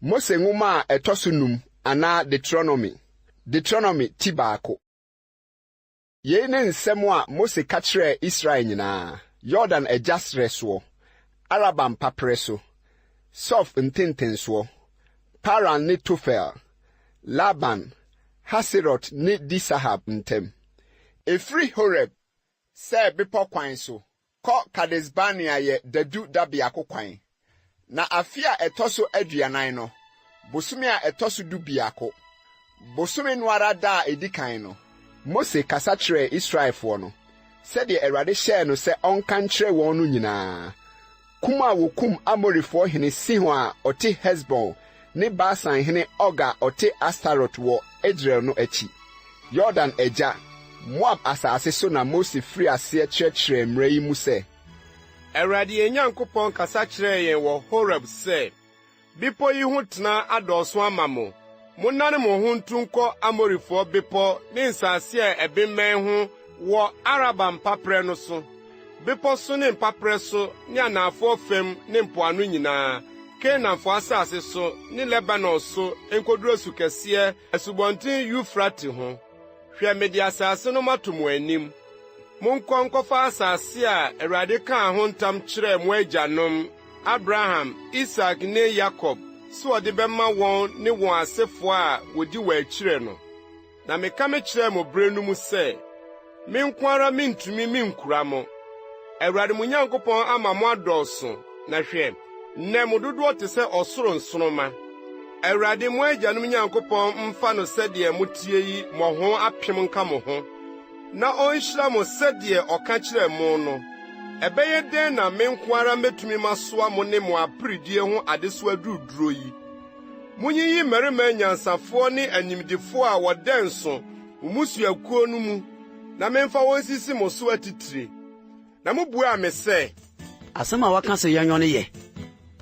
Mose nwoma etosunum ana Deuteronomy tibaako. Ye ne nsɛm a Mose ka kyerɛɛ Israel nyinaa, Jordan agyasrɛ soɔ, Araba mpaprɛ so, Sof ntentensoɔ, Paran ne Tofel, Laban, Haserot ne Disahab ntam. Efiri Horeb, sɛ bepɔ kwan so, kɔ Kadesbania yɛ dadu dabiako kwan. Na afi a ɛtɔ so aduanan no, bosome a ɛtɔ so dubiako, bosome no ara da a edi kan no, Mose kasa kyerɛɛ Israelfoɔ no, sɛdeɛ Awurade hyɛɛ no sɛ ɔnka nkyerɛ wɔn no nyinaa. Kum a wokum Amorifoɔ hene Sihon a ɔte Hesbon ne Basan hene Og a ɔte Astarot wɔ Edrei no akyi. Jordan agya, Moab asase so na Mose firi aseɛ kyerɛkyerɛ mmara yi mu sɛ, Awurade Nyankopɔn kasa kyerɛɛ yɛn wɔ Horeb sɛ, bepɔ yi ho tena adɔɔso ama mo. Monnane mo ho ntu nkɔ Amorifoɔ bepɔ ne nsase a ɛbemmɛn ho wɔ Araba mpaprɛ no so. Bepɔ so ne mpaprɛ so ne anafoɔ fam ne mpoano nyinaa, Kanaanfoɔ asase so ne Lebanon so nkoduro su kɛseɛ Asubɔnten Eufrate ho. Hwɛ mede asase no mato mo anim. Monkɔ nkɔfa asase a Awurade kaa ho ntam kyerɛɛ mo agyanom, Abraham, Isak ne Yakob, so ɔde bɛma wɔn ne wɔn asefoɔ a wodi wɔ akyire no. Na meka mekyerɛɛ mo bere no mu sɛ, me nko ara mentumi menkura mo. Awurade mo Nyankopɔn ama mo adɔɔso, na hwɛ, nnɛ mo dodoɔ te sɛ ɔsoro nsoroma. Awurade mo agyanom Nyankopɔn mfa no sɛdeɛ motie yi mmɔho apem nka mo ho, na ɔnhyira mo sɛdeɛ ɔka kyerɛɛ mo no. Ɛbɛyɛ dɛn na me nko ara metumi masoa mo ne mo aperedie ho adesoa duruduro yi? Munyiyi mmarima nyansafoɔ ne animdifoɔ a wɔdɛn so mmusuakuo no mu, na memfa wɔn sisi mo so atitire. Na mubuaa me sɛ, asɛm a waka sɛ yɛnyɔ ne yɛ.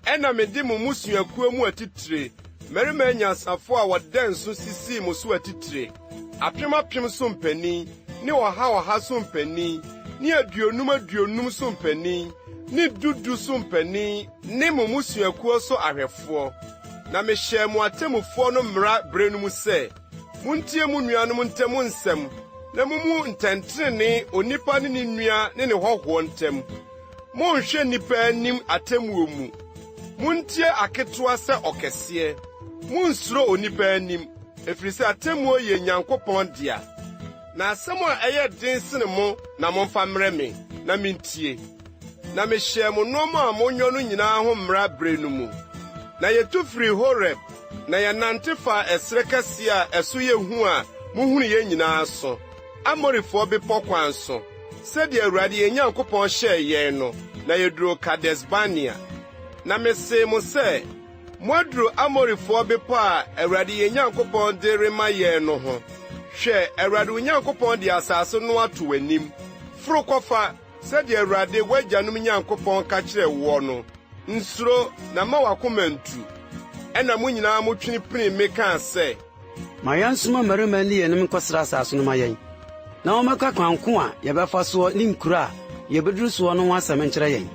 Ɛna mede mo mmusuakuo mu atitire, mmarima nyansafoɔ a wɔdɛn so sisi mo so atitire, apem so mpanin, ne ɔha so mpanin, ne aduonum so mpanin, ne dudu so mpanin, ne mo mmusuakuo so ahwɛfoɔ. Na mehyɛ mo atemmufoɔ no mmara bere no mu sɛ, muntie mo nuanom ntam nsɛm, na mumu ntɛnterene onipa ne ne nua ne ne hɔhoɔ ntam. Monhwɛ nnipa anim atemmuo mu. Muntie aketewa sɛ ɔkɛseɛ. Monsuro onipa anim, ɛfiri sɛ atemmuo yɛ Nyankopɔn dea. Na asɛm a ɛyɛ den sene mo na momfa mmrɛ me, na mentie. Na mehyɛ mo nneɛma a monyɔ no nyinaa ho mmara bere no mu. Na yɛtu firi Horeb, na yɛnante fa ɛserɛ kɛse a ɛso yɛ hu a muhunu yɛn nyinaa so, Amorifoɔ bepɔ kwan so, sɛdeɛ Awurade yɛn Nyankopɔn hyɛɛ yɛn no, na yɛduro Kadesbania. Na mese mo sɛ, moaduro Amorifoɔ bepɔ a Awurade yɛn Nyankopɔn de rema yɛn no ho. Hwɛ, Awurade wo Nyankopɔn de asase no ato w'anim. Foro kɔfa, sɛdeɛ Awurade w'agyanom Nyankopɔn ka kyerɛ wo no. Nsuro na ma wakoma ntu. Ɛna mo nyinaa motwene pene me kaa sɛ, Ma yɛnsoma mmarima ne yɛnom nkɔsra asase no ma yɛn, na wɔmɛka kwanko a yɛbɛfa soɔ ne nkuro a yɛbɛduru soɔ no ho asɛm nkyerɛ yɛn.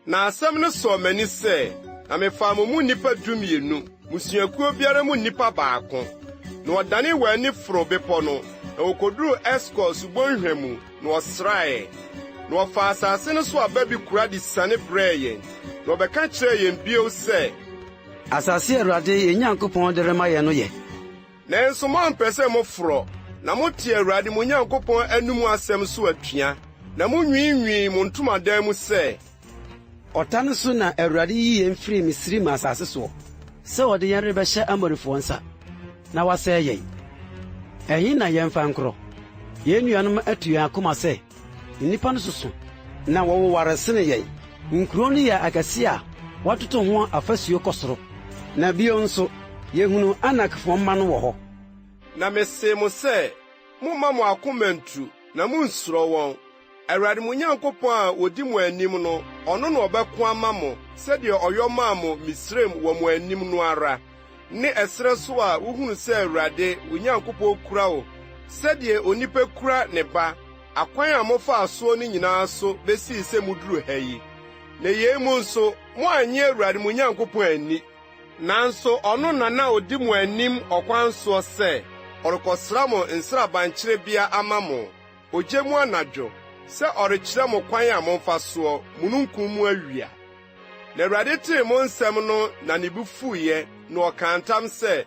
Na asɛm no sɔɔ m'ani sɛ, na mefaa mo mu nnipa 12, musuakuo biara mu nnipa baako. Na wɔdane wɔn ani foro bepɔ no, na wɔkoduru Eskol subɔnhwa mu, na wɔsrae. Na wɔfa asase no so aba bi kura de sane brɛɛ yɛn. Na wɔbɛka kyerɛɛ yɛn bio sɛ, asase Awurade yɛn Nyankopɔn de rema yɛn no yɛ. Nanso moampɛ sɛ moforɔ, na mote Awurade mo Nyankopɔn anom asɛm so atua, na monwiinwii mo ntomadan mu sɛ, ɔta no so na Awurade yi yɛn firi Misraim asase soɔ, sɛ ɔde yɛn rebɛhyɛ Amorifoɔ nsa, na wasɛe yɛn. Ɛhe na yɛmfa nkorɔ? Yɛn nuanom atu yɛn akoma sɛ, nnipa no soso, na wɔwoware sene yɛn. Nkuro no yɛ akɛse a wɔatoto ho afasuo kɔ soro. Na bio nso, yɛhunu Anakfoɔ mma no wɔ hɔ. Na mese mo sɛ, momma mo akoma ntu, na monsuro wɔn. Awurade mo Nyankopɔn a wodi mo anim no, ɔno na ɔbɛko ama mo, sɛdeɛ ɔyɔ maa mo Misraim wɔ mo anim no ara. Ne ɛserɛ so a wuhunu sɛ Awurade wo Nyankopɔn kura wo, sɛdeɛ onipa kura ne ba, akwan a mofaa soɔ no nyinaa so besii sɛ muduru ha yi. Na yei mu nso, moanyɛ Awurade mo Nyankopɔn ani. nanso ɔno na odi mo anim ɔkwan so sɛ ɔrekɔsra mo nsrabankyerɛbea ama mo ogye mu anadwo sɛ ɔrekyerɛ mo kwan a momfa soɔ mununkum mu awia. Na Awurade tee mo nsɛm no na ne bo fuiɛ na ɔkaa ntam sɛ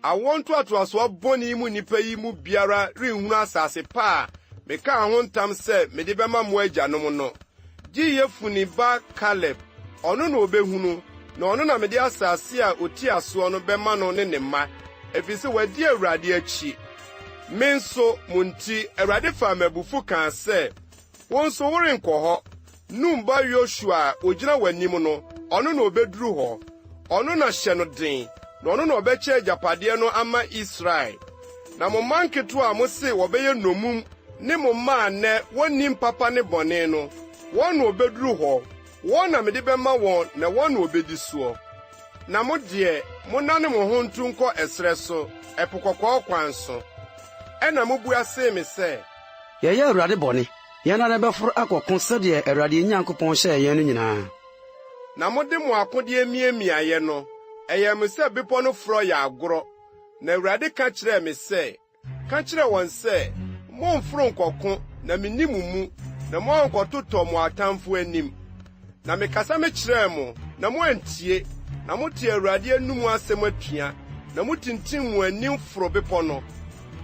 awo ntoatoasoɔ bɔne mu nnipa yi mu biara renhunu asase pa a mekaa ho ntam sɛ mede bɛma mo agyanom no. Gye Yefune ba Kaleb, ɔno na obehunu, na ɔno na mede asase a oti asoɔ no bɛma no ne ne mma, efisɛ wadi Awurade akyi. Me nso mo nti Awurade fa m'abufu kaa sɛ wɔn nso worenkɔ hɔ. Num ba Yosua a ogyina w'anim no, ɔno na obeduru hɔ. Ɔno na hyɛ no den, na ɔno na ɔbɛkyɛ agyapadeɛ no ama Israel. Na mo mma nketewa a mo se wɔbɛyɛ nnomum ne mo mma a nnɛ wɔnnim papa ne bɔne no, wɔn na obeduru hɔ. Wɔn na mede bɛma wɔn na wɔn na obedi soɔ. Na mo deɛ, monane mo ho ntu nkɔ ɛserɛ so, ɛpo kɔkɔɔ kwan so. Ɛna mobua see me sɛ, yɛyɛ Awurade bɔne, yɛn na bɛforo akɔko sɛdeɛ Awurade Nyankopɔn hyɛɛ yɛn no nyinaa. Na mode mo akodeɛ miamiayɛ no, ɛyɛ me sɛ bepɔ no forɔ yɛ agorɔ. Na Awurade ka kyerɛɛ me sɛ, ka kyerɛ wɔn sɛ, momforo nkɔko na minni mo mu, na moankɔtotɔ mo atamfo anim. Na mekasa mekyerɛɛ mo, na moantie, na mote Awurade anum asɛm atua, na motintim mo anim foro bepɔ no.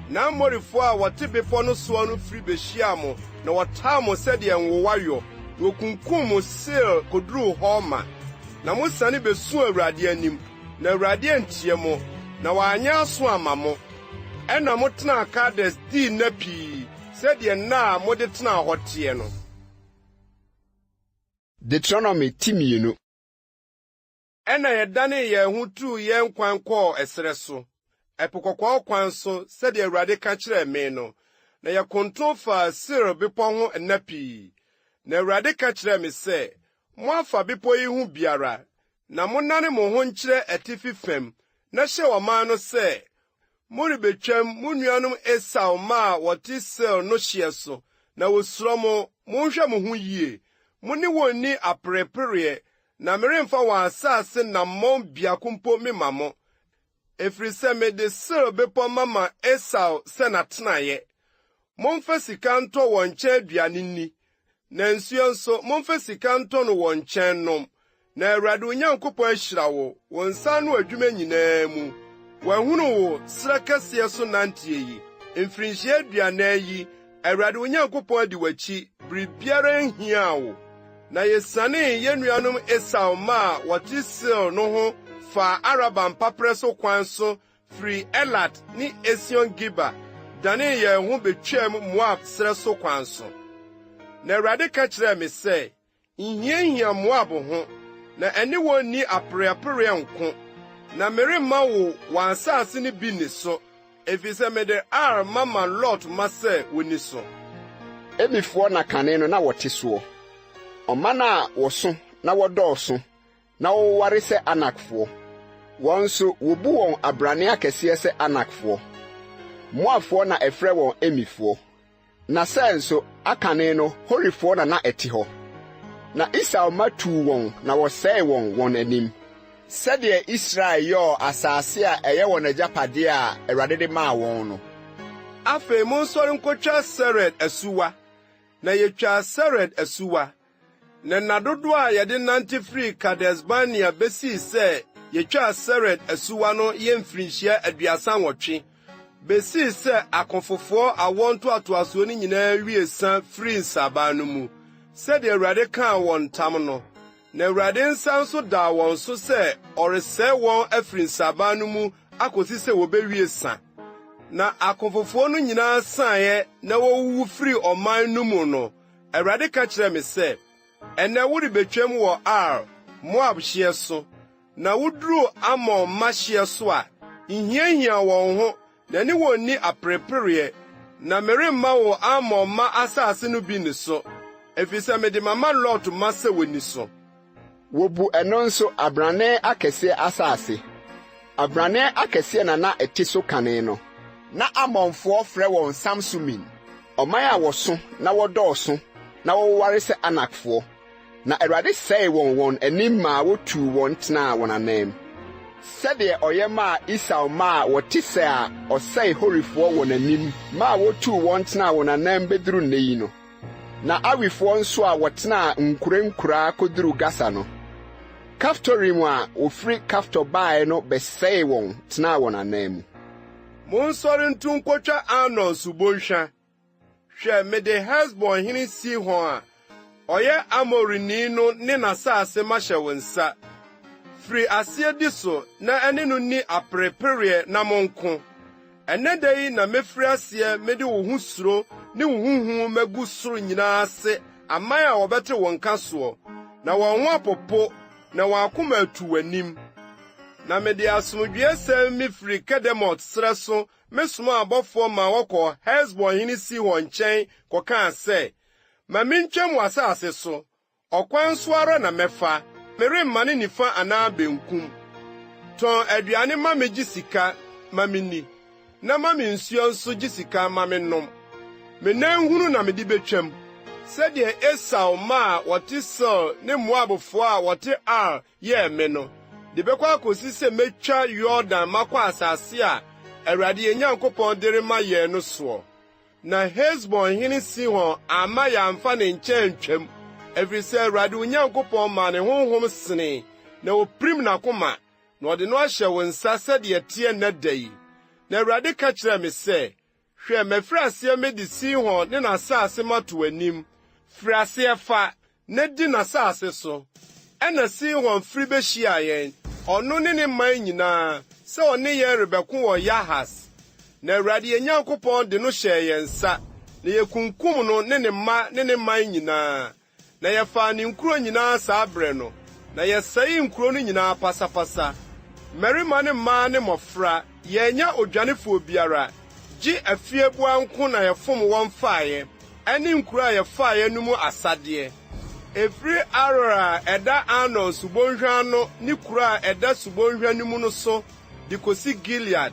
Na Amorifo a wɔte bepɔ no soɔ no firi behyia mo, na wɔtaa mo sɛdeɛ nwowa yɔ, na wokunkum mo Seir koduruu hɔ ma. Na mosane besu Awurade anim, na Awurade antie mo, na wanyɛ aso ama mo. Ɛna motena Kades dii nna pii, sɛdeɛ nna a mode tena hɔ teɛ no. Deuteronomy timienu. Ɛna yɛdane yɛn ho tuu yɛn kwan kɔɔ ɛserɛ so, ɛpo kɔkɔɔ kwan so sɛdeɛ Awurade ka kyerɛɛ me no, na yɛkonton faa Seir bepɔ ho nna pii. Na Awurade ka kyerɛɛ me sɛ, moafa bepɔ yi ho biara, na monane mo ho nkyerɛ atifi fam, na hyɛ ɔman no sɛ, morebetwam mo nuanom Esau ma a wɔte Seir no hyeɛ so, na wosuro mo, monhwɛ mo ho yie. Mo ne wɔn ni aperepereɛ, na meremfa wɔn asase nammɔn biako mpo mema mo. Efiri sɛ mede Seir bepɔ mama Esau sɛ n'atenaeɛ. Momfa sika ntɔ wɔn nkyɛn aduane nni, na nsuo nso momfa sika ntɔ no wɔn nkyɛn nom. Na Awurade Onyankopɔn ahyira wo, wɔn nsa ano adwuma nyinaa mu. Wɔahunu wo srɛ kɛseɛ so nanteɛ yi. Mfirinhyia aduanan yi, Awurade Onyankopɔn adi w'akyi, biribiara nhia wo. Na yɛsianee yɛn nuanom Esau ma a wɔte Seir no ho fa Araba mpaprɛ so kwan so firi Elat ne Esion-Geber, danee yɛn ho betwam Moab serɛ so kwan so. Na Awurade ka kyerɛɛ me sɛ, nhiahia Moab ho, na ɛne wɔn ni apereapereɛ nko, na meremma wo wɔn asase no bi ni so, efisɛ mede Ar mama Lot ma sɛ wonni so. Emifoɔ na kane no na wɔte soɔ. Ɔman a wɔso na wɔdɔɔso, na wɔware sɛ Anakfoɔ. Wɔn nso wobu wɔn abrane akɛseɛ sɛ Anakfoɔ. Moabfoɔ na ɛfrɛ wɔn Emifoɔ. Na sɛ nso akane no Horifoɔ na ɛte hɔ. Na Esau ma tuu wɔn na wɔsɛe wɔn anim. Sɛdeɛ Israel yɛɔ asase a ɛyɛ wɔn agyapadeɛ a Awurade de maa wɔn no. Afei monsɔre nkotwa Sered asuwa, na yetwa Sered asuwa. Na nnadodo a yɛde nante firi Kades-Barnea besii sɛ yetwa Sered asuwa no yɛ mfirinhyia 38, besii sɛ akofofoɔ awɔ ntoatoasoɔ no nyinaa wiesa firi nsabaa no mu, sɛdeɛ Awurade kaa wɔn ntam no. Na Awurade nsa nso daa wɔn so sɛ ɔresɛe wɔn afiri nsabaa no mu akosi sɛ wobewiesa. Na akofofoɔ no nyinaa saeɛ na wɔwuwu firi ɔman no mu no, Awurade ka kyerɛ me sɛ, ɛnɛ worebetwam wɔ Ar, Moab hyeɛ so, na wuduru Amon mma hyeɛ so a, nhiahia wɔn ho, na ne wɔn ni aperepereɛ, na meremma wɔ Amon mma asase no bi ni so, efisɛ mede mama Lot ma sɛ wonni so. Wobu ɛno nso abrane akɛseɛ asase. Abrane akɛseɛ na ɛte so kane no. Na Amonfoɔ frɛ wɔn Samsumin. Ɔman a wɔso na wɔdɔɔso, na wɔware sɛ Anakfoɔ. Na Awurade sɛe wɔn anim ma wotuu wɔn tenaa wɔn anam. sɛdeɛ ɔyɛ maa Esau maa wɔte sɛ a ɔsɛe Horifoɔ wɔ n'anim maa wotuu wɔn tenaa wɔn anan beduru nnɛ yi no. Na Awifoɔ nso a wɔtenaa nkuraa koduru Gasa no. Kaftorim a ofiri Kaftor bae no bɛsɛe wɔn tenaa wɔn anan mu. Monsɔre ntu nkotwa Arnon subonhwa. Hwɛ mede Hesbon hene Sihon a ɔyɛ Amorini no ne n'asase mahyɛ wo nsa. Firi aseɛ di so na ɛne no ni aperepereɛ na monko. Ɛnɛ da yi na mefiri aseɛ mede wo ho suro ne wo huhu magu soro nyinaa ase aman a wɔbɛte wɔn nka soɔ. Na wɔn ho apopo na wɔn akoma atu w'anim. Na mede asomdwoe sɛm mi firi Kedemot srɛ so mesoma abɔfoɔ ma wɔkɔ Hesbon hene Sihon nkyɛn kɔkaa sɛ, ma mentwam w'asase so, ɔkwan so ara na mɛfa, meremma ne nifa anaa benkum. Tɔn aduane ma megye sika ma menni, na ma me nsuo nso gye sika ma mennom. Menan hunu na mede betwam, sɛdeɛ Esau ma a wɔte Seir ne Moabfoɔ a wɔte Ar yɛɛ me no. De bɛkɔ akosi sɛ metwa Yordan makɔ asase a Awurade yɛn Nyankopɔn de rema yɛn no soɔ. Na Hesbon hene Sihon amma yɛamfa ne nkyɛn ntwam, ɛfiri sɛ Awurade wo Nyankopɔn ma ne honhom sene, na opirim n'akoma, na ɔde no ahyɛ wo nsa sɛdeɛ teɛ nnɛ da yi. Na Awurade ka kyerɛ me sɛ, hwɛ mɛfiri aseɛ mede Sihon ne n'asase mato w'anim, firi aseɛ fa, na di n'asase so. Ɛna Sihon firi behyia yɛn, ɔno ne ne man nyinaa, sɛ ɔne yɛn rebɛko wɔ Yahas. Na Awurade yɛn Nyankopɔn de no hyɛɛ yɛn nsa, na yɛkunkum no ne ne mma ne ne man nyinaa. Na yɛfaa ne nkuro nyinaa saa berɛ no, na yɛsɛe nkuro no nyinaa pasapasa. Mmarima ne mmaa ne mmɔfra, yɛanya odwanefoɔ biara, gye afieboa nko na yɛfom wɔn faeɛ, ɛne nkuro a yɛfaeɛ no mu asadeɛ. Efiri Arora ɛda Arnon subonhwa no ne kuro a ɛda subonhwa no mu no so, de kosi Gilead.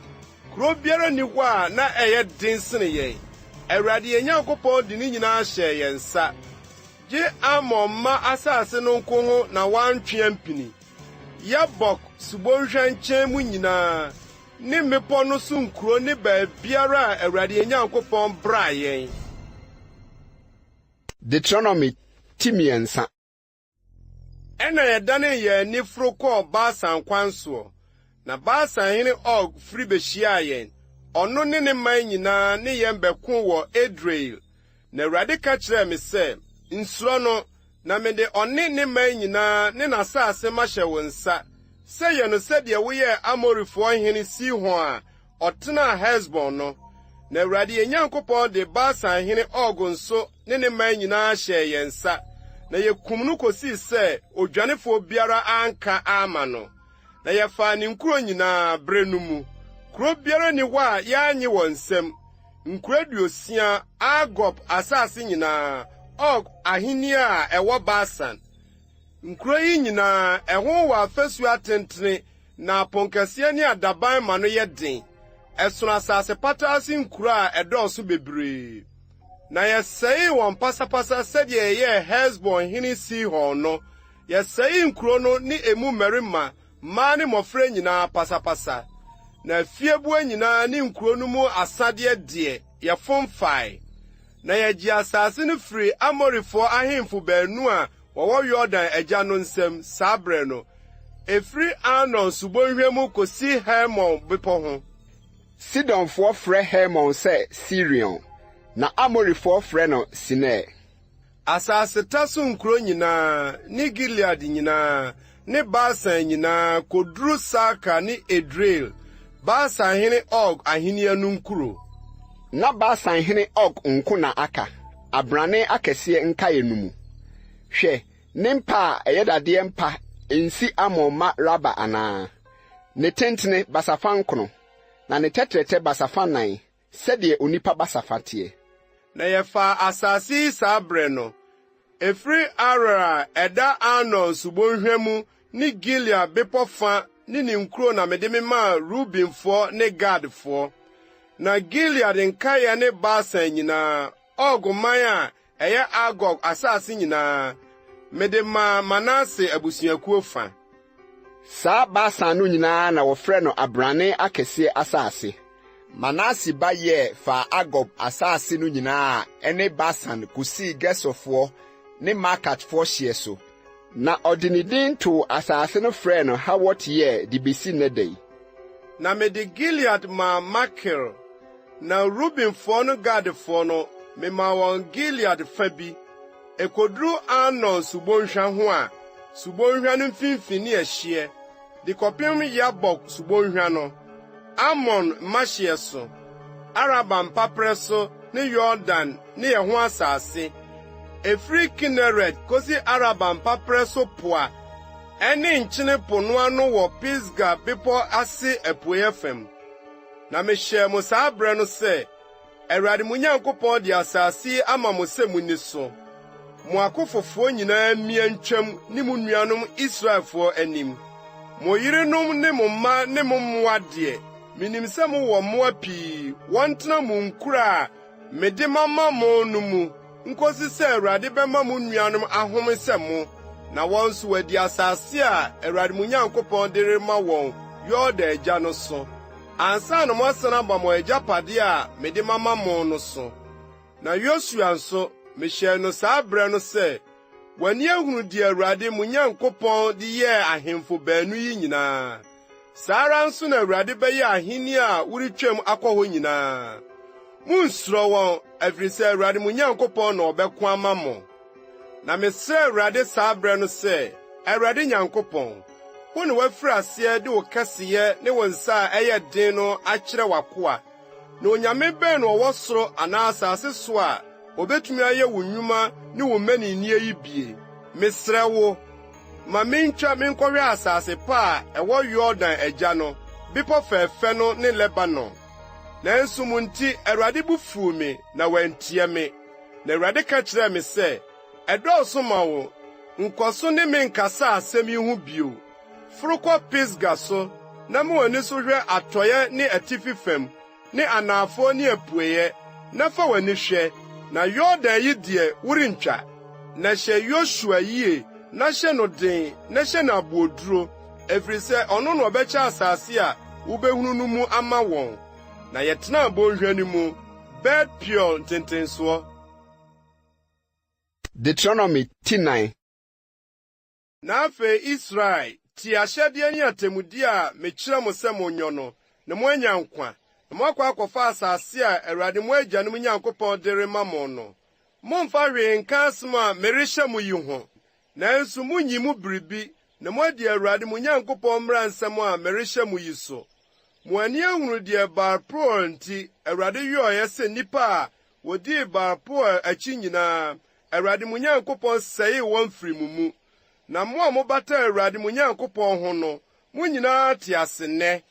Kuro biara ni hɔ a na ɛyɛ den sene yɛn. Awurade yɛn Nyankopɔn de ne nyinaa hyɛ yɛn nsa. Gye Amon mma asase no nko ho na wantwe mpini. Yabok subonhwa nkyɛn mu nyinaa, ne mmepɔ no so nkuro ne baabiara a Awurade yɛn Nyankopɔn braa yɛn. Deuteronomy Timiensa. Ɛna yɛdane yɛn ani foro kɔɔ Basan kwan soɔ, na Basan hene Og firi behyiaa yɛn, ɔno ne ne man nyinaa ne yɛn bɛko wɔ Edrei. Na Awurade ka kyerɛɛ me sɛ, nsuro no, na mede ɔne ne man nyinaa ne n'asase mahyɛ wo nsa, sɛ yɛ no sɛdeɛ woyɛɛ Amorifoɔ hene Sihon a ɔtenaa Hesbon no. Na Awurade yɛn Nyankopɔn de Basan hene Og nso ne ne man nyinaa hyɛɛ yɛn nsa, na yɛkum no kosii sɛ odwanefoɔ biara anka ama no. Na yɛfaa ne nkuro nyinaa bere no mu. Kuro biara ni hɔ a yɛanye wɔ nsɛm. Nkuro 60 Argob asase nyinaa, Og ahenni a ɛwɔ Basan. Nkuro yi nyinaa ɛho wɔ afasu atentene, na aponkɛseɛ ne adaban ma no yɛ den. Ɛsono asase pataase nkuro a ɛdɔɔso bebree. Na yɛsɛe wɔn pasapasa sɛdeɛ ɛyɛɛ Hesbon hene Sihon no. Yɛsɛe nkuro no ne emu mmarima, mmaa ne mmɔfra nyinaa pasapasa. Na afiebua nyinaa ne nkuro no mu asadeɛ deɛ yɛfom fae. Na yɛgye asase no firi Amorifoɔ ahemfo baanu a wɔwɔ Yordan agya no nsam saa berɛ no. Efiri Arnon subonhwa mu kosi Hermon bepɔ ho. Sidonfoɔ frɛ Hermon sɛ Sirion, na Amorifoɔ frɛ no Sinai. Asase taso nkuro nyinaa, ne Gilead nyinaa, ne Basan nyinaa, koduru Saka ne Edrei, Basan hene Og ahenni no nkuro. Na Basan hene Og nko na aka, abrane akɛseɛ nkaeɛ no mu. Hwɛ, ne mpa a ɛyɛ dadeɛ mpa ensi Amon ma Raba anaa. Ne tentene basafa nkono, na ne tɛtrɛtɛ basafa nan, sɛdeɛ onipa basafa teɛ. Na yɛfa asase saa berɛ no, efiri Arora ɛda Arnon subonhwa mu ne Gilead bepɔ fa ne ne nkuro na mede me maa Rubenfoɔ ne Gadfoɔ. Na Gilead nkaeɛ ne Basan nyinaa, Og man a ɛyɛ Argob asase nyinaa, mede maa Manase abusuakuo fa. Saa Basan no nyinaa na wɔfrɛ no abrane akɛse asase. Manase ba yɛ fa Agob asase no nyinaa ene Basan kusi Gesurfoɔ ne Makatfoɔ hye so. Na ɔde ne din to asase no frɛ no Hawot yɛ de besi ne dai. Na mede Gilead ma Makir, na Rubenfoɔ no Gadfoɔ no mema wɔn Gilead fa bi. Ekoduru Arnon subonhwa ho a subonhwa no mfimfini ahye, de kɔpem Yabok subonhwa no, Amon mahye so, Araba mpaprɛ so ne Yordan ne ɛho asase, efiri Kineret kosi Araba mpaprɛ so po a ɛne nkyene po no ano wɔ Pisga bepɔ ase apuei fam. Na mehyɛ mo saa brɛ no sɛ, Awurade mo Nyankopɔn de asase ama mo sɛ munni so. Mo akofofoɔ nyinaa mmea ntwam ne mo nuanom Israelfoɔ anim. Mo yerenom ne mo mma ne mo mmoa deɛ, minim sɛ mowɔ mmoa pii, wɔntena mo nkura a mede mama mo no mu, nkosi sɛ Awurade bɛma mo nuanom ahome sɛ mo, na wɔn nso wɔadi asase a Awurade mo Nyankopɔn de rema wɔn Yordan agya no so, ansa na moasan aba mo agyapade a mede mama mo no so. Na Yosua nso mehyɛ no saa brɛ no sɛ, w'ani ahunu di Awurade mo Nyankopɔn de yɛɛ ahemfo baanu yi nyinaa. Saa ara nso na Awurade bɛyɛ ahenni a woretwam akɔ hɔ nyinaa. Munsuro wɔn, ɛfiri sɛ Awurade mo Nyankopɔn na ɔbɛko ama mo. Na mesrɛ Awurade saa brɛ no sɛ, Awurade Nyankopɔn, wo ne wafiri aseɛ de wo kɛseyɛ ne wo nsa a ɛyɛ den no akyerɛ w'akoa. Na onyame bɛn na ɔwɔ soro anaa asase so a obetumi ayɛ wo nnwuma ne wo mmaninnie yi bie. Mesrɛ wo, ma mentwa menkɔhwɛ asase pa a ɛwɔ Yordan agya no, bepɔ fɛɛfɛ no ne Lebanon. Nanso mo nti Awurade bu fuw me na wantie me. Na Awurade ka kyerɛɛ me sɛ, ɛdɔɔso ma wo, nkɔ so ne me nkasa asɛm yi ho bio. Foro kɔ Pisga so, na ma w'ani so hwɛ atɔeɛ ne atifi fam, ne anaafo ne apueyɛ, na fa w'ani hwɛ. Na Yordan yi deɛ worentwa. Na hyɛ Yosua yie, na hyɛ no den, na hyɛ no abooduro, ɛfiri sɛ ɔno na ɔbɛkyɛ asase a wobɛhunu no mu ama wɔn. Na yɛtena bɔnhwa no mu, Bet-Peor ntentensoɔ. Deuteronomy 9. Na afei Israel, tie ahyɛdeɛ ne atemmude a mekyerɛ mo sɛ monyɔ no, na moanya nkwa. Na moakɔ akɔfa asase a Awurade mo agyanom Nyankopɔn de rema mo no. Momfa hwee nka asɛm a merehyɛ mo yi ho. Nanso munyi mu biribi, na moadi Awurade mo Nyankopɔn mmara nsɛm a merehyɛ mo yi so. Mo ani ahunu deɛ Baal-peor nti Awurade yɔɔyɛ sɛ nnipa a wodii Baal-peor akyi nyinaa, Awurade mo Nyankopɔn sɛee wɔn firi mo mu. Na mo a mobata Awurade mo Nyankopɔn ho no, mo nyinaa te ase nnɛ.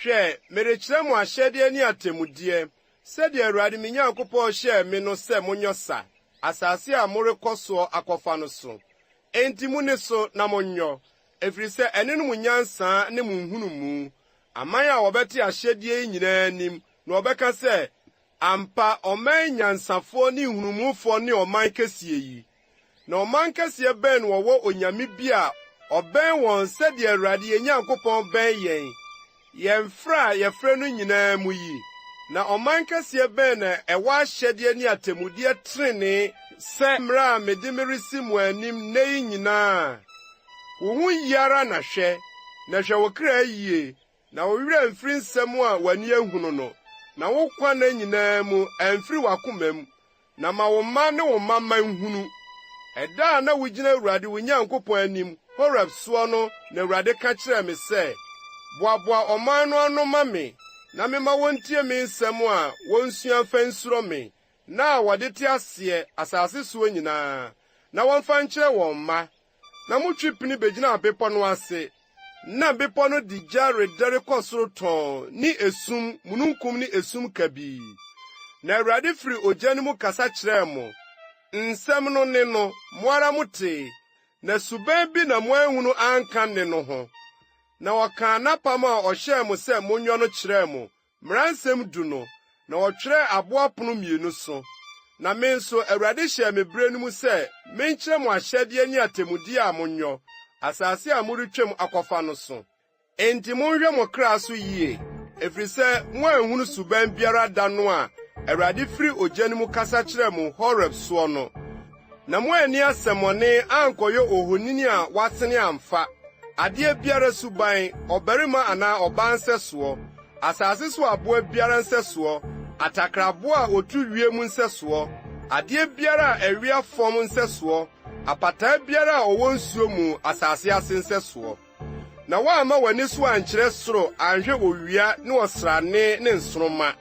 Hwɛ, merekyerɛ mo ahyɛdeɛ ne atemmudeɛ, sɛdeɛ Awurade mo Nyankopɔn hyɛɛ me no sɛ monyɔ sa, asase a morekɔ soɔ akɔfa no so. Enti mu ne so na monyɔ, ɛfiri sɛ ɛne no mo nyansaa ne mo nhunumu. Aman a wɔbɛte ahyɛdeɛ yi nyinaa anim, na wɔbɛka sɛ, ampa ɔman nyansafoɔ ne nhunumufoɔ ne ɔman kɛseɛ yi. Na ɔman kɛseɛ bɛn no wɔwɔ onyame bi a ɔbɛn wɔn sɛdeɛ Awurade yɛn Nyankopɔn bɛn yɛn. Yɛmfrɛ a yɛfrɛ no nyinaa mu yi. Na ɔman kɛseɛ bɛn na ɛwɔ ahyɛdeɛ ne atemmudeɛ trenee sɛ mmara a mede meresi mo anim nnɛ yi nyinaa. Wo ho yiara na hwɛ wo kra yie, na wo werɛ mfiri nsɛm a w'ani ahunu no, na wo kwanna nyinaa mu amfiri w'akoma mu, na ma wo mma ne wo mmamma nhunu. Ɛda a na wogyina Awurade wo Nyankopɔn anim, Horeb soɔ no, na Awurade ka kyerɛɛ me sɛ, boaboa ɔman no ano ma me, na mema wontie me nsɛm a wonsua mfa nsuro me, na wɔde te aseɛ asase soɔ nyinaa, na wɔmfa nkyerɛ wɔn mma. Na motwi pini begyina bepɔ no ase, na bepɔ no di gya redɛre kɔ soro tɔn, ne esum, mununkum ne esum kabii. Na Awurade firi ogya no mu kasa kyerɛɛ mo. Nsɛm no ne no, mo ara motee, na suban bi na mo ahunu anka ne no ho. Na wɔkaa n'apam a ɔhyɛɛ mo sɛ monyɔ no kyerɛɛ mo, mmaransɛm 10 no, na wɔtwerɛ aboa pono 2 so. Na me nso Awurade hyɛ me bere no mu sɛ menkyerɛ mo ahyɛdeɛ ne atemmudeɛ a monyɔ, asase a moretwam akɔfa no so. Enti monhwɛ mo kra so yie, efiri sɛ mo anhunu suban biara da no a Awurade firi ogya no mu kasa kyerɛ mo Horeb soɔ no. Na mo ani asɛmmɔne ankɔyɛ ohonini a wasene amfa, adeɛ biara suban, ɔbarima anaa ɔbaa nsɛsoɔ, asase so aboa biara nsɛsoɔ, atakraboa a otu wiem nsɛsoɔ, adeɛ biara a ɛwea fam nsɛsoɔ, apataa biara a ɔwɔ nsuo mu asase ase nsɛsoɔ. Na woamma w'ani so ankyerɛ soro anhwɛ owia ne ɔsrane ne nsoroma,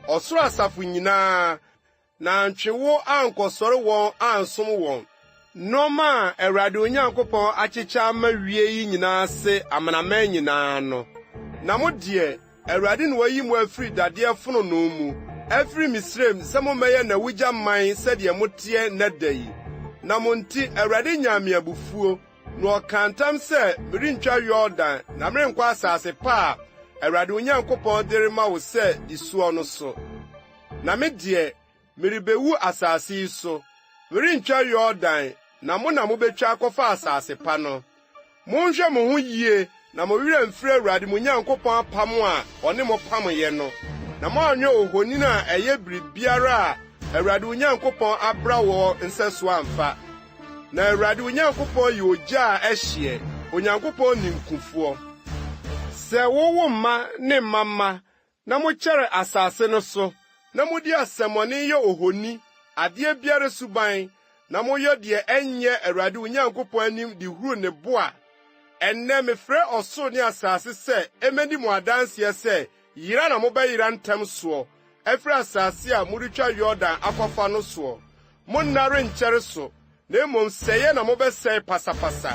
ɔsoro asafo nyinaa, na antwewo ankɔsɔre wɔn ansom wɔn. Nneɛma a Awurade Onyankopɔn akyekyɛ ama wie yi nyinaa ase amanaman nyinaa no. Na mo deɛ, Awurade na wayi mo afiri dadeɛ fononoo mu, afiri Misraim sɛ mommɛyɛ n'awugya man sɛdeɛ moteɛ nnɛ da yi. Na mo nti Awurade nya me abufuo, na ɔka ntam sɛ merentwa Yordan na merenkɔ asase pa a Awurade Onyankopɔn de rema wo sɛ di soɔ no so. Na me deɛ, merebewu asase yi so, merentwa Yordan na mo na mobetwa akɔfa asase pa no. Monhwɛ mo ho yie na mo werɛ mfiri Awurade mo Nyankopɔn apam a ɔne mo pamyɛ no, na moanyɛ ohonin a ɛyɛ biribiara a Awurade Onyankopɔn abra wɔ nsɛso amfa. Na Awurade Onyankopɔn yɛ ogya a ɛhyeɛ, Onyankopɔn ninkufoɔ. Sɛ wowo mma ne mmamma na mokyɛre asase no so, na modi asɛmmɔne yɛ ohoni, adeɛ biara suban, na moyɛ deɛ ɛnyɛ Awurade Onyankopɔn anim de huru ne bo a, ɛnnɛ mefrɛ ɔsoro ne asase sɛ emedi mo adanseɛ sɛ yira na mobɛyira ntɛm soɔ, ɛfiri asase a moretwa Yordan akɔfa no soɔ. Monna renkyɛre so, na mmom sɛeɛ na mobɛsɛe pasapasa.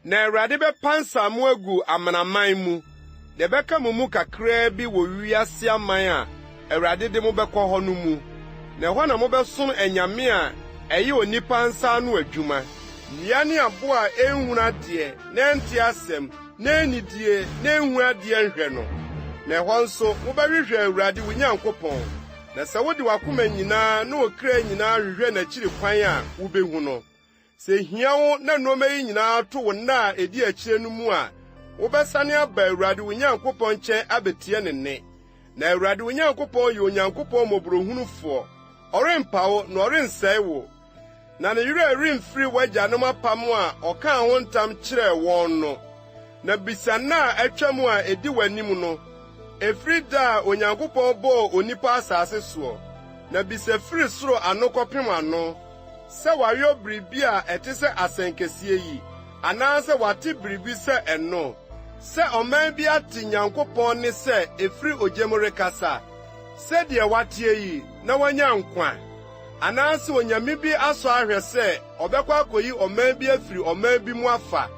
Na Awurade bɛpansa mo agu amanaman mu, na ɛbɛka mo mu kakraa bi wɔ wiase aman a Awurade de mo bɛkɔ hɔ no mu. Na ɛhɔ na mobɛsom anyame a ɛyɛ onipa nsa ano adwuma. Nnua ne abo a enhunu adeɛ, na ɛnte asɛm, na enidie, na enhu adeɛ nhwɛ no. Na ɛhɔ nso mobɛhwehwɛ Awurade wo Nyankopɔn. Na sɛ wode w'akoma nyinaa na okra nyinaa hwehwɛ n'akyiri kwan a wubehu no. Sɛ hia wo na nneɛma yi nyinaa to wo nna a edi akyire no mu a, wobɛsane aba Awurade wo Nyankopɔn nkyɛn abetie ne nne. Na Awurade wo Nyankopɔn yɛ Onyankopɔn mmɔborɔhunufoɔ, ɔrempa wo na ɔrensɛe wo. Na ne werɛ remfiri w'agyanom apam a ɔkaa ho ntam kyerɛɛ wɔn no. Na bisa nna a atwa mu a edi w'anim no, efiri da a Onyankopɔn bɔɔ onipa asase soɔ, na bisa firi soro ano kɔpem ano, sɛ wayɔ biribi a ɛte sɛ asɛnkɛseɛ yi, anaasɛ wate biribi sɛ ɛno, sɛ ɔman bi ate Nyankopɔn ne sɛ efiri ogya mu rekasa, sɛdeɛ wateɛ yi na wanya nkwa, anaasɛ onyame bi asɔ ahwɛ sɛ ɔbɛkɔ akɔyi ɔman bi afiri ɔman bi mu afa,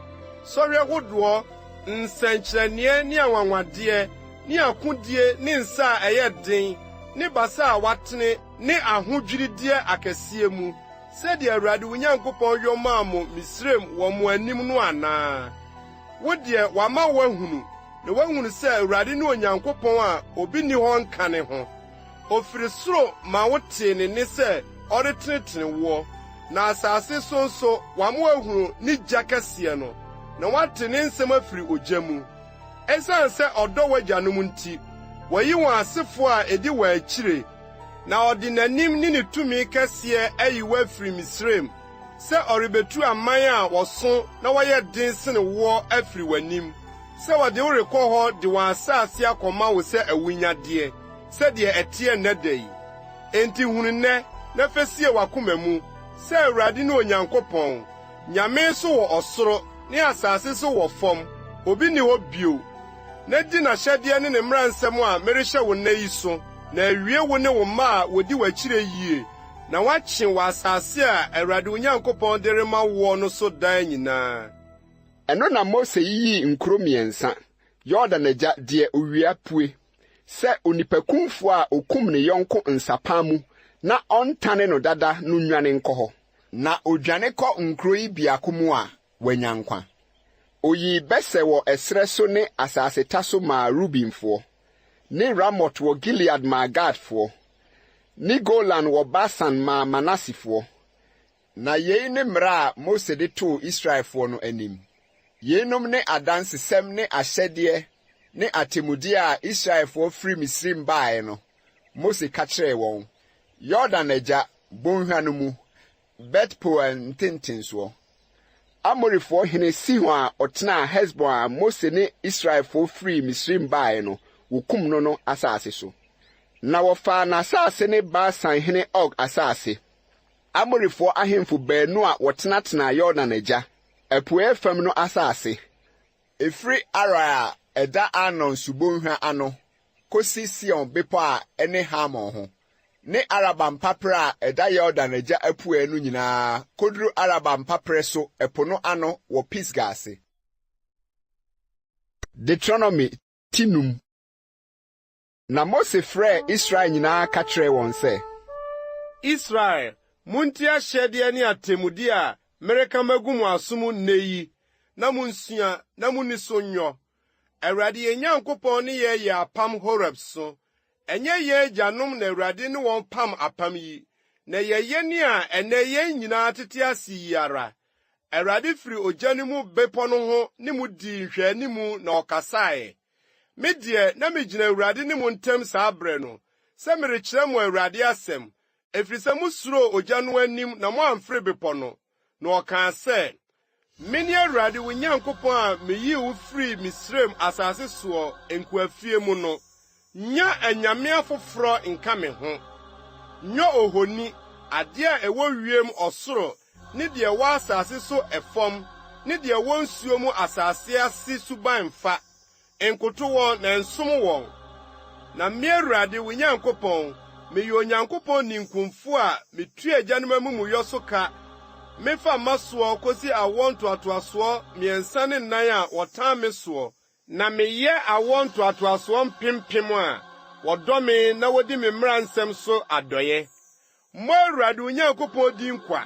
sɔhwɛ hodoɔ, nsɛnkyerɛnneɛ ne anwanwadeɛ, ne akodie ne nsa a ɛyɛ den, ne basa a watene ne ahodwirideɛ akɛseɛ mu, sɛdeɛ Awurade wo Nyankopɔn yɔ maa mo Misraim wɔ mo anim no anaa. Wo deɛ wama woahunu, na woahunu sɛ Awurade ne Onyankopɔn a obi nni hɔ nka ne ho. Ofiri soro ma wotee ne nne sɛ ɔretenetene woɔ, na asase so nso wama woahunu ne gya kɛseɛ no, na woate ne nsɛm afiri ogya mu. Ɛsiane sɛ ɔdɔ w'agyanom nti, wayi wɔn asefoɔ a edi wɔ akyire, na ɔde n'anim ne ne tumi kɛseɛ ayi wo afiri Misraim, sɛ ɔrebetu aman a wɔso na wɔyɛ den sene woɔ afiri w'anim, sɛ wɔde wo rekɔ hɔ de wɔn asase akɔma wo sɛ awunyadeɛ, sɛdeɛ ɛteɛ nnɛ da yi. Enti hunu nnɛ na fesie w'akoma mu, sɛ Awurade ne Onyankopɔn, nyame so wɔ ɔsoro ne asase so wɔ fam, obi ni hɔ bio. Na di n'ahyɛdeɛ ne ne mmara nsɛm a merehyɛ wo nnɛ yi so, na awie wo ne wo mma a wodi w'akyire yie, na woakye wɔ asase a Awurade wo Nyankopɔn de rema woɔ no so daa nyinaa. Ɛno na Mose yiyii nkuro mmiɛnsa, Yordan agya deɛ owia pue, sɛ onipakumfo a okum ne yɔnko nsapan mu na ɔntane no dada no nwane nkɔ hɔ. Na odwane kɔ nkuro yi biako mu a wanya nkwa. Oyi bɛsɛ wɔ ɛsrɛ so ne asaseta so maa Rubinfoɔ, ne Ramot wɔ Gilead maa Gadfoɔ, ne Golan wɔ Basan maa Manasifoɔ. Na yei ne mmara a Mose de too Israelfoɔ no anim. Yenom ne adansesɛm ne ahyɛdeɛ ne atemmudeɛ a Israelfoɔ firi Misrim baeɛ no, Mose ka kyerɛɛ wɔn. Yordan agya bɔnhwa no mu, Bet-Peor ntentensoɔ. Amorifoɔ hene Sihon a ɔtenaa Hesbon a Mose ne Israelfoɔ firi Misrim baeɛ no, wokum no asase so. Na wɔfaa n'asase ne Basan hene Og asase. Amorifoɔ ahemfo baanu a wɔtenatenaa Yordan agya, apuei fam no asase. Efiri Ara a ɛda Arnon subonhwa ano, kosi Sion bepɔ a ɛne Hamon ho, ne Araba mpapere a ɛda Yordan agya apuei no nyinaa, koduru Araba mpapere so ɛpo no ano wɔ Pisga ase. Deuteronomy tinum. Na Mose frɛ Israel nyinaa ka kyerɛ wɔn sɛ, Israel, muntie ahyɛdeɛ ne atemmude a mereka magu mo asom nnɛ yi, na munsua na munni so nyɔ. Awurade yɛn Nyankopɔn ne yɛn yɛ apam Horeb so. Ɛnyɛ yɛn agyanom na Awurade ne wɔn pam apam yi, na yɛyɛ ne a ɛnɛ yɛn nyinaa tete ase yi ara. Awurade firi ogya no mu bepɔ no ho ne mu dii nhwɛanimu na ɔkasae. Me deɛ na migyina Awurade ne mo ntam saa bere no, sɛ merekyerɛ mo Awurade asɛm, efiri sɛ musuro ogya no anim na moamfere bepɔ no. Na ɔkaa sɛ, Mene Awurade wo Nyankopɔn a meyii wo firi Misraim asase soɔ nkuafie mu no. Nya anyame afoforɔ nka me ho. Nyɔ ohoni, adeɛ a ɛwɔ wiem ɔsoro, ne deɛ ɛwɔ asase so ɛfam, ne deɛ ɛwɔ nsuo mu asase ase suban mfa. Nkoto wɔn na nsom wɔn. Na me Awurade wo Nyankopɔn, meyɛ Onyankopɔn ninkumfo a metua agyanom amumuyɔ so ka. Mefa masoɔ kosi awɔ ntoatoasoɔ mmiɛnsa ne nnan a wɔtan me soɔ. Na meyɛ awɔ ntoatoasoɔ mpempem a wɔdɔ me na wodi me mmara nsɛm so adɔyɛ. Mmɔ Awurade wo Nyankopɔn din kwa,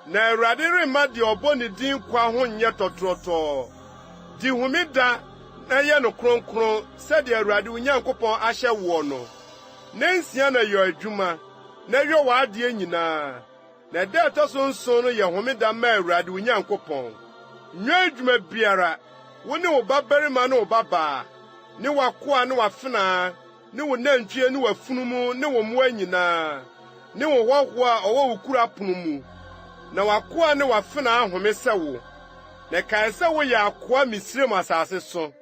na Awurade remma deɛ ɔbɔ ne din kwa ho nyɛ tɔtrɔtɔɔ. Di homeda na yɛ no kronkron sɛdeɛ Awurade wo Nyankopɔn ahyɛ woɔ no. Na nsia na yɛ adwuma, na yɛ w'adeɛ nyinaa. Na da ɛtɔ so nson no yɛ homeda ma Awurade wo Nyankopɔn. Nyɛ adwuma biara, wo ne wo babarima ne wo babaa, ne w'akoa ne w'afenaa, ne wo nantwie ne w'afunumu ne wo mmoa nyinaa, ne wo hɔhoɔ a ɔwɔ wo kura pono mu. Na w'akoa ne w'afenaa home sɛ wo. Na kae sɛ woyɛ akoa Misraim asase so.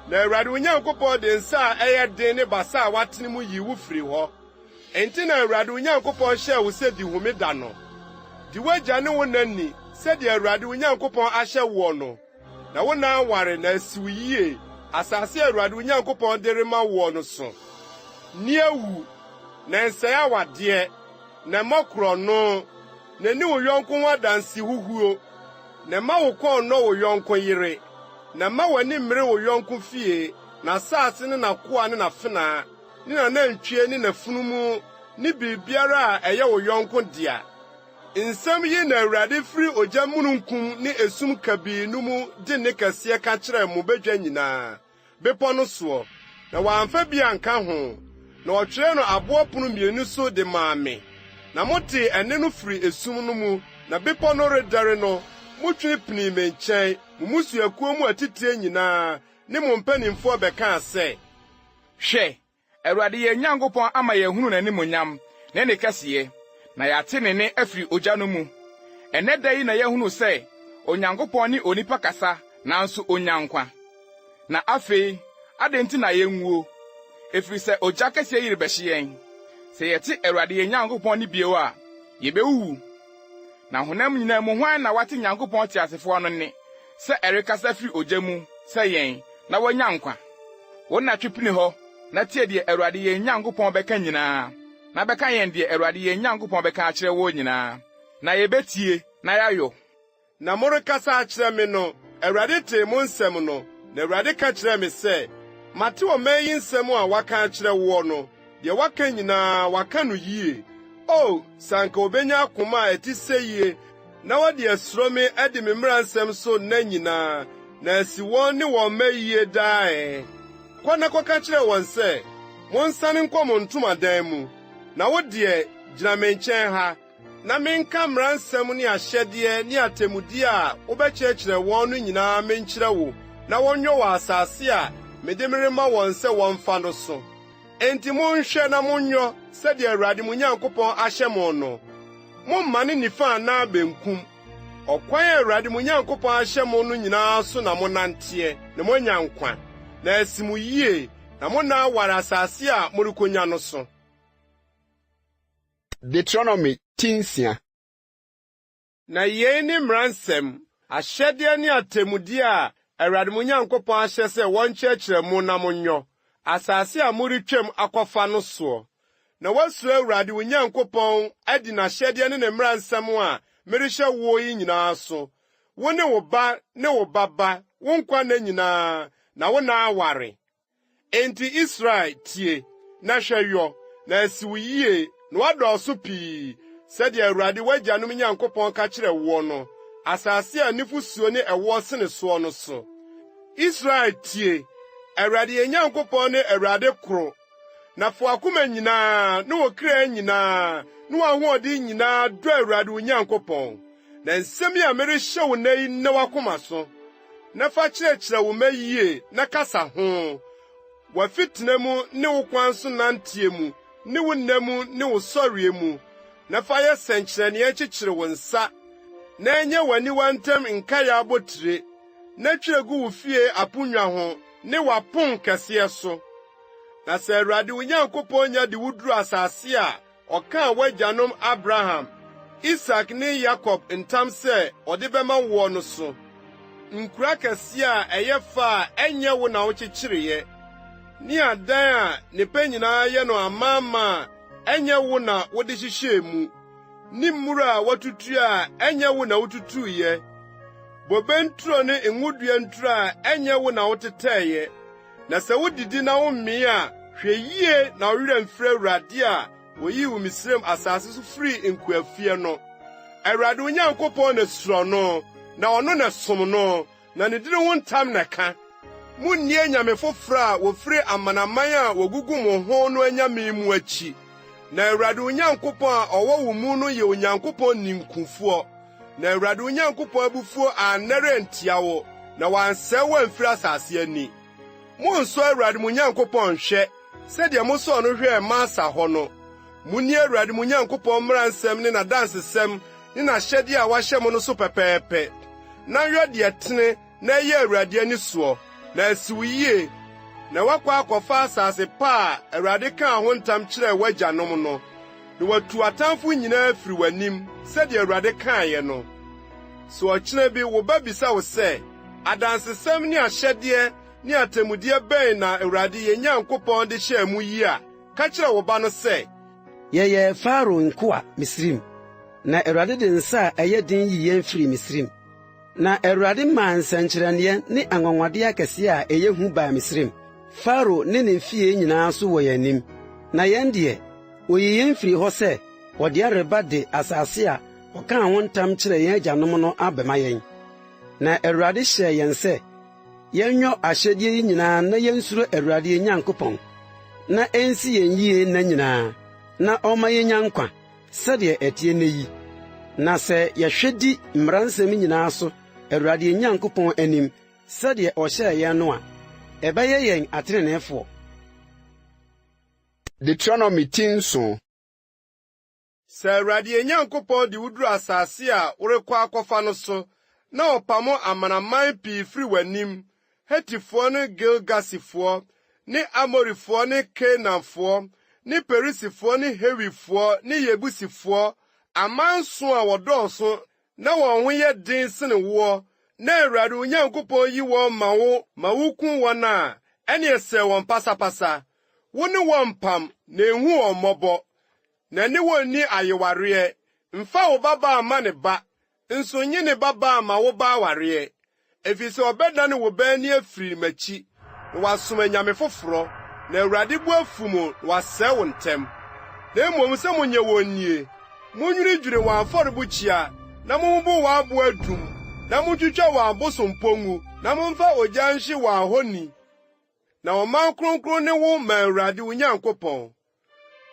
Na Awurade wo Nyankopɔn de nsa a ɛyɛ den ne basa a watene mu yi wo firi hɔ. Enti na Awurade wo Nyankopɔn hyɛ wo sɛ di homeda no. Di w'agya ne wo nanni sɛdeɛ Awurade wo Nyankopɔn ahyɛ wo no. Na wo nan ware na asiw yie asase a Awurade wo Nyankopɔn de rema wo no so. Ni awu, na nsɛe awadeɛ, na mmɔkorɔ no, na ni wo yɔnko ho adansi huhuo, na ma wo kɔn nɔ wo yɔnko yere, na ma w'ani mmere wo yɔnko fie, na asase ne n'akoa ne n'afenaa, ne n'anantwie ne n'afunumu, ne biribiara a ɛyɛ wo yɔnko dea. Nsɛm yi na Awurade firi ogya mununkum ne esum kabii no mu de ne kɛseɛ ka kyerɛ mo badwa nyinaa, bepɔ no soɔ, na wɔamfa bi anka ho, na ɔtwerɛ no aboɔ pono mmienu so de maa me. Na mote ɛne no firi esum no mu, na bepɔ no redɛre no, motwene pinii me nkyɛn, mo musuakuo mu atitire nyinaa, ne mo mpanimfoɔ bɛkaa sɛ, Hwɛ, Awurade yɛn Nyankopɔn ama yɛhunu n'animonyam, ne ne kɛseɛ, na yɛate ne ne afiri ogya no mu. Ɛnɛ da yi na yɛhunu sɛ, Onyankopɔn ne onipa kasa, nanso onya nkwa. Na afei, adɛn nti na yɛnwuo? Efiri sɛ ogya kɛseɛ yi rebɛhye yɛn. Sɛ yɛte Awurade yɛn Nyankopɔn ne bio a, yɛbɛwuwu. Na honam nyinaa mu hwan na wate Nyankopɔn te asefoɔ no ne, sɛ ɛrekasa firi ogya mu, sɛ yɛn, na wɔanya nkwa. Wɔn na twepini hɔ, na tie deɛ Awurade yɛn Nyankopɔn bɛka nyinaa, na bɛka yɛn deɛ Awurade yɛn Nyankopɔn bɛka akyerɛ wɔn nyinaa, na yɛbɛtie, na yɛayɔ. Na morekasa akyerɛ me no, Awurade tee mo nsɛm no, na Awurade ka kyerɛ me sɛ, mate ɔman yi nsɛm a waka akyerɛ wo no, deɛ waka nyinaa waka no yie. O, sanka obenya akoma a ɛte sɛ yie, na wɔde asuro me adi me mmara nsɛm so nna nyinaa, na asi wɔn ne wɔn mma yie daa. Kɔ na kɔka kyerɛ wɔn sɛ, monsane nkɔ mo ntomadan mu, na wo deɛ gyina me nkyɛn ha, na menka mmaransɛm ne ahyɛdeɛ ne atemmude a wobɛkyerɛkyerɛ wɔn no nyinaa menkyerɛ wo na wɔnnwɔ wɔ asase a mede merema wɔn sɛ wɔmfa no so. Enti monhwɛ na monyɔ sɛdeɛ Awurade mo Nyankopɔn ahyɛ mo no. Mommane nifa anaa benkum. Ɔkwan a Awurade mo Nyankopɔn ahyɛ mo no nyinaa so na monanteɛ na moanya nkwa, na asi mo yie na monna aware asase a morekonya no so. Deuteronomy 10. Na yei ne mmaransɛm, ahyɛdeɛ ne atemmude a Awurade mo Nyankopɔn ahyɛ sɛ wɔnkyerɛkyerɛ mo na monyɔ asase a moretwam akɔfa no soɔ. Na woasuro Awurade wo Nyankopɔn adi n'ahyɛdeɛ ne ne mmaransɛm a merehyɛ wo yi nyinaa so. Wo ne wo ba ne wo baba, wo nkwa nna nyinaa, na wo na aware. Enti Israel tie, na hwɛ yɔ, na asi wo yie, na wadɔɔso pii, sɛdeɛ Awurade w'agyanom Nyankopɔn ka kyerɛ wo no, asase a nifusuo ne ɛwɔ sene soɔ no so. Israel tie, Awurade yɛ Nyankopɔn ne Awurade koro. Na fo akoma nyinaa, ne wo kra nyinaa, ne w'ahoɔden nyinaa dɔ Awurade wo Nyankopɔn. Na nsɛm a merehyɛ wo nna yi nna w'akoma so. Na fa kyerɛkyerɛ wo mma yie, na kasa ho. W'afitena mu ne wo kwan so nanteɛ mu, ne wo nna mu ne wo sɔreɛ mu. Na fa yɛ sɛnkyerɛnneɛ kyekyere wo nsa, na ɛnyɛ w'aniwa ntam nkae abotire, na twerɛ gu wo fie aponnwa ho, ne w'apon kɛseɛ so. Na sɛ Awurade wo Nyankopɔn nya de wo duru asase a ɔkaa w'agyanom Abraham, Isak ne Yakob ntam sɛ ɔde bɛma wo no so, nkura kɛseɛ a ɛyɛ fa a ɛnyɛ wo na wokyekyereyɛ, ne adan a nnipa nyinaa yɛ no amaama a ɛnyɛ wo na wode hyehyɛɛ mu, ne mmura a watutu a ɛnyɛ wo na wotutuuyɛ, bobe nturo ne ngudua nturo a ɛnyɛ wo na wotetɛɛyɛ. Na sɛ wodidi na wommee a, hwɛ yie na ɔwerɛ mfiri Awurade a oyii wo Misraim asase so firi nkoafie no. Awurade wo Nyankopɔn na suro no, na ɔno na som no, na ne dine ho ntam na ka. Munnie anyame foforo a wofiri amanaman a wogugu mo ho no anyame mu akyi. Na Awurade wo Nyankopɔn a ɔwɔ wo mu no yɛ Onyankopɔn ninkufoɔ. Na Awurade wo Nyankopɔn abufuo annɛrɛ ntia wo, na wansɛe wo amfiri asase ani. Monsɔ Awurade mo Nyankopɔn hwɛ, sɛdeɛ mosɔɔ no hwɛɛ Masa hɔ no. Munnie Awurade mo Nyankopɔn mmaransɛm ne n'adansesɛm ne n'ahyɛdeɛ a wahyɛ mo no so pɛpɛɛpɛ. Na hwɛ deɛ tene na ɛyɛ Awurade ani soɔ, na asi wo yie, na woakɔ akɔfa asase pa a Awurade kaa ho ntam kyerɛɛ w'agyanom no, na watu atamfo nyinaa firi w'anim, sɛdeɛ Awurade kaeɛ no. So ɔkyena bi wo ba bisa wo sɛ, adansesɛm ne ahyɛdeɛ ne atemmudeɛ bɛn na Awurade yɛ Nyankopɔn de hyɛɛ mu yi a, ka kyerɛ wo ba no sɛ, yɛyɛ Faro nkoa Misrim, na Awurade de nsa a ɛyɛ den yi yɛn firi Misrim. Na Awurade maa nsɛnkyerɛnneɛ ne anwanwadeɛ akɛseɛ a ɛyɛ hu baa Misrim. Faro ne ne fie nyinaa so wɔ yɛn anim. Na yɛn deɛ, oyi yɛn firi hɔ sɛ, ɔde areba de asase a ɔkaa ho ntam kyerɛ yɛn agyanom no abɛma yɛn. Na Awurade hyɛɛ yɛn sɛ, yɛnyɔ ahyɛdeɛ yi nyinaa na yɛnsuro Awurade yɛn Nyankopɔn, na ɛnsi yɛn yie nna nyinaa, na ɔma yɛnya nkwa, sɛdeɛ ɛteɛ nnɛ yi. Na sɛ yɛhwɛ di mmaransɛm nyinaa so Awurade yɛn Nyankopɔn anim, sɛdeɛ ɔhyɛɛ yɛn no a, ɛbɛyɛ yɛn atreneefoɔ. Deuteronomy 10. Sɛ Awurade yɛn Nyankopɔn de wo duru asase a worekɔ akɔfa no so, na ɔpamo amanaman pii firi w'anim, Hetifoɔ ne Gilgasifoɔ, ne Amorifoɔ ne Kanaanfoɔ, ne Perisifoɔ ne Hewifoɔ ne Yebusifoɔ, amanso a wɔdɔɔso na wɔn ho yɛ den sene woɔ, na Awurade wo Nyankopɔn yi wɔn ma wokum wɔn a, ɛne ɛsɛe wɔn pasapasa. Wo ne wɔn mpam na ehu wɔn mmɔbɔ, na ne wɔn ni ayewareɛ. Mfa wo babaa ma ne ba, nso nye ne babaa ma wo ba awareɛ. Efisɛ ɔbɛdane wo ba ani afiri m'akyi, na wasom anyame foforo, na Awurade bu afu mu na wasɛe wo ntɛm. Na mmom sɛ monyɛ wɔn nie, munnwiriwiri wɔn afɔrebukyia, na mommubu wɔn abo adum, na montwitwa wɔn abosompɔ ngu, na momfa ogya nhye wɔn ahoni. Na ɔman kronkron ne wo ma Awurade wo Nyankopɔn.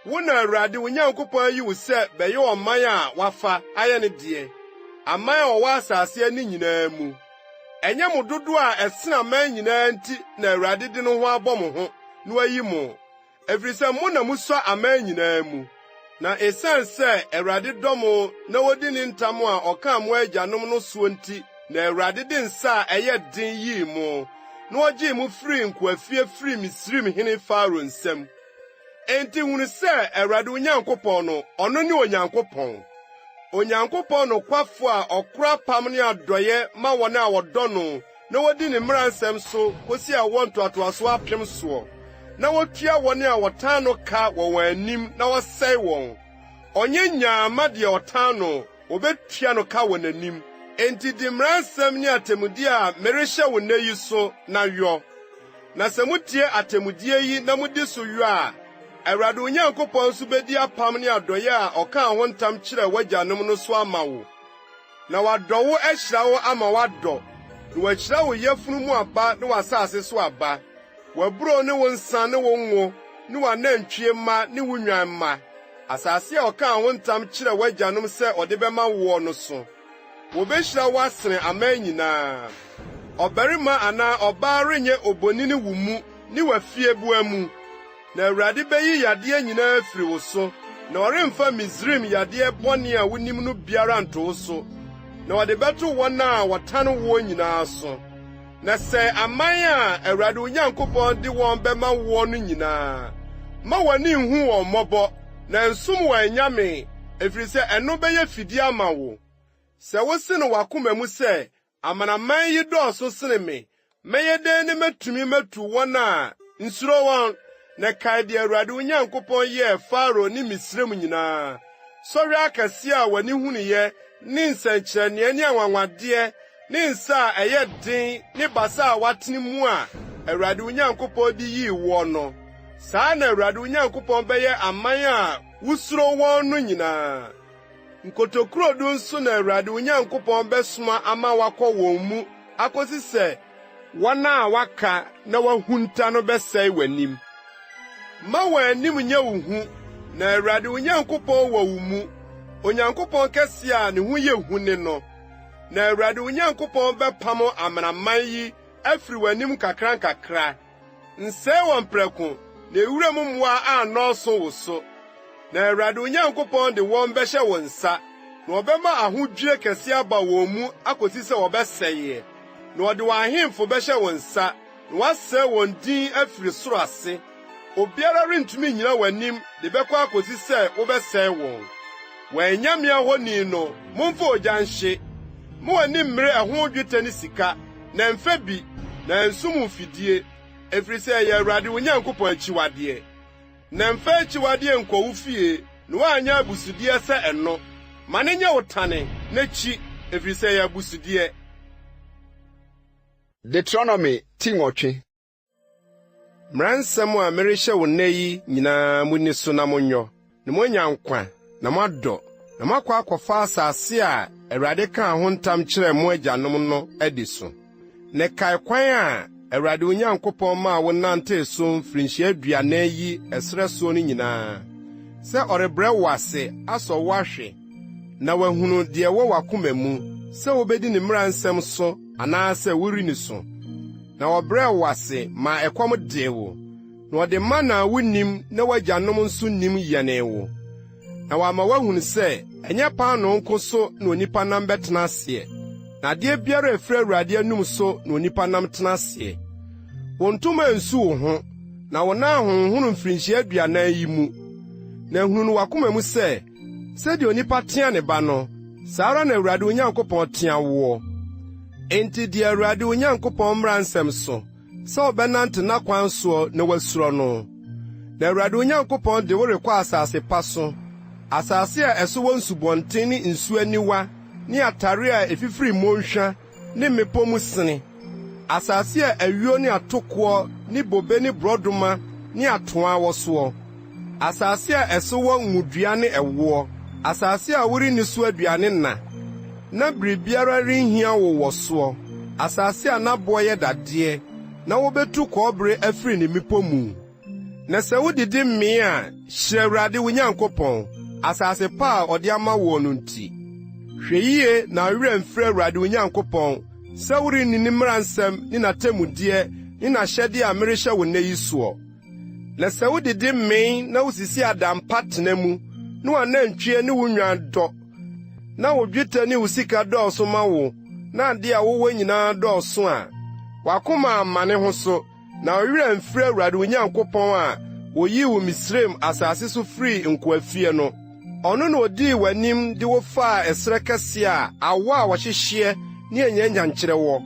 wo na Awurade wo Nyankopɔn ayi wo sɛ bɛyɛ ɔman a wafa ayɛ ne deɛ, aman a ɔwɔ asase ani nyinaa mu. Ɛnyɛ mo dodo a ɛsena aman nyinaa nti na Awurade de no ho abɔ mo ho na wayi mo, ɛfiri sɛ mo na musɔ aman nyinaa mu. Na ɛsiane sɛ Awurade dɔ mo na wodi ne ntam a ɔkaa mo agyanom no soɔ nti, na Awurade de nsa a ɛyɛ den yii mo, na ɔgyee mo firi nkoafie firi Misraim hene Faro nsam. Enti hunu sɛ Awurade Onyankopɔn no, ɔno ne Onyankopɔn. Onyankopɔn nokwafo a ɔkora apam ne adɔyɛ ma wɔn a wɔdɔ no, na wodi ne mmaransɛm so kosi awɔ ntoatoaso apem soɔ, na wotua wɔn a wɔtan no ka wɔ wɔn anim na wɔsɛe wɔn. Ɔnyɛ nyaama deɛ ɔtan no, obetua no ka wɔ n'anim. Enti di mmaransɛm ne atemmude a merehyɛ wo nnɛ yi so na yɔ. Na sɛ mutie atemmude yi na mudi so yɔ a, Awurade Onyankopɔn nso bedi apam ne adɔyɛ a ɔkaa ho ntam kyerɛ w'agyanom no so ama wo. Na wadɔ wo ahyira wo ama wadɔ, na wahyira wo yafunu mu aba ne w'asase so aba, w'aburo ne wo nsa ne wo ngo, ne w'anantwie mma ne wo nnwan mma. Asase a ɔkaa ho ntam kyerɛ w'agyanom sɛ ɔde bɛma wo no so. Wobehyira wo asene aman nyinaa. Ɔbarima anaa ɔbaa renyɛ obonini wo mu ne w'afiebua mu. Na Awurade bɛyi yadeɛ nyinaa firi wo so, na ɔremfa Misraim yadeɛ bɔne a wonim no biara nto wo so, na ɔde bɛto wɔn a wɔtane wo nyinaa so. Na sɛ aman a Awurade Onyankopɔn de wɔn bɛma wo no nyinaa, ma w'ani nhu wɔn mmɔbɔ, na nsom wɔn anyame, ɛfiri sɛ ɛno bɛyɛ fidi ama wo. Sɛ wosi no w'akoma mu sɛ, amanaman yi dɔɔso sene me, mɛyɛ dɛn ne mɛtumi matu wɔn a nsuro wɔn. Na kae deɛ Awurade Onyankopɔn yɛɛ Faro ne Misraim nyinaa, sɔre akɛse a w'ani hunuyɛ ne nsɛnkyerɛnneɛ ne anwanwadeɛ ne nsa a ɛyɛ den ne basa a watene mu a Awurade Onyankopɔn de yii wɔ no. Saa na Awurade Onyankopɔn bɛyɛ aman a wusuro wɔn no nyinaa. Nkotokurodu nso na Awurade Onyankopɔn bɛsoma ama wakɔ wɔn mu akosi sɛ wɔn a waka na wahunta no bɛsɛe w'anim. Ma wɔn anim nyɛ wo hu, na Awurade Onyankopɔn wɔ wo mu, Onyankopɔn kɛse a ne ho yɛ hu ne no. Na Awurade Onyankopɔn bɛpam amanaman yi afiri w'anim kakra. Nsɛe wɔn prɛko, na ewura mu mmoa a nnɔɔso wo so. Na Awurade Onyankopɔn de wɔn bɛhyɛ wo nsa, na ɔbɛma ahodwire kɛse aba wɔn mu akosi sɛ wɔbɛsɛeɛ. Na ɔde wɔn ahemfo bɛhyɛ wo nsa, na wasɛe wɔn din afiri soro ase. Obiara rentumi nyina w'anim de bɛkɔ akosi sɛ wobɛsɛe wɔn. Wɔanyame ahoni no, momfa ogya nhye. Mo w'ani mmere ɛho dwetɛ ne sika, na mfa bi, na nsum mfidie, ɛfiri sɛ ɛyɛ Awurade wo Nyankopɔn akyiwadeɛ. Na mfa akyiwadeɛ nkɔ wo fie, na woanyɛ abusudeɛ sɛ ɛno. Ma ne nyɛ wo tane n'akyi, ɛfiri sɛ ɛyɛ abusudeɛ. Deuteronomy 10:8. Mmaransɛm a merehyɛ wo nnɛ yi nyinaa munni so na monyɔ, na moanya nkwa, na moadɔ, na moakɔ akɔfa asase a Awurade kaa ho ntam kyerɛɛ mo agyanom no adi so. Na kae kwan a Awurade Onyankopɔn maa wo nantee so mfirinhyia 40 yi ɛserɛ soɔ no nyinaa, sɛ ɔrebrɛ wo ase asɔ wo ahwe, na wahunu deɛ wɔ w'akoma mu, sɛ wobedi ne mmaransɛm so anaasɛ wori ne so. Na wɔbrɛ wo ase ma ɛkɔm dee wo, na ɔde mana a wonim na w'agyanom nso nim yɛnee wo. Na wama wahunu sɛ ɛnyɛ paano nko so na onipa nam bɛtena aseɛ, na adeɛ biara ɛfiri Awurade anum so na onipa nam tena aseɛ. Wo ntoma nsu wo ho, na wo nan honhoro mfirinhyia 40 yi mu. Na hunu no w'akoma mu sɛ, sɛdeɛ onipa tea ne ba no, saa ara na Awurade Onyankopɔn tea woɔ. Enti di Awurade Onyankopɔn mmaransɛm so, sɛ ɔbɛnante n'akwan soɔ na wasuro no. Na Awurade Onyankopɔn de wo rekɔ asase pa so, asase a ɛso wɔ nsubɔnten ne nsu aniwa, ne atare a efifiri mmɔnhwa ne mmepɔ mu sene. Asase a awio ne atokoɔ ne bobe ne borɔdoma ne atoa wɔ soɔ. Asase a ɛso wɔ ngudua ne ɛwoɔ. Asase a worenni so aduane na biribiara renhia wo wɔ soɔ. Asase a n'aboɔ yɛ dadeɛ, na wobetu kɔbere afiri ne mmepɔ mu. Na sɛ wodidi mmee a, hyira Awurade wo Nyankopɔn, asase pa a ɔde ama wo no nti. Hwɛ yie na werɛ mfiri Awurade wo Nyankopɔn, sɛ worenni ne mmaransɛm ne n'atammudeɛ ne n'ahyɛde a merehyɛ wo nnɛ yi soɔ. Na sɛ wodidi mmee na wosisi adampa tena mu, na w'anantwie ne wo nnwan dɔ, na wo dwetɛ ne wo sika dɔɔso ma wo, na ade a wowɔ nyinaa dɔɔso a, wakoma amane ho so, na ɔwerɛ mfiri Awurade wo Nyankopɔn a oyii wo Misraim asase so firi nkoafie no. Ɔno na odii w'anim de wo faa ɛserɛ kɛse a awɔ a wɔhyehyeɛ ne anyanyankyerɛ wɔ,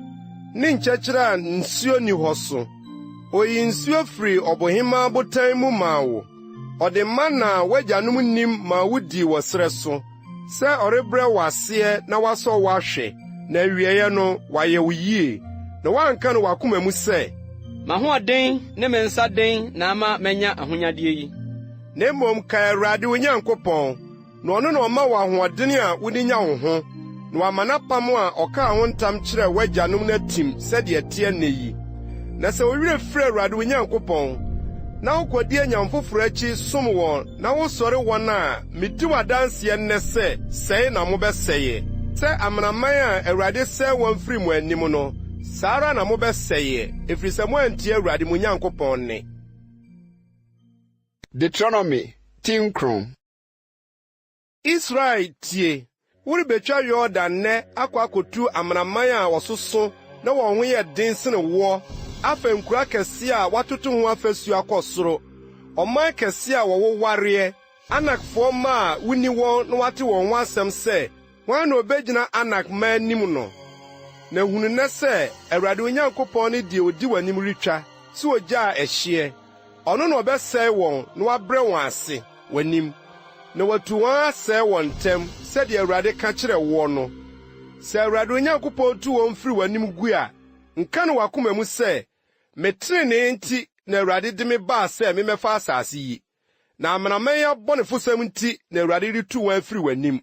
ne nkyɛkyerɛ a nsuo ni hɔ so. Oyi nsuo firi ɔbohemaa botan mu maa wo. Ɔde mana w'agyanom nim ma wodii wɔ serɛ so, sɛ ɔrebrɛ wo aseɛ na wasɔ wo ahwɛ, na awieɛ no wayɛ wo yie, na woanka no w'akoma mu sɛ, m'ahoɔden ne me nsa den na ama manya ahonyadeɛ yi. Na mmom kae Awurade wo Nyankopɔn, na ɔno na ɔma wo ahoɔden a wode nya wo ho, na wama n'apam a ɔkaa ho ntam kyerɛɛ w'agyanom no atim sɛdeɛ ɛteɛ nnɛ yi. Na sɛ wo werɛ firi Awurade wo Nyankopɔn, na wokɔdi anyam foforo akyi som wɔn, na wosɔre wɔn a medi w'adanseɛ nnɛ sɛ sɛe na mobɛsɛeɛ. Sɛ amanaman a Awurade sɛe wɔn firi mo anim no, saa ara na mobɛsɛeɛ, ɛfiri sɛ moantie Awurade mo Nyankopɔn nne. Deuteronomy 10:9. Israel tie, worebetwa Yordan nnɛ akɔ akotu amanaman a wɔsoso na wɔn ho yɛ den sene woɔ, afa nkura kɛse a watoto ho afasu akɔ soro, ɔman kɛse a wɔwowareɛ, Anakfoɔ ma a wuni wɔn na wate wɔn ho asɛm sɛ, wɔn na obegyina Anak ma anim no. Na hunu nnɛ sɛ Awurade wo Nyankopɔn ne deɛ odi w'anim retwa, sɛ ogyaa ɛhyeɛ. Ɔno na ɔbɛsɛe wɔn na wabrɛ wɔn ase w'anim, na watu wɔn asɛe wɔn ntɛm sɛdeɛ Awurade ka kyerɛ woɔ no. Sɛ Awurade wo Nyankopɔn tu wɔn firi w'anim gu a, nka no w'akoma mu sɛ, me trenee nti na Awurade de me baa sɛ memmɛfa asase yi, na amanaman yi abɔnefosɛm nti na Awurade retu wɔn afiri w'anim.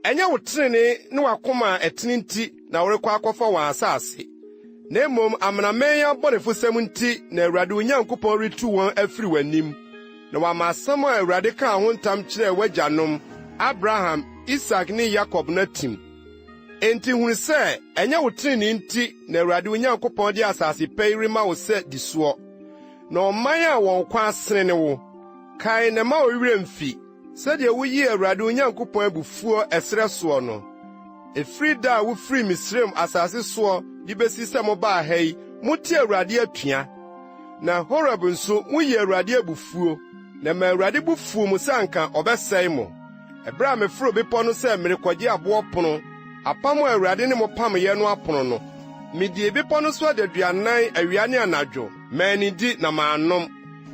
Ɛnyɛ wo trenee ne w'akoma a ɛtene nti na worekɔ akɔfa wɔn asase, na mmom amanaman yi abɔnefosɛm nti na Awurade wo Nyankopɔn retu wɔn afiri w'anim, na wama asɛm a Awurade kaa ho ntam kyerɛɛ w'agyanom Abraham, Isak ne Yakob no atim. Enti hunu sɛ ɛnyɛ wo trenee nti na Awurade wo Nyankopɔn de asase pa yi rema wo sɛ di soɔ, na ɔman a wɔn kwan asene ne wo. Kae na ma wo werɛ mfi, sɛdeɛ woyii Awurade wo Nyankopɔn abufuo ɛserɛ soɔ no. Ɛfiri da a wofiri Misraim asase soɔ de besi sɛ mobaa ha yi, mote Awurade atua. Na Horeb nso moyii Awurade abufuo, na ma Awurade bo fuw mo sɛ anka ɔbɛsɛe mo. Ɛberɛ a meforo bepɔ no sɛ merekɔgye aboɔ pono, apam a Awurade ne mo pamyɛ no apono no, medie bepɔ no so adaduanan awia ne anadwo, maanidi na maanom.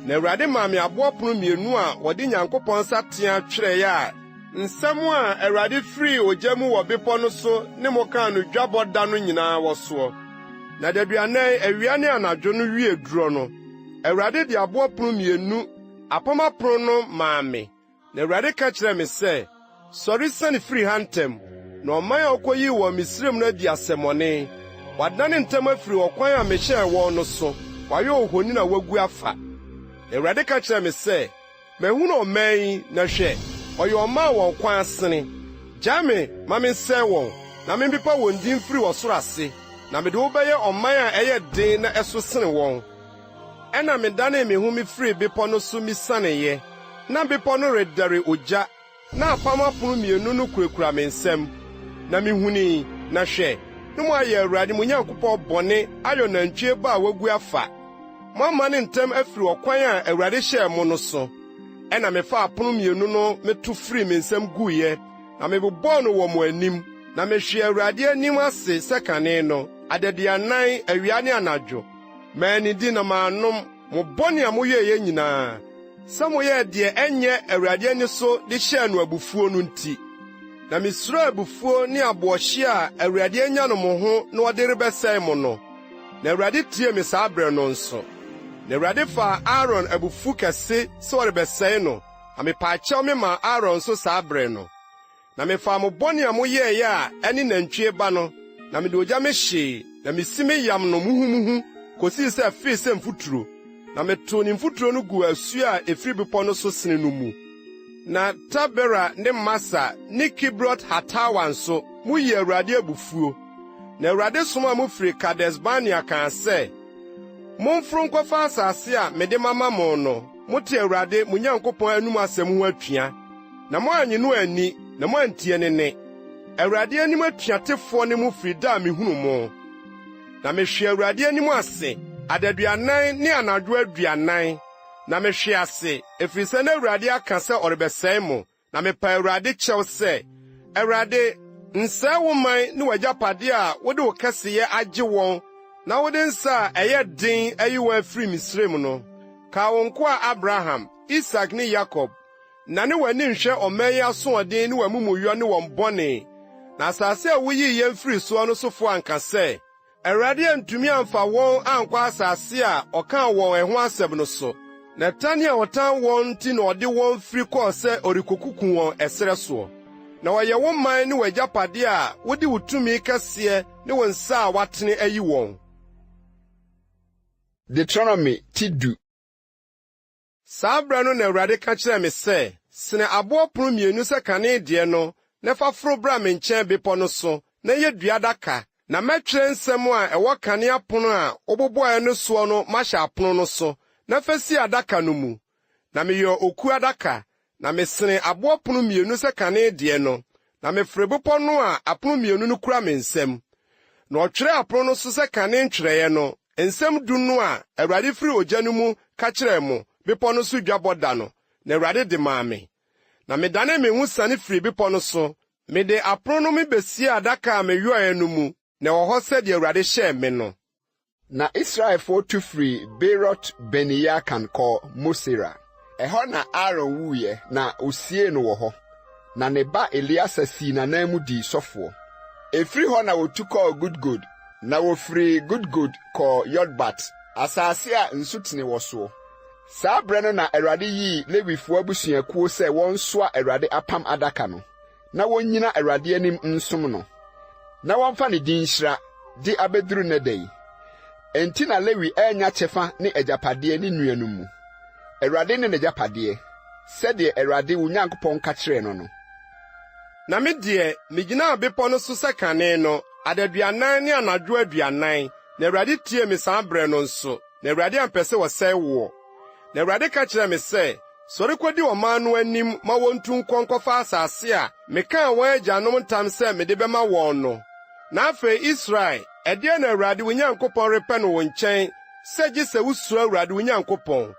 Na Awurade maa me aboɔ pono mmienu a wɔde Nyankopɔn nsateaa twerɛeɛ a nsɛm a Awurade firi ogya mu wɔ bepɔ no so ne mo kaa no dwabɔ da no nyinaa wɔ soɔ. Na adaduanan awia ne anadwo no wie duro no, Awurade de aboɔ pono mmienu, apam apono no maa me. Na Awurade ka kyerɛɛ me sɛ, sɔre siane firi ha ntɛm, na ɔman a ɔkɔyii wɔ Misraim no adi asɛmmɔne. Wadane ntɛm afiri ɔkwan a mehyɛɛ wɔn no so, wayɛ ohoni na wagu afa. Na Awurade ka kyerɛɛ me sɛ, mahunu ɔman yi na hwɛ, ɔyɛ ɔman a wɔn kwan asene. Gyaa me ma mensɛe wɔn, na mempepa wɔn din firi ɔsoro ase, na mede wo bɛyɛ ɔman a ɛyɛ den na ɛso sene wɔn. Ɛna medanee me ho mefiri bepɔ no so misaneeɛ, na bepɔ no redɛre ogya, na apam apono mmienu no kurakura me nsam. Na mihunii, na hwɛ, ne mo ayɛ Awurade mo Nyankopɔn bɔne ayɔ nantwie ba a wagu afa. Moama ne ntɛm afiri ɔkwan a Awurade hyɛɛ mo no so. Ɛna mefa apono mmienu no meto firi me nsam guiɛ, na mebobɔɔ no wɔ mo anim, na mehwee Awurade anim ase sɛ kane no, adaduanan awia ne anadwo. Maanidi na maanom mo bɔne a moyɛeɛ nyinaa, sɛ moyɛɛ deɛ ɛnyɛ Awurade ani so de hyɛɛ no abufuo no nti. Na misuro abufuo ne aboɔhye a Awurade anya no mo ho na ɔde rebɛsɛe mo no. Na Awurade tie me saa bere no nso. Na Awurade faa Aaron abufu kɛse sɛ ɔrebɛsɛe no, na mepaakyɛw me ma Aaron nso saa bere no. Na mefaa mo bɔne a moyɛeɛ a ɛne nantwie ba no, na mede ogya me hyee, na misi me yam no muhumuhu, kosii sɛ fii sɛ mfuturo. na metoo ne mfuturo no gu asu a efiri bepɔ no so sene no mu. Na Tabera ne Masa ne Kibrot Hatawa nso muyi Awurade abufuo. Na Awurade soma mo firi Kades Barnea kan sɛ, momforo nkɔfa asase a mede mama mo no, mote Awurade mo Nyankopɔn anum asɛm ho atua, na moanye no ani, na moantie ne ne. Awurade anim atuatefoɔ ne mo firi da a mihunu mo. Na mehwe Awurade anim ase, adaduanan ne anadwo aduanan, na mehwe ase, efiri sɛ na Awurade aka sɛ ɔrebɛsɛe mo, na mepa Awurade kyɛw sɛ, Awurade, nsɛe wo man ne w'agyapade a wode wo kɛseyɛ agye wɔn, na wode nsa a ɛyɛ den ayi wɔn afiri Misraim no. Ka wo nkoa Abraham, Isak ne Yakob, na ne w'ani nhwɛ ɔman yi asoɔden ne w'amumuyɔ ne wɔn bɔne. Na asase a woyii yɛn firi soɔ no sofo anka sɛ, Awurade antumi amfa wɔn ankɔ asase a ɔkaa wɔn ɛho asɛm no so. Na tane a ɔtan wɔn nti na ɔde wɔn firi kɔɔ sɛ ɔrekokuku wɔn ɛserɛ soɔ. Na wɔyɛ wo man ne w'agyapade a wode wo tumi kɛseɛ ne wo nsa a watene ayi wɔn. Deuteronomy Tidu. Saa bere no na Awurade ka kyerɛɛ me sɛ, sene aboɔ pono mmienu sɛ kane deɛ no, na fa foro bra me nkyɛn bepɔ no so, na yɛ dua daka, na mɛtwerɛ nsɛm a ɛwɔ kanea pono a wobobɔɛ no soɔ no mahyɛ apono no so, na fa si adaka no mu. Na meyɛ oku adaka, na mesene aboɔ pono mmienu sɛ kane deɛ no, na mefrɛ bepɔ no a apono mmienu no kura me nsɛm. Na ɔtwerɛ apono no so sɛ kane ntwerɛeɛ no, nsɛm du no a Awurade firi ogya no mu ka kyerɛɛ mo, bepɔ no so dwabɔ da no, na Awurade de maa me. Na medane me ho sane firi bepɔ no so, mede apono no me besie adaka a meyɔɛ no mu, na ɛwɔ hɔ sɛdeɛ Awurade hyɛɛ me no. Na Israelfoɔ tu firi Beerot Beneyaakan kɔ Mosera. Ɛhɔ na Aaron wuiɛ na osie no wɔ hɔ. Na ne ba Eliasa sii n'anan mu dii sɔfoɔ. Efiri hɔ na wotu kɔɔ Gudgod, na wofiri Gudgod kɔɔ Yotbat, asase a nsutene wɔ soɔ. Saa bere no na Awurade yii Lewifoɔ abusuakuo sɛ wɔnsoa Awurade apam adaka no, na wonnyina Awurade anim nsom no, na wɔmfa ne din nhyira, de abeduru ne da yi. Enti na Lewi anya kyɛfa ne agyapadeɛ ne nuanom mu. Awurade ne n'agyapadeɛ, sɛdeɛ Awurade wo Nyankopɔn ka kyerɛɛ no no. Na me deɛ, migyinaa bepɔ no so sɛ kane no, adaduanan ne anadwo aduanan, na Awurade tie me saa bere no nso, na Awurade ampɛ sɛ wɔsɛe woɔ. Na Awurade ka kyerɛ me sɛ, sɔre kɔdi ɔman no anim ma wontu nkɔnkɔfa asase a mekaa wɔn agyanom ntam sɛ mede bɛma wɔn no. Na afei Israel, ɛdeɛ na Awurade wo Nyankopɔn repɛ no wo nkyɛn, sɛ gye sɛ wusuro Awurade wo Nyankopɔn,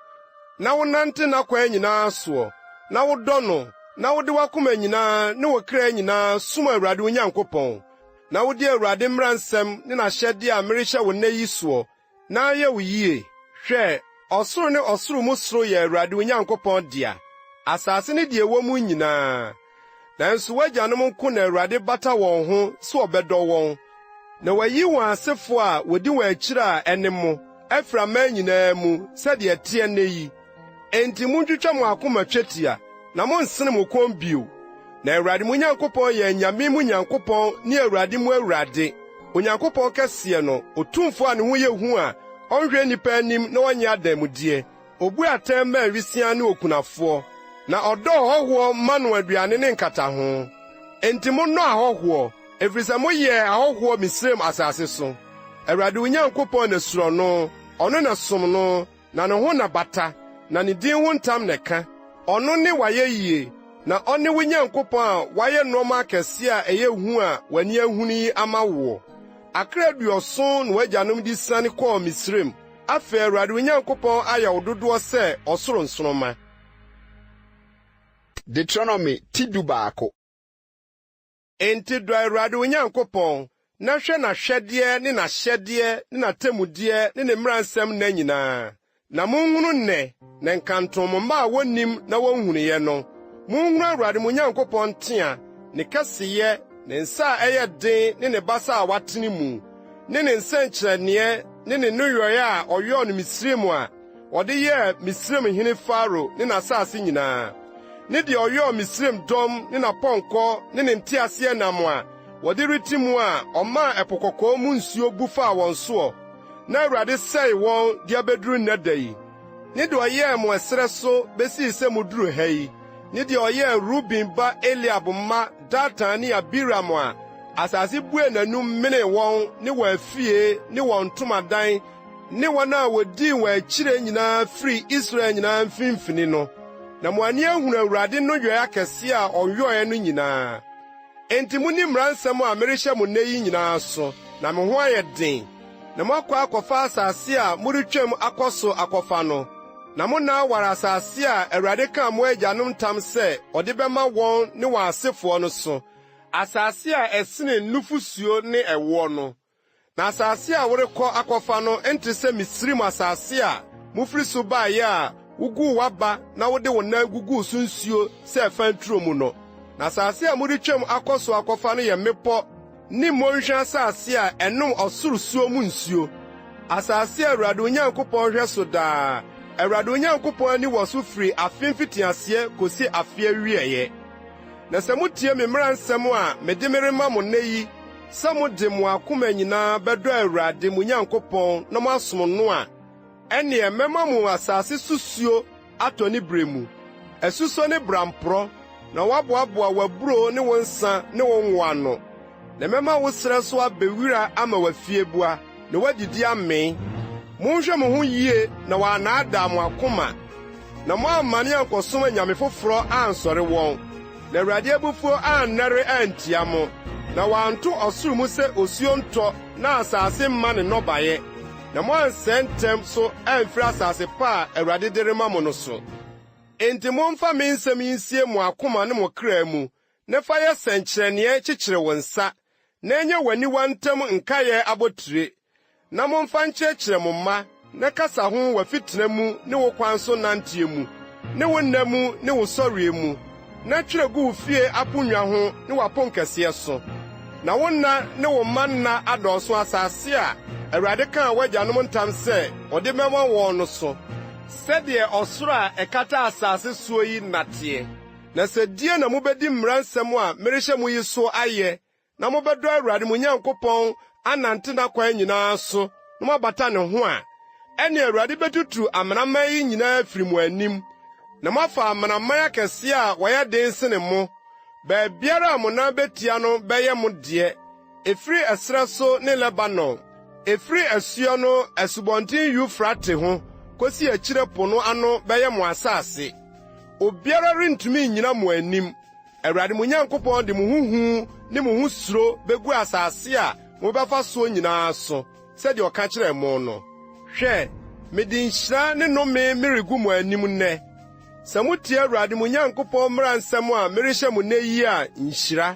na wonante n'akwan nyinaa soɔ, na wodɔ no, na wode w'akoma nyinaa ne wo kra nyinaa som Awurade wo Nyankopɔn, na wode Awurade mmara nsɛm ne n'ahyɛde a merehyɛ wo nnɛ yi soɔ, na ayɛ wo yie. Hwɛ, ɔsoro ne ɔsoro mu soro yɛ Awurade wo Nyankopɔn dea, asase ne deɛ ɛwɔ mu nyinaa. Nanso w'agyanom nko na Awurade bata wɔn ho sɛ ɔbɛdɔ wɔn, na wayi wɔn asefo a wodi wɔn akyiri a ɛne mo, afiri aman nyinaa mu, sɛdeɛ ɛteɛ nnɛ yi. Enti montwitwa mo akoma twetia, na monsene mo kɔn bio. Na Awurade mo Nyankopɔn yɛ Nyame mo Nyankopɔn ne Awurade mo Awurade. Onyankopɔn kɛseɛ no, otumfo a ne ho yɛ hu a ɔnhwɛ nnipa anim na ɔnyɛ adamudeɛ. Obu atɛn ma awisiaa ne okunafoɔ, na ɔdɔ ahɔhoɔ ma no aduane ne nkataho. Enti monnɔ ahɔhoɔ, ɛfiri sɛ moyɛ ahɔhoɔ Misraim asase so. Awurade wo Nyankopɔn na suro no, ɔno na som no, na ne ho na bata, na ne din ho ntam na ɛka. Ɔno ne wayɛ yie, na ɔne wo Nyankopɔn a wayɛ nneɛma akɛse a ɛyɛ hu a w'ani ahunu yi ama wo. Akra 70 na w'agyanom de siane kɔɔ Misraim. Afei Awurade wo Nyankopɔn ayɛ wo dodoɔ sɛ ɔsoro nsoroma. Deuteronomy Tidu baako. Enti dɔ Awurade wo Nyankopɔn, na hwɛ n'ahwɛdeɛ ne n'ahyɛdeɛ ne n'atemmudeɛ ne ne mmaransɛm nna nyinaa. Na monhunu nnɛ, na nkantomma a wonnim na wonhunuɛ no. Monhunu Awurade mo Nyankopɔn ntea, ne kɛseyɛ, ne nsa a ɛyɛ den ne ne basa a watene mu, ne ne nsɛnkyerɛnneɛ ne ne nneyɔe a ɔyɔɔ no Misraim a ɔde yɛɛ Misraim hene Faro ne n'asase nyinaa, ne deɛ ɔyɔɔ Misraim dɔm ne n'apɔnkɔ ne ne nteaseɛnam a wɔde reti mu a ɔmaa ɛpo kɔkɔɔ mu nsuo bu faa wɔn soɔ, na Awurade sɛe wɔn de abeduru nnɛ da yi. ne de ɔyɛɛ mo ɛserɛ so besii sɛ muduru ha yi, ne de ɔyɛɛ Ruben ba Eliab mma Datan ne Abiram a asase bue n'anum menee wɔn ne wɔn afie ne wɔn ntomadan ne wɔn a wodii wɔn akyire nyinaa firi Israel nyinaa mfimfini no. Na mo ani ahunu Awurade no yɔe akɛse a ɔyɔe no nyinaa. Enti muni mmaransɛm a merehyɛ mo nnɛ yi nyinaa so, na me ho ayɛ den. Na moakɔ akɔfa asase a moretwam akɔ so akɔfa no. Na mo na aware asase a Awurade kaa mo agyanom ntam sɛ ɔde bɛma wɔn ne wɔn asefoɔ no so. Asase a ɛsene nufusuo ne ɛwoɔ no. Na asase a worekɔ akɔfa no nte sɛ Misrim asase a mufiri so baeɛ a wuguu waba na wode wo nan guguu so nsuo sɛ ɛfa nturo mu no. Na asase a moretwam akɔ so akɔfa no yɛ mmepɔ ne mmɔnhwa asase a ɛnom ɔsoro suo mu nsuo. Asase a Awurade Onyankopɔn hwɛ so daa. Awurade Onyankopɔn ani wɔ so firi afe mfitiaseɛ kosi afe awieeɛ. Na sɛ motie me mmaransɛm a mede me rema mo nnɛ yi, sɛ mode mo akoma nyinaa bɛdɔ Awurade mo Nyankopɔn na moasom no a, ɛneɛ mɛma mo asase susuo atɔ ne bere mu, asuso ne bramporɔ, na woaboaboa w'aburo ne wo nsa ne wo nwo ano. Na mɛma wo serɛ so abɛwira ama w'afiebua, na woadidi amee. Monhwɛ mo ho yie na wɔanaadaa mo akoma, na moammane ankɔsom anyame foforɔ ansɔre wɔn. Na Awurade abufuo annɛre antia mo, na wɔanto ɔsoro mu sɛ osuo ntɔ na asase mma ne nnɔbaeɛ, na moansɛe ntɛm so amfiri asase pa a Awurade de rema mo no so. Enti momfa me nsɛm yi nsie mo akoma ne mo kra mu, na fa yɛ sɛnkyerɛnneɛ kyekyere wo nsa, na ɛnyɛ w'aniwa ntam nkaeɛ abotire. Na momfa nkyerɛkyerɛ mo mma, na kasa ho w'afitena mu ne wo kwan so nanteɛ mu, ne wo nna mu ne wo sɔreɛ mu, na twerɛ gu wo fie aponnwa ho ne w'aponkɛseɛ so. Na wo nna ne wo mma nna adɔɔso asase a Awurade kaa w'agyanom ntam sɛ ɔde bɛma wɔn no so, sɛdeɛ ɔsoro a ɛkata asase soɔ yi nateɛ. Na sɛ die na mubedi mmaransɛm a merehyɛ mo yi so ayɛ, na mobɛdɔ Awurade mo Nyankopɔn anante n'akwan nyinaa so, na moabata ne ho a, ɛne Awurade betutu amanaman yi nyinaa firi mo anim, na moafa amanaman akɛse a wɔyɛ den sene mo. Baabiara a mo nan betia no bɛyɛ mo deɛ, efiri ɛserɛ so ne Lebanon, efiri asuo no Asubɔnten Eufrate ho, kosi akyire po no ano bɛyɛ mo asase. Obiara rentumi nnyina mo anim. Awurade mo Nyankopɔn de mo ho hu ne mo ho suro begu asase a mobɛfa so nyinaa so, sɛdeɛ ɔka kyerɛɛ mo no. Hwɛ, mede nhyira ne nnome meregu mo anim nnɛ. Sɛ motie Awurade mo Nyankopɔn mmaransɛm a merehyɛ mo nnɛ yi a, nhyira.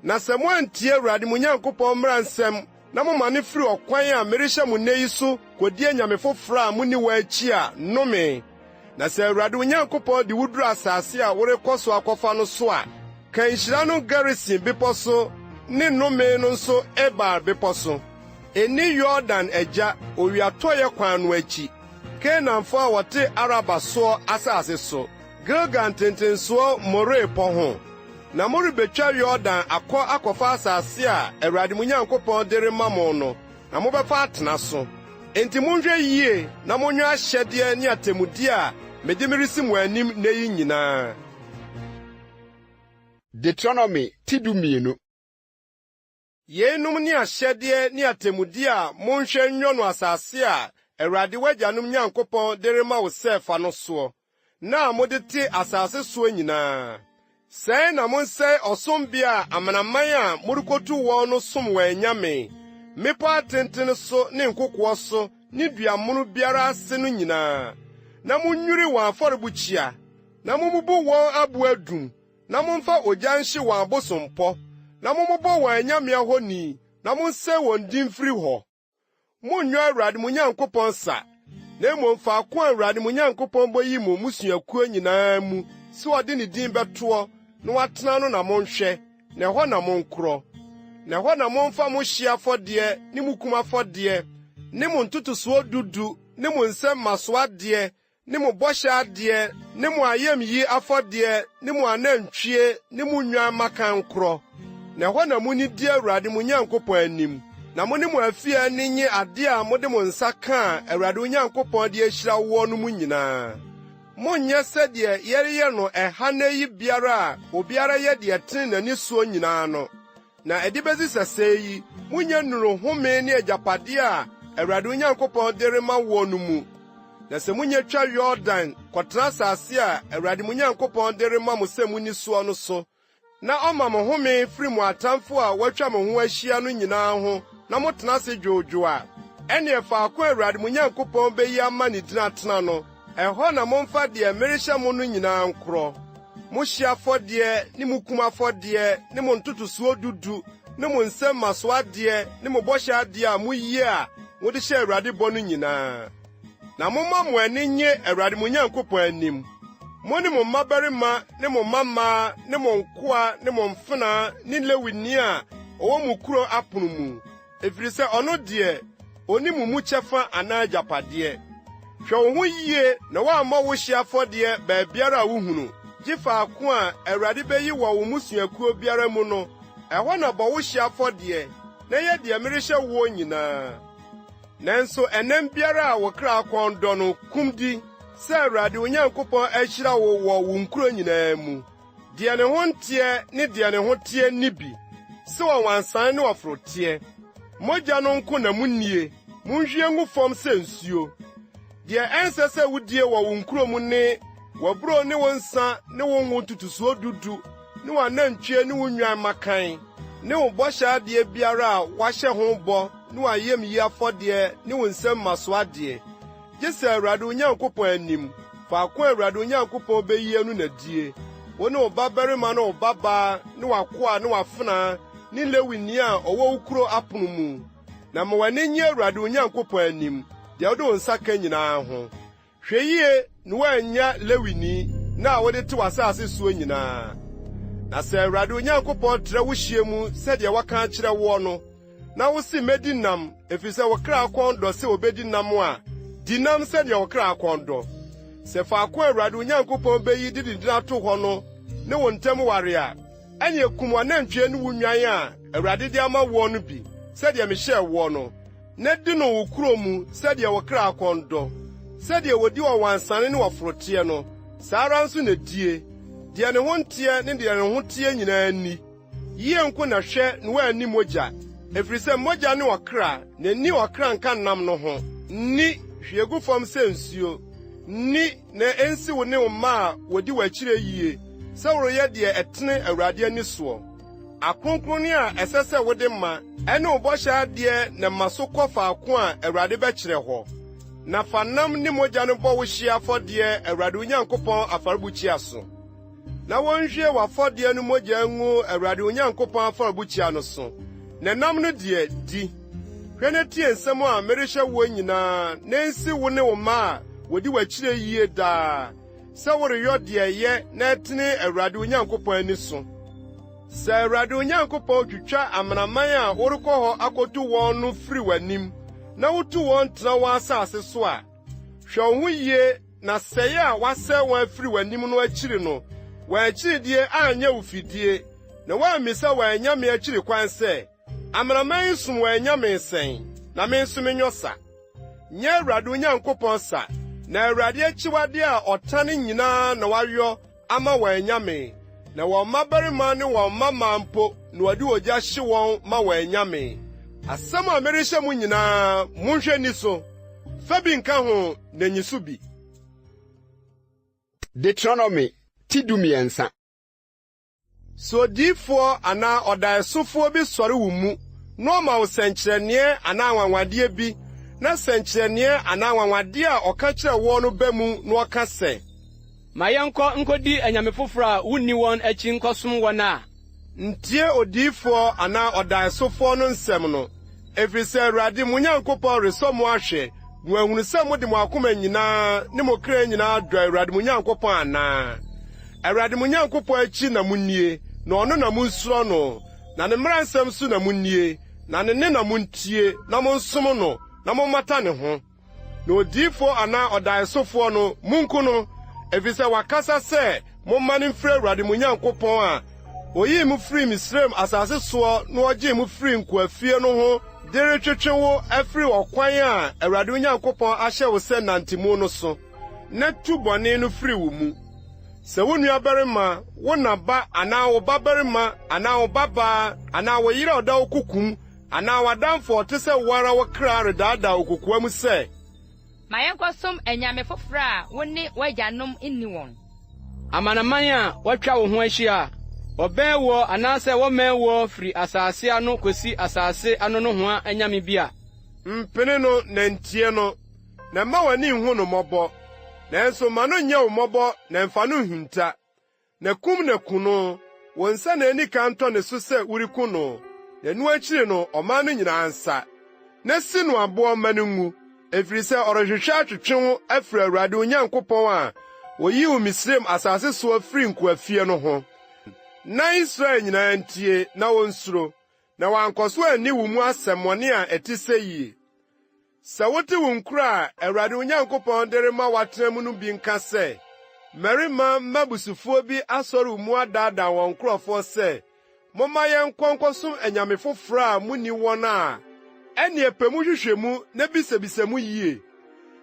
Na sɛ moantie Awurade mo Nyankopɔn mmaransɛm na momane firi ɔkwan a merehyɛ mo nnɛ yi so kodie anyame foforɔ a monni wɔ akyi a, nnome. Na sɛ Awurade wo Nyankopɔn de wuduru asase a worekɔ so akɔfa no so a, ka nhyira no Gerisim bepɔ so ne nnome no nso Ebal bepɔ so. Eni Yordan agya owiatɔyɛ kwan no akyi, Kanaanfo a wɔte Araba soɔ asase so, Gilgal ntentensoɔ More pɔ ho. Na morebetwa Yordan akɔfa asase a Awurade mo Nyankopɔn de rema mo no, na mobɛfa atena so. Enti monhwɛ yie na monnyɛ ahyɛdeɛ ne atemmude a mede meresi mo anim nnɛ yi nyinaa. Deuteronomy tidumienu. Yeinom ne ahyɛdeɛ ne atemmude a monhwɛ nnwɔ no asase a Awurade w'agyanom Nyankopɔn de rema wo sɛ fa no soɔ, na mode te asase soɔ nyinaa. Sɛe na monsɛe ɔsombea a amanaman a morekotu wɔn no som wɔ anyame, mmepɔ atenten so ne nkokoɔ so ne duamono biara ase no nyinaa. Na munnwiri wɔn afɔrebukyia, na mumubu wɔn abo adum, na momfa ogya nhye wɔn abosompɔ, na momobɔ wɔn anyame ahoni, na monsɛe wɔn din firi hɔ. Monnyɔ Awurade mo Nyankopɔn sa, na mmom faako a Awurade mo Nyankopɔn bɔyi mo mmusuakuo nyinaa mu, sɛ ɔde ne din bɛtoɔ, na watena no na monhwɛ, na ɛhɔ na monkorɔ. Na ɛhɔ na momfa mo hye afɔdeɛ, ne mo kum afɔdeɛ, ne mo ntotosoɔ dudu, ne mo nsɛm masoadeɛ, ne mo bɔhyɛ adeɛ, ne mo ayamyi afɔdeɛ, ne mo anantwie, ne mo nnwan maka nkorɔ. Na ɛhɔ na munni di Awurade mo Nyankopɔn anim. na mo ne mo afia ni nye ade a mo de mo nsa ka Awurade Onyankopɔn de ahyira wo no mu nyinaa. Monyɛ sɛdeɛ yɛreyɛ no ɛha na yi biara a obiara yɛ deɛ tene n'ani soɔ nyinaa no. Na ɛde besi sɛsɛ yi, munyɛ nnuro home ne agyapade a Awurade Onyankopɔn de rema wo no mu. Na sɛ munyɛ twa Yordan kɔtena asase a Awurade Onyankopɔn de rema mo sɛ munni soɔ no so, na ɔma mo home firi mo atamfo a wɔatwa mo ho ahyia no nyinaa ho, na motena ase dwoodwo a, ɛneɛ faako Awurade Onyankopɔn beyi ama ne din atena no, ɛhɔ na momfa deɛ merehyɛ mo no nyinaa nkorɔ. Mo hye afɔdeɛ, ne mo kum afɔdeɛ, ne mo ntotosoɔ dudu, ne mo nsɛm maso adeɛ, ne mo bɔhyɛ adeɛ a moyie a mode hyɛ Awurade bɔ no nyinaa. Na momma mo ani nye Awurade mo Nyankopɔn anim. Mo ne mo mmabarima, ne mo mmammaa, ne mo nkoa, ne mo mfenaa, ne Lewini a ɔwɔ mo kuro apono mu. Ɛfiri sɛ ɔno deɛ, ɔni mo mu kyɛfa anaa agyapadeɛ. Hwɛ wo ho yie na woammɔ wo hye afɔdeɛ baabiara a wohunu. Gye faako a Awurade beyi wɔ wo musuakuo biara mu no, ɛhɔ na bɔ wo hye afɔdeɛ, na yɛ deɛ merehyɛ wo nyinaa. Nanso ɛnam biara a wo kra akɔndɔ no kum di, sɛ Awurade Onyankopɔn ahyira wo wɔ wo nkuro nyinaa mu. Deɛ ne ho nteɛ ne deɛ ne ho teɛ ni bi, sɛ wɔwansan ne wɔforoteɛ. Mogya no nko na munnie, monhwie ngu fam sɛ nsuo. Deɛ ɛnsɛ sɛ wodie wɔ wo nkuro mu ne wɔburo ne wo nsa ne wo ngo tutusuo dudu, ne wo anantwie ne wo nnwan makan, ne wo bɔhyɛ adeɛ biara a wahyɛ ho bɔ, ne wo ayamyi afɔdeɛ ne wo nsɛm maso adeɛ. Gye sɛ Awurade Onyankopɔn anim, faako Awurade Onyankopɔn beyi no na die. Wo ne wo babarima ne wo babaa, ne w'akoa ne w'afenaa, ne Lewini a ɔwɔ wo kuro apono mu. Na ma w'ani nye Awurade Onyankopɔn anim, deɛ wode wo nsa ka nyinaa ho. Hwɛ yie na woanya Lewini na wode te w'asase soɔ nyinaa. Na sɛ Awurade Onyankopɔn trɛ wo hyia mu sɛdeɛ waka akyerɛ wo no, na wo se medi nam, ɛfiri sɛ wo kra akɔndɔ sɛ obedi nam a, di nam sɛdeɛ wo kra akɔndɔ. Sɛ faako Awurade Onyankopɔn beyi de ne din ato hɔ no, ne wo ntam ware a, ɛne kum w'anantwie ne wo nnwan a Awurade de ama wo no bi, sɛdeɛ mehyɛɛ wo no, na di no wo kuro mu sɛdeɛ wo kra akɔndɔ. Sɛdeɛ wodi wɔ wansane ne wɔforoteɛ no, saa ara nso na die. Deɛ ne ho nteɛ ne deɛ ne ho teɛ nyinaa ni. Yie nko na hwɛ na woanni mogya, ɛfiri sɛ mogya ne wɔkra, na ni wɔkra nka nam no ho. Nni hwie gu fam sɛ nsuo. Nni na ensi wo ne wo mma a wodi w'akyirɛ yie, sɛ woreyɛ deɛ ɛtene Awurade ani soɔ. Akronkronne a ɛsɛ sɛ wode ma, ɛne wo bɔhyɛ adeɛ na ma so kɔ faako a Awurade bɛkyerɛ hɔ. Na fa nam ne mogya no bɔ wo hye afɔdeɛ Awurade Onyankopɔn afɔrebukyia so. Na wɔnhwie w'afɔdeɛ no mogya ngu Awurade Onyankopɔn afɔrebukyia no so. Na nam no deɛ di. Hwɛ na tie nsɛm a merehyɛ wo nyinaa, na ensi wo ne wo mma a wodi w'akyirɛ yie daa, sɛ woreyɔ deɛ yɛ na ɛtene Awurade Onyankopɔn ani so. Sɛ Awurade Onyankopɔn twitwa amanaman a worekɔ hɔ akotu wɔn no firi w'anim, na wotu wɔn tena wɔn asase so a, hwɛ wo ho yie na sɛe a wasɛe wɔn afiri w'anim no akyiri no, wɔn akyiridie anyɛ wo fidie, na wɔammisa wɔn anyame akyiri kwan sɛ, amanaman yi som wɔn anyame sɛn, na me nso menyɔ sa. Nyɛ Awurade Onyankopɔn sa, na Awurade akyiwade a ɔtane nyinaa na wayɔ ama wɔn anyame, na wɔn mmabarima ne wɔn mmammaa mpo na wɔde ogya hye wɔn ma wɔn anyame. Asɛm a merehyɛ mu nyinaa, monhwɛ ni so. Fa bi nka ho na nyi so bi. Deuteronomy ti dumiɛnsa. So odiyifoɔ anaa ɔdaesofoɔ bi sɔre wo mu, na ɔma wo sɛnkyerɛnneɛ anaa anwanwadeɛ bi, na sɛnkyerɛnneɛ anaa anwanwadeɛ a ɔka kyerɛ wo no ba mu na ɔka sɛ, Ma yɛnkɔ nkodi anyame foforo a wunni wɔn akyi nkɔsom wɔn a. Ntie odiyifoɔ anaa ɔdaesofoɔ no nsɛm no, ɛfiri sɛ Awurade mo Nyankopɔn resɔ mo ahwɛ, na wahunu sɛ mode mo akoma nyinaa ne mo kra nyinaa dɔ Awurade mo Nyankopɔn anaa. Awurade mo Nyankopɔn akyi na munnie, na ɔno na munsuro no, na ne mmara nsɛm so na munnie, na ne ne na muntie, na monsom no, na mommata ne ho. Na odiyifoɔ anaa ɔdaesofoɔ no, munku no, ɛfiri sɛ wakasa sɛ momma ne mfiri Awurade mo Nyankopɔn a Oyi mu firi Misraim asase so na ogye mu firi nkwafie no ho dere twetwewo afiri okwan a Awurade Onyankopɔn ahye wo sɛ nantemu no so. Na tubɔne no firi wo mu. Sɛ wo nua barima, wo naba anaa wo babarima anaa wo baba anaa wo yere ɔda wo kokum anaa wadamfo ɔte sɛ wara wo kra redaada wo kokoa mu sɛ ma yɛnkɔsom anyame foforo a wo ne wagyanom nni wɔn. Amanaman a wɔatwa wo ho ahyia ɔbɛn wɔ anaasɛ wɔmɛn wɔ firi asase ano kosi asase ano no ho anyame bi a. Mpene no na ntie no, na mma w'ani nhu no mmɔbɔ, nanso ma no nyɛ wo mmɔbɔ na mfa no nhinta. Na kum na ku no, wo nsa na ani ka ntɔ ne so sɛ wuriku no, na ɛno akyiri no ɔman no nyinaa nsa. Na si no aboɔ ma no ngu, ɛfiri sɛ ɔrehwehwɛ atwetwe ho afiri Awurade Onyankopɔn a oyi wo Misraim asase so afiri nkoafie no ho. Na Israel nyinaa ntie na wonsuro, na wankɔso ani wo mu asɛmmɔne a ɛte sɛ yie. Sɛ wote wo nkuro a Awurade Onyankopɔn de rema watena mu no bi nka sɛ, mmarima mmabusufoɔ bi asɔre wo mu adaadaa wɔn nkurɔfoɔ sɛ, momma yɛnkɔ nkɔsom anyame foforo a munni wɔn a, ɛnneɛ pɛ mu hwehwɛ mu na bisabisa mu yie.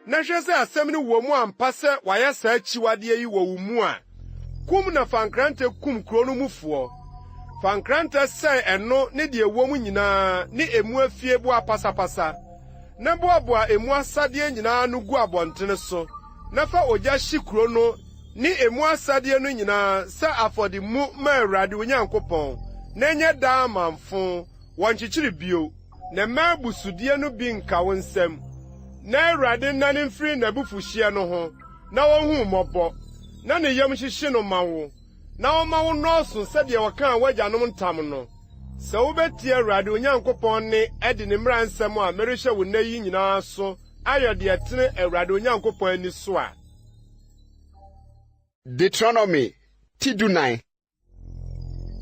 Na hwɛ sɛ asɛm no wɔ mu ampa sɛ wayɛ saa akyiwadeɛ yi wɔ wo mu a, kum na fankrante kum kuro no mufoɔ. Fankrante sɛe ɛno ne deɛ ɛwɔ mu nyinaa ne emu afie boa pasapasa. Na boaboa emu asadeɛ nyinaa no gu abɔntene so, na fa ogya hye kuro no ne emu asadeɛ no nyinaa sɛ afɔde mu ma Awurade Onyankopɔn, na ɛnyɛ daa amanfo, wɔnkyekyere bio, na mma abusudeɛ no bi nka wo nsɛm. Na Awurade nane mfiri n'abufuhyeɛ no ho, na wɔnhu mmɔbɔ, na ne yam hyehye no ma wo, na wɔma wo nnɔɔso sɛdeɛ wɔkaa w'agyanom ntam no. Sɛ wobetie Awurade Onyankopɔn ne ɛde ne mmara nsɛm a merehyɛ wo nna yi nyinaa so ayɔ deɛ tene Awurade Onyankopɔn ani so a. Deuteronomy ti 19.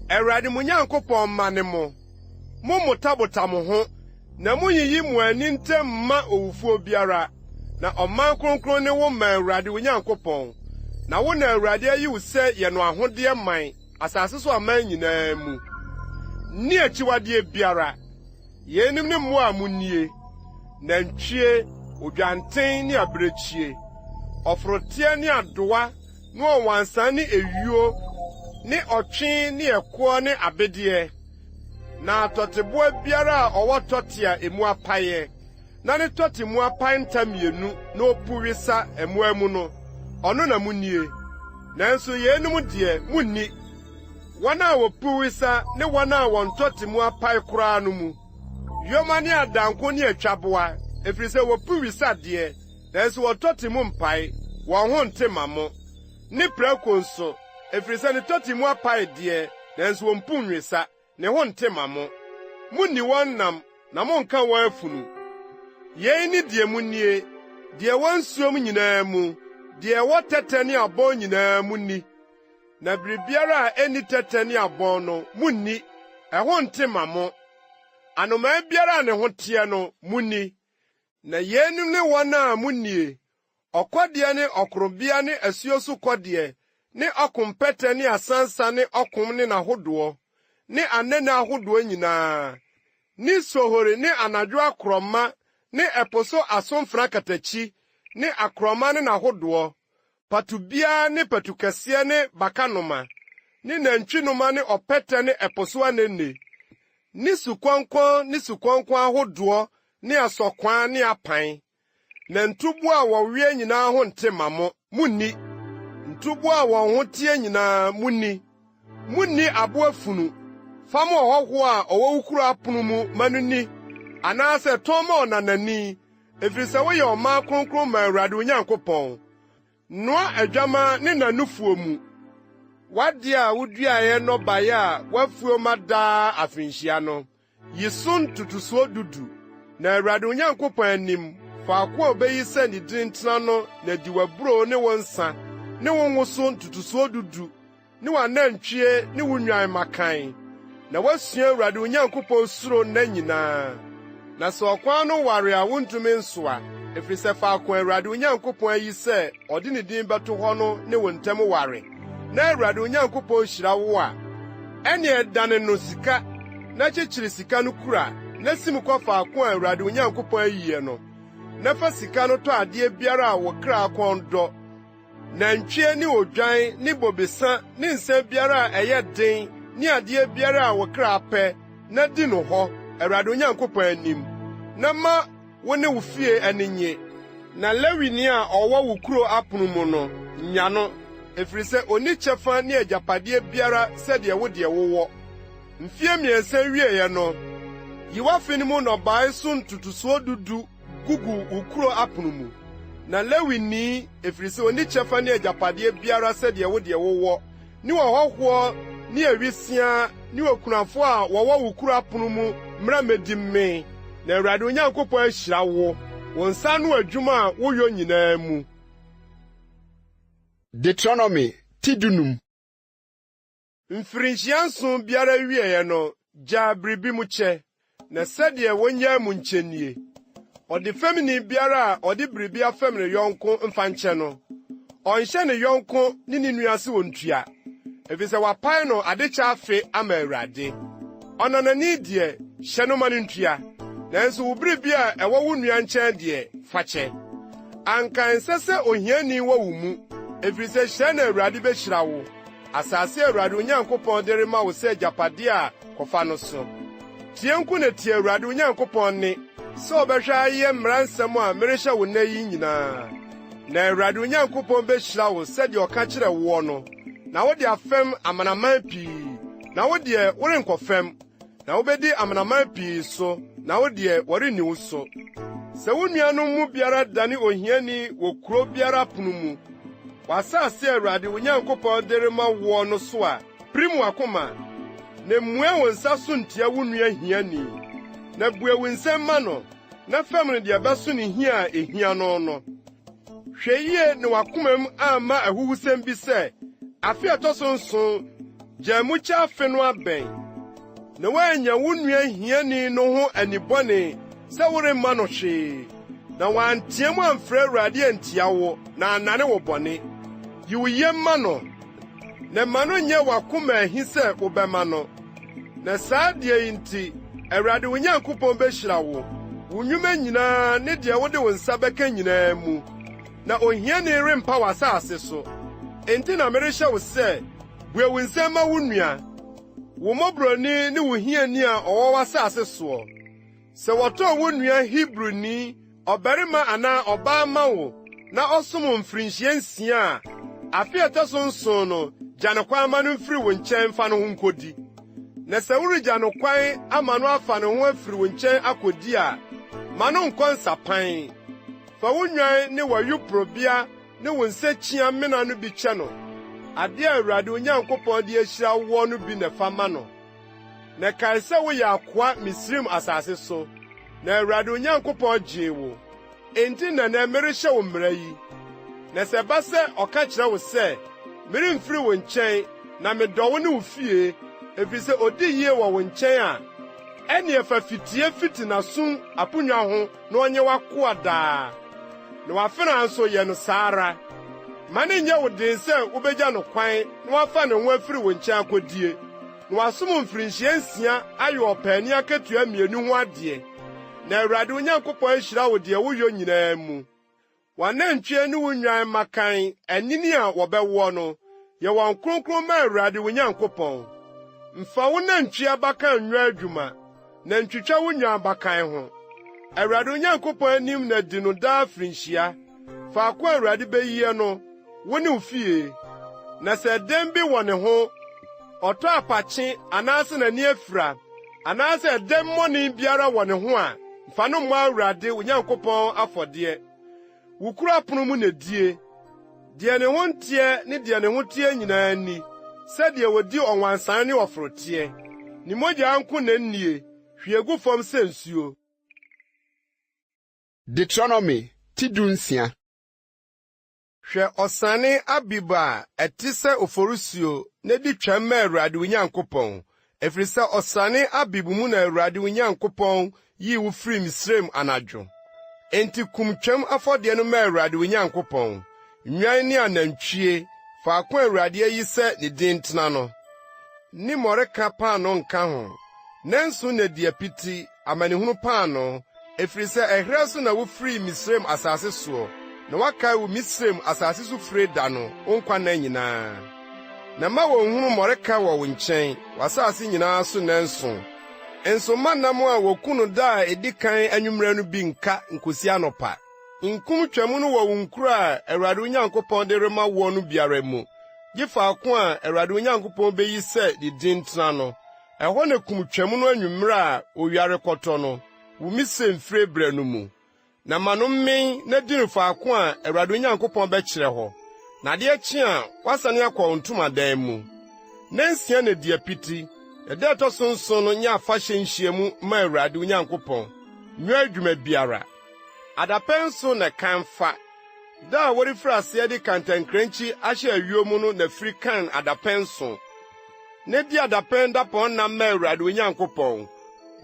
Awurade mo Nyankopɔn ma ne mo motabota mo ho, na munyiyi mo ani ntam mma owufuo biara, na ɔman kronkron ne wo ma Awurade Onyankopɔn, na wo na Awurade ayi wo sɛ yɛ no ahodeɛ man asase so aman nyinaa mu. Ni akyiwadeɛ biara, yenim ne mmoa a munnie, nantwie, odwanten ne abirekyie, ɔforoteɛ ne adowa, ne ɔwansan ne ewuo, ne ɔtwe ne ɛkoɔ ne abedeɛ, na tɔteboa biara a ɔwɔ tɔte a emu apaeɛ, na ne tɔte mu apae ntamienu na opu wisa ɛmoa mu no, ɔno na munnie. Nanso yenim deɛ munni. Wɔn a wopu wisa ne wɔn a wɔn tɔte mu apae koraa no mu. Yoma ne adanko ne atwaboa, ɛfiri sɛ wopu wisa deɛ, nanso wɔtɔte mu mpae, wɔn ho nte ma mo. Ne prako nso, ɛfiri sɛ ne tɔte mu apae deɛ, nanso wɔmpu nwisa, ne ho nte ma mo. Munni wɔn nam, na monka wɔn afunu. Yei ne deɛ munnie, deɛ wɔn nsuom nyinaa mu, deɛ ɛwɔ tɛtɛ ne abɔn nyinaa mu ni. Na biribiara a ɛni tɛtɛ ne abɔn no, munni, ɛho nte ma mo. Anomaa biara a ne ho teɛ no, munni. Na yenim ne wɔn a munnie, ɔkɔdeɛ ne ɔkorobea ne asuo so kɔdeɛ, ne ɔkompɛtɛ ne asansa ne ɔkom ne n'ahodoɔ, ne anene ahodoɔ nyinaa, ne sohori ne anadwo akorɔma, ne ɛpo so asomfra katakyi, ne akorɔma ne n'ahodoɔ, patubia ne patukɛseɛ ne bakanoma, ne nantwinoma ne ɔpɛtɛ ne ɛpo so anene, ne sukɔnkɔn ahodoɔ, ne asɔkwan ne apan. Na ntuboa a wɔwie nyinaa ho nte ma mo, munni. Ntuboa a wɔn ho tie nyinaa munni. Munni aboa funu, fam ɔhɔho a ɔwɔ wukuru apono mu ma no ni, anaasɛ tɔn ma ɔnanani, ɛfiri sɛ woyɛ ɔman kronkron ma Awurade Onyankopɔn. Noa adwama ne nanufuo mu. Wadeɛ a woduaeɛ nnɔbaeɛ a wafuo ma daa afinhyia no, yi so ntotosoɔ dudu, na Awurade Onyankopɔn anim, faako a obeyi sɛ ne din tena no, na di w'aburo ne wo nsa, ne wo nwoso ntotosoɔ dudu, ne w'anantwie ne wo nnwan makan, na wasua Awurade Onyankopɔn suro nna nyinaa. Na sɛ ɔkwan no ware a wontumi nso a, ɛfiri sɛ faako Awurade Onyankopɔn ayi sɛ ɔde ne din bɛto hɔ no ne wo ntam ware, na Awurade Onyankopɔn hyira wo a, ɛne ɛdane no sika na kyekyere sika no kura na sim kɔ faako a Awurade Onyankopɔn ayiye no na fa sika no tɔ adeɛ biara a wo kra akɔn dɔ nantwie ne odwan ne bobesa ne nsa biara a ɛyɛ den ne adeɛ biara a wo kra pɛ na di no hɔ Awurade Onyankopɔn anim na ma wo ne wo fie ani nye na Lewini a ɔwɔ wo kuro apono mu no nya no efiri sɛ oni kyɛfa ne agyapadeɛ biara sɛdeɛ wo deɛ wowɔ mfie mmiɛnsa wieɛ no yiwafe no mu nnɔbae so ntotosoɔ dudu gugu wo kuro apono mu na Lewini efiri sɛ oni kyɛfa ne agyapadeɛ biara sɛdeɛ wo deɛ wowɔ ne wɔhɔhoɔ ne awisia ne okunafo a wɔwɔ wo kuro apono mu mmra medi mme na Awurade Onyankopɔn ahyira wo wo nsa no adwuma a woyɔ nyinaa mu. Deuteronomy tidunum. Mfirinhyia nson biara wieɛ no gyaa biribi mu kyɛ na sɛdeɛ wonyaa mu nkyɛnie ɔde famini biara a ɔde biribi afam ne yɔnko mfa nkyɛ no ɔnhyɛ ne yɔnko ne ne nua se wɔ ntua efisɛ sɛ wapae no adekyɛ afe ama Awurade ɔnanani deɛ hyɛ no ma no ntua nanso wo biribi a ɛwɔ wo nua nkyɛn deɛ fa kyɛ anka nsɛ sɛ ohiani wɔ wo mu efisɛ hyɛ na Awurade behyira wo asase Awurade Onyankopɔn de rema wo sɛ agyapadeɛ a kɔfa no so tie nko na tie Awurade Onyankopɔn ne sɛ ɔbɛhwɛ ayɛ mmara nsɛm a merehyɛ wo nna yi nyinaa na Awurade Onyankopɔn behyira wo sɛdeɛ ɔka kyerɛ wo no na wode afɛm amanaman pii na wodeɛ worenkɔ fam na wobedi amanaman pii so na wodeɛ wɔrenni wo so sɛ wo nuanom mu biara dane ohiani wɔ kuro biara pono mu w'asase Awurade Onyankopɔn de rema wo no so a pirim w'akoma na mmua wo nsa so ntia wo nua hiani na bue wo nsɛm ma no na fam no deɛ bɛso ne hia a ehia no no hwɛ yie ne w'akoma mu amma ahuhusɛm bi sɛ afe a ɛtɔ so nson gyaa mu kyɛ afe no abɛn na woanya wo nua hiani no ho anibɔne sɛ woremma no hwee na wanteɛ mu amfrɛ Awurade antia wo na anane wo bɔne yi wo yam ma no na ma no nyɛ w'akoma ahi sɛ wobɛma no na saa deɛ yi nti Awurade Onyankopɔn behyira wo wo nnwuma nyinaa ne deɛ wode wo nsa bɛka nyinaa mu na ohiani rempa w'asase so enti na merehyɛ wo sɛ bue wo nsɛm ma wo nua wo mmɔborɔni ne wo hiani a ɔwɔ w'asase soɔ sɛ wɔtɔɔ wo nua Hebroni ɔbarima anaa ɔbaa ma wo na ɔsom mfirinhyia 6 a afe a ɛtɔ so nson no gya no kwan ma no mfiri wo nkyɛn fa no ho nkodi na sɛ woregya no kwan ama no afa ne ho afiri wo nkyɛn akodi a ma no nkɔ nsapan fa wo nwan ne w'ayoporobea ne wo nsakyia mena no bi kyɛ no ade a Awurade Onyankopɔn de ahyira wo no bi na fa ma no na kae sɛ woyɛ akoa Misrim asase so na Awurade Onyankopɔn gyee wo enti na merehyɛ wo mmara yi na sɛ ɛba sɛ ɔka kyerɛ wo sɛ meremfiri wo nkyɛn na medɔ wo ne wo fie efisɛ odi yie wɔ wo nkyɛn a ɛneɛ fa fitie fiti n'asom aponnwa ho na ɔnyɛ w'akoa daa na w'afena nso yɛ no saa ara ma ne nyɛ wo den sɛ wobegya no kwan na wafa ne ho afiri wo nkyɛn akodie na wasom mfirinhyia 6 ayɛ ɔpaani akatua 2 ho adeɛ na Awurade Onyankopɔn ahyira wo deɛ woyɔ nyinaa mu w'anantwie ne wo nnwan makan anini a wɔbɛwɔ no yɛ wɔn kronkron ma Awurade Onyankopɔn mfa wo nantwie abakan nnwa adwuma na ntwitwa wo nnwan abakan ho Awurade Onyankopɔn anim na di no daa firinhyia faako Awurade beyie no wo ne wo fie na sɛ dɛm bi wɔ ne ho ɔtɔ apakye anaasɛ n'ani afira anaasɛ dɛm mmɔne biara wɔ ne ho a mfa no mmɔ Awurade Onyankopɔn afɔdeɛ wo kuro apono mu na die deɛ ne ho nteɛ ne deɛ ne ho teɛ nyinaa ni sɛdeɛ wodi ɔnwansan ne ɔforoteɛ ne mogya nko na nnie hwie gu fam sɛ nsuo. Deuteronomy tidunsia. Hwɛ ɔsane abiba a ɛte sɛ oforusuo na di twam ma Awurade Onyankopɔn efiri sɛ ɔsane abibu mu na Awurade Onyankopɔn yi wo firi Misraim anadwo enti kum twam afɔdeɛ no ma Awurade Onyankopɔn nnwan ne anantwie faako Awurade ayi sɛ ne din tena no ni mmɔreka paano nka ho. Nanso na di apiti amanehunu paano, efiri sɛ ɛhwerɛ so na wofiri Misraim asase so, na wakae wo Misraim asase so fire da no, wo nkwanna nyinaa. Na ma wɔnhunu mmɔreka wɔ wo nkyɛn, w'asase nyinaa so nanso. Nso manam a woku no da a edi kan anwummerɛ no bi nka nkosi anɔpa. Nkum twam no wɔ wo nkuro a Awurade wo Nyankopɔn de rema wo no biara mu. Gye faako a Awurade wo Nyankopɔn beyi sɛ de din tena no. Ɛhɔ na kum twam no anwummerɛ a owiare kɔtɔ no, wo Misraim fire brɛ no mu. Na ma no mmen na di no faako a Awurade wo Nyankopɔn bɛkyerɛ hɔ. Na de akyi a wasane akɔ wo ntomadan mu. Nansia na di apiti, ɛda ɛtɔ so nson no nyɛ afahyɛ nhyiamu ma Awurade wo Nyankopɔn. Nwɛ adwuma biara. Adapɛ nso na kanfa. Da a wɔrefiri ase de kantankrankyi ahyɛ ayuo mu no na firi kan adapɛ nso. Na di adapɛ ndapɔn nam ma Awurade wo Nyankopɔn.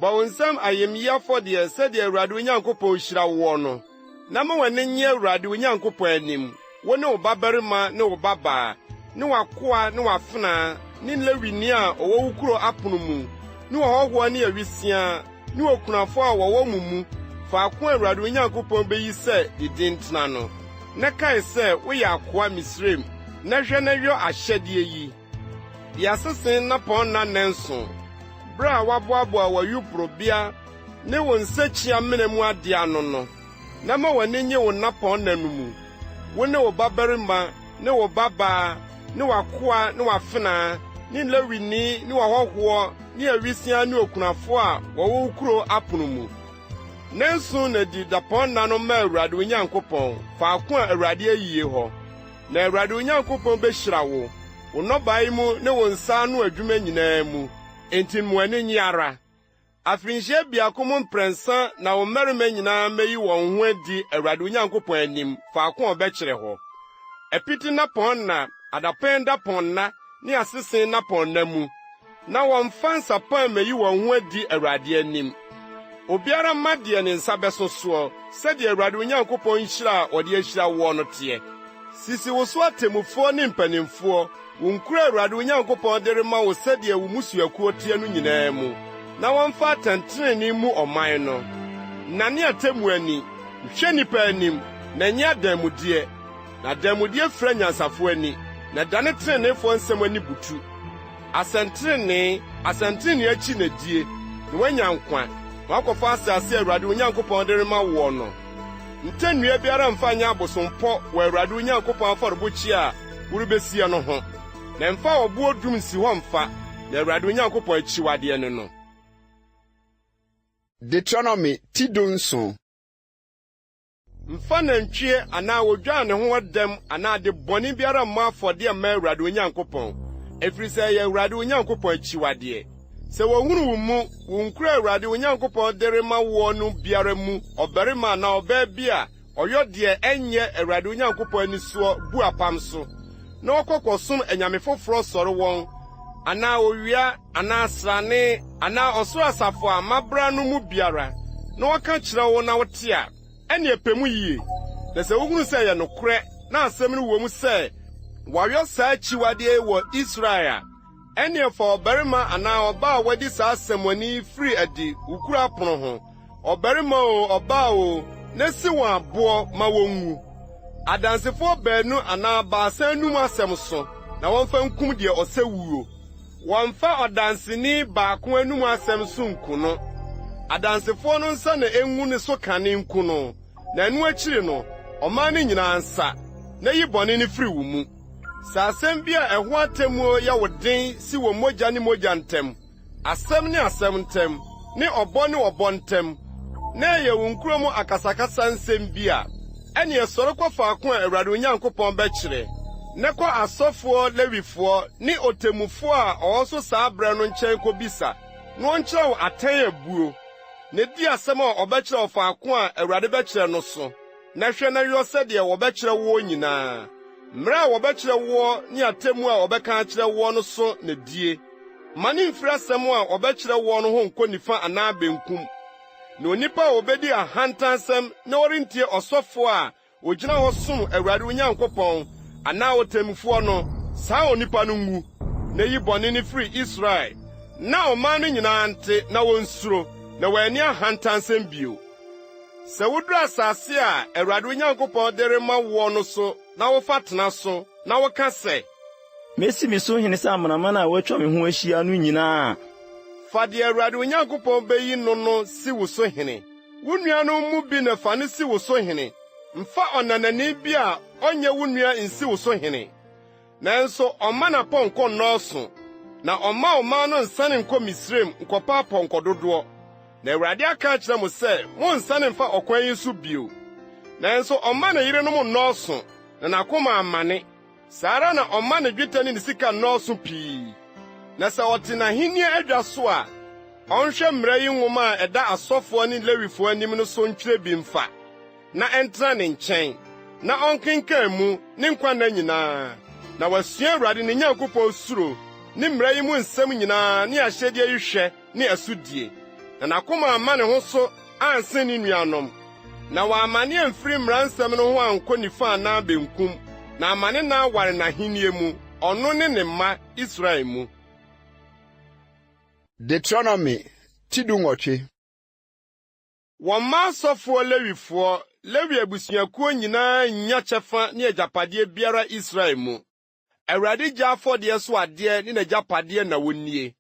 Bɔ wo nsɛm ayamyi afɔdeɛ sɛdeɛ Awurade wo Nyankopɔn hyira wo no. Na ma w'ani nye Awurade wo Nyankopɔn anim. Wo ne wo babarima ne wo babaa, ne w'akoa ne w'afena, ne Lewini a ɔwɔ wo kuro apono mu, ne wɔhɔhoɔ ne awisia, ne wɔkunafo a wɔwɔ mu mu, faako a Awurade wo Nyankopɔn beyi sɛ de din tena no. Na kae sɛ woyɛ akoa Misraim, na hwɛ na yɔ ahyɛdeɛ yi. Di asese nnapɔn nna nanso, bere a waboaboa w'ayuporobea ne wo nsakyia mena mu ade ano no, na ma w'ani nye wo nnapɔn nna no mu. Wo ne wo babarima, ne wo babaa, ne w'akoa, ne w'afena, ne Lewini, ne w'ahɔhoɔ, ne awisia ne okunafo a wɔwɔ wo kuro apono mu. Nanso na di dapɔn nna no ma Awurade wo Nyankopɔn, faako a Awurade ayie hɔ. Na Awurade wo Nyankopɔn behyira wo, wo nnɔbae mu ne wo nsa ano adwuma nyinaa mu. Enti mmoani nye ara. Afirinhyia biako mu mprɛnsa na wo mmarima nyinaa meyi wɔn ho adi Awurade wo Nyankopɔn anim, faako a ɔbɛkyerɛ hɔ. Ɛpiti nnapɔn na, adapɛn dapɔn na, ne asese nnapɔn na mu. Na wɔmfa nsapan meyi wɔn ho adi Awurade anim. Obiara mma deɛ ne nsa bɛso soɔ, sɛdeɛ Awurade wo Nyankopɔn nhyira a ɔde ahyira wo no teɛ. Sisi wo so atemmufoɔ ne mpanimfoɔ, wo nkuro Awurade wo Nyankopɔn de rema wo sɛdeɛ wo musuakuo teɛ no nyinaa mu. Na wɔmfa atɛntrenee mu ɔman no. Nane atemmu ani, nhwɛ nnipa anim, na nyɛ adanmudeɛ. Na adanmudeɛ fira nyansafo ani, na dane treneefoɔ nsɛm ani butu. Asɛntrenee akyi na die, na woanya nkwa, na wakɔfa asase Awurade wo Nyankopɔn de rema wo no. Ntannua biara mfa nyɛ abosompɔ wɔ Awurade wo Nyankopɔn afɔrebɔkyi a worebesie no ho. Na mfa ɔboɔ dum nsi hɔ mfa, na Awurade wo Nyankopɔn akyiwadeɛ no. Deuteronomy tidonson. Mfa nantwie anaa wodwa ne ho dɛm anaa de bɔne biara mmɔ afɔdeɛ mma Awurade wo Nyankopɔn, efiri sɛ ɛyɛ Awurade wo Nyankopɔn akyiwadeɛ. Sɛ wɔhunu wo mu, wo nkuro Awurade wo Nyankopɔn de rema wo no biara mu, ɔbarima anaa ɔbaa bi a ɔyɔ deɛ ɛnyɛ Awurade wo Nyankopɔn ani soɔ bu apam so, na ɔkɔkɔsom anyame foforɔ sɔre wɔn, anaa owia, anaa srane, anaa ɔsoro asafo a mabra no mu biara, na wɔka kyerɛ wo na wote a, ɛne ɛpɛ mu yie. Na sɛ wohunu sɛ ɛyɛ nokorɛ, na asɛm no wɔ mu sɛ, wɔayɔ saa akyiwadeɛ wɔ Israel a, ɛne ɛfa ɔbarima anaa ɔbaa a wɔde saa asɛmmɔne firi adi wo kuro apono ho, ɔbarima o, ɔbaa o, na si wɔn aboɔ ma wɔnwu. Adansefoɔ baanu anaa baasa anum asɛm so, na wɔmfa nkum deɛ ɔsɛ wuo. Wɔmfa ɔdanseni baako anum asɛm so nku no. Adansefoɔ no nsa na engu ne so kane nku no. Na ɛno akyiri no, ɔman no nyinaa nsa, na yi bɔne no firi wo mu. Sɛ asɛm bi a ɛho atemmuo yɛ wo den si wɔ mogya ne mogya ntam, asɛm ne asɛm ntam, ne ɔbɔ ne ɔbɔ ntam, na ɛyɛ wo nkuro mu akasakasa nsɛm bi a, ɛne ɛsɔre kɔ faako a Awurade wo Nyankopɔn bɛkyerɛ, na kɔ asɔfoɔ Lewifoɔ ne otemmufoɔ a ɔwɔ so saa berɛ no nkyɛn kɔbisa, na ɔnkyerɛ wo atɛn abuo, na di asɛm a ɔbɛkyerɛ wo faako a Awurade bɛkyerɛ no so, na hwɛ na yɔ sɛdeɛ wɔbɛkyerɛ wo nyinaa. Mmere a wɔbɛkyerɛ wo ne atemmu a wɔbɛka akyerɛ wo no so na die. Ma ne mfiri asɛm a wɔbɛkyerɛ wo no ho nkɔ nifa anaa benkum. Na onipa a obedi ahantansɛm na ɔrentie ɔsɔfo a ogyina hɔ som Awurade wo Nyankopɔn anaa otemmufoɔ no, saa onipa no ngu. na yi bɔne ne firi Israel, na ɔman no nyinaa nte na wonsuro, na wɔani ahantansɛm bio. Sɛ woduru asase a Awurade wo Nyankopɔn de rema wo no so, na wofa tena so, na woka sɛ, Mesi me so hene sɛ amanaman a wɔatwa me ho ahyia no nyinaa. Fa deɛ Awurade wo Nyankopɔn beyi no si wo so hene. Wo nuanom mu bi na fa ne si wo so hene. Mfa ɔnanani bi a ɔnyɛ wo nua nsi wo so hene. Nanso ɔma n'apɔnkɔ nnɔɔso, na ɔma ɔman no nsane nkɔ Misraim nkɔpa apɔnkɔ dodoɔ. Na Awurade aka akyerɛ mo sɛ monnsane mfa ɔkwan yi so bio. Nanso ɔma ne yerenom nnɔɔso, na n'akoma amane. Saa ara na ɔma ne dwetɛ ne ne sika nnɔɔso pii. Na sɛ ɔte n'ahenni adwa so a, ɔnhwɛ mmara yi nwoma a ɛda asɔfoɔ ne Lewifoɔ anim no so ntwerɛ bi mfa, na ɛntena ne nkyɛn, na ɔnkenkan mu ne nkwanna nyinaa, na wasua Awurade ne Nyankopɔn suro, ne mmara yi mu nsɛm nyinaa ne ahyɛdeɛ yi hwɛ ne asodie. Na n'akoma amma ne ho so ansen ne nuanom, na wɔamane amfiri mmara nsɛm no ho ankɔ nifa anaa benkum, na amane na aware n'ahenni mu, ɔno ne ne mma Israel mu. Deuteronomy tidungɔtwe. Wɔmma asɔfoɔ Lewifoɔ, Lewi abusuakuo nyinaa nya kyɛfa ne agyapadeɛ biara Israel mu. Awurade gya afɔdeɛ so adeɛ ne n'agyapadeɛ na wonnie.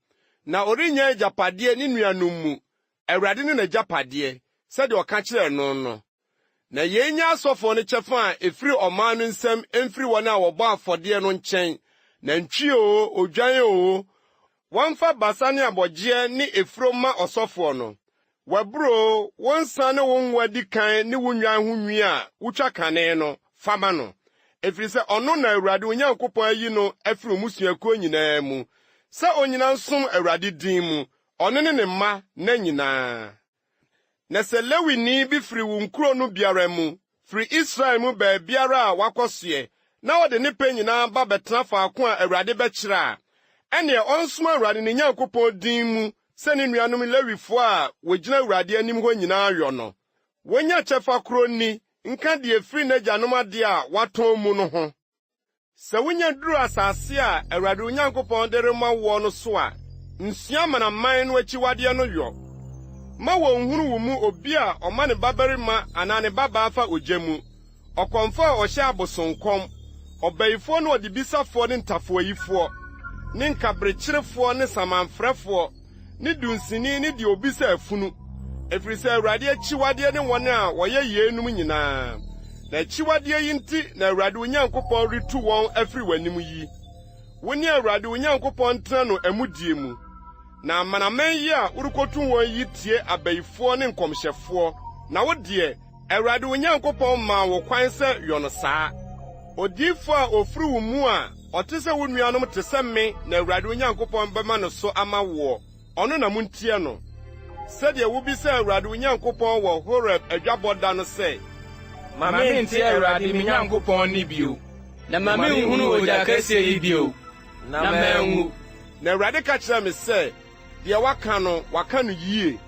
Na ɔrennya agyapadeɛ ne nuanom mu. Awurade ne n'agyapadeɛ, sɛdeɛ ɔka kyerɛɛ no. Na yɛnya asɔfoɔ no kyɛfa a efiri ɔman no nsɛm emfiri wɔn a wɔbɔ afɔdeɛ no nkyɛn. Nantwie o, odwan o, wɔmfa basa ne abɔgyeɛ ne efuro ma ɔsɔfoɔ no. Waburo, wɔnsa ne wo nwa di kan ne wo nwan ho nwi a wutwa kane no, fama no. Efiri sɛ ɔno na Awurade wo Nyankopɔn ayi no afiri musuakuo nyinaa mu. Sɛ onyina nsom Awurade din mu, ɔno ne ne mma na nyinaa. Na sɛ Lewini bi firi wo nkuro no biara mu, firi Israel mu baabiara a wakɔsoɛ, na ɔde ne pɛ nyinaa ba bɛtena faako a Awurade bɛkyerɛ a, ɛnea ɔnsom Awurade ne Nyankopɔn din mu, sɛ ne nuanom Lewifoɔ a wogyina Awurade anim hɔ nyinaa yɔ no. Wonya kyɛfa koro ni, nka deɛ firi n'agyanom ade a watɔn mu no ho. Sɛ wonya duru asase a Awurade wo Nyankopɔn de rema wo no so a, nsua amanaman no akyiwadeɛ no yɔ. Ma wɔnhunu wo mu obi a ɔma ne babarima anaa ne babaa fa ogya mu, ɔkɔmfo a ɔhyɛ abosonkɔm, ɔbayifoɔ ne ɔdebisafoɔ ne ntafoayifoɔ, ne nkabrekyerefoɔ ne samanfrɛfoɔ, ne dunsini ne deɛ obisa afunu. Efiri sɛ Awurade akyiwadeɛ ne wɔn a wɔyɛ yeinom nyinaa. Na akyiwadeɛ yi nti na Awurade wo Nyankopɔn retu wɔn afiri w'anim yi. Wo ne Awurade wo Nyankopɔn tena no amudie mu. Na amanaman yi a worekotu wɔn yi tie abayifoɔ ne nkɔmhyɛfoɔ. Na wo deɛ, Awurade wo Nyankopɔn maa wo kwan sɛ yɔ no saa. Odiifo a ofiri wo mu a, ɔte sɛ wo nuanom te sɛ me na Awurade wo Nyankopɔn bɛma no so ama wo. Ɔno na muntie no. Sɛdeɛ wobisa Awurade wo Nyankopɔn wɔ Horeb adwabɔda no sɛ, Ma mentie Awurade me Nyankopɔn ni bio, na ma menhunu ogya kɛseɛ yi bio, na manwu. Na Awurade ka kyerɛ me sɛ, deɛ waka no yie.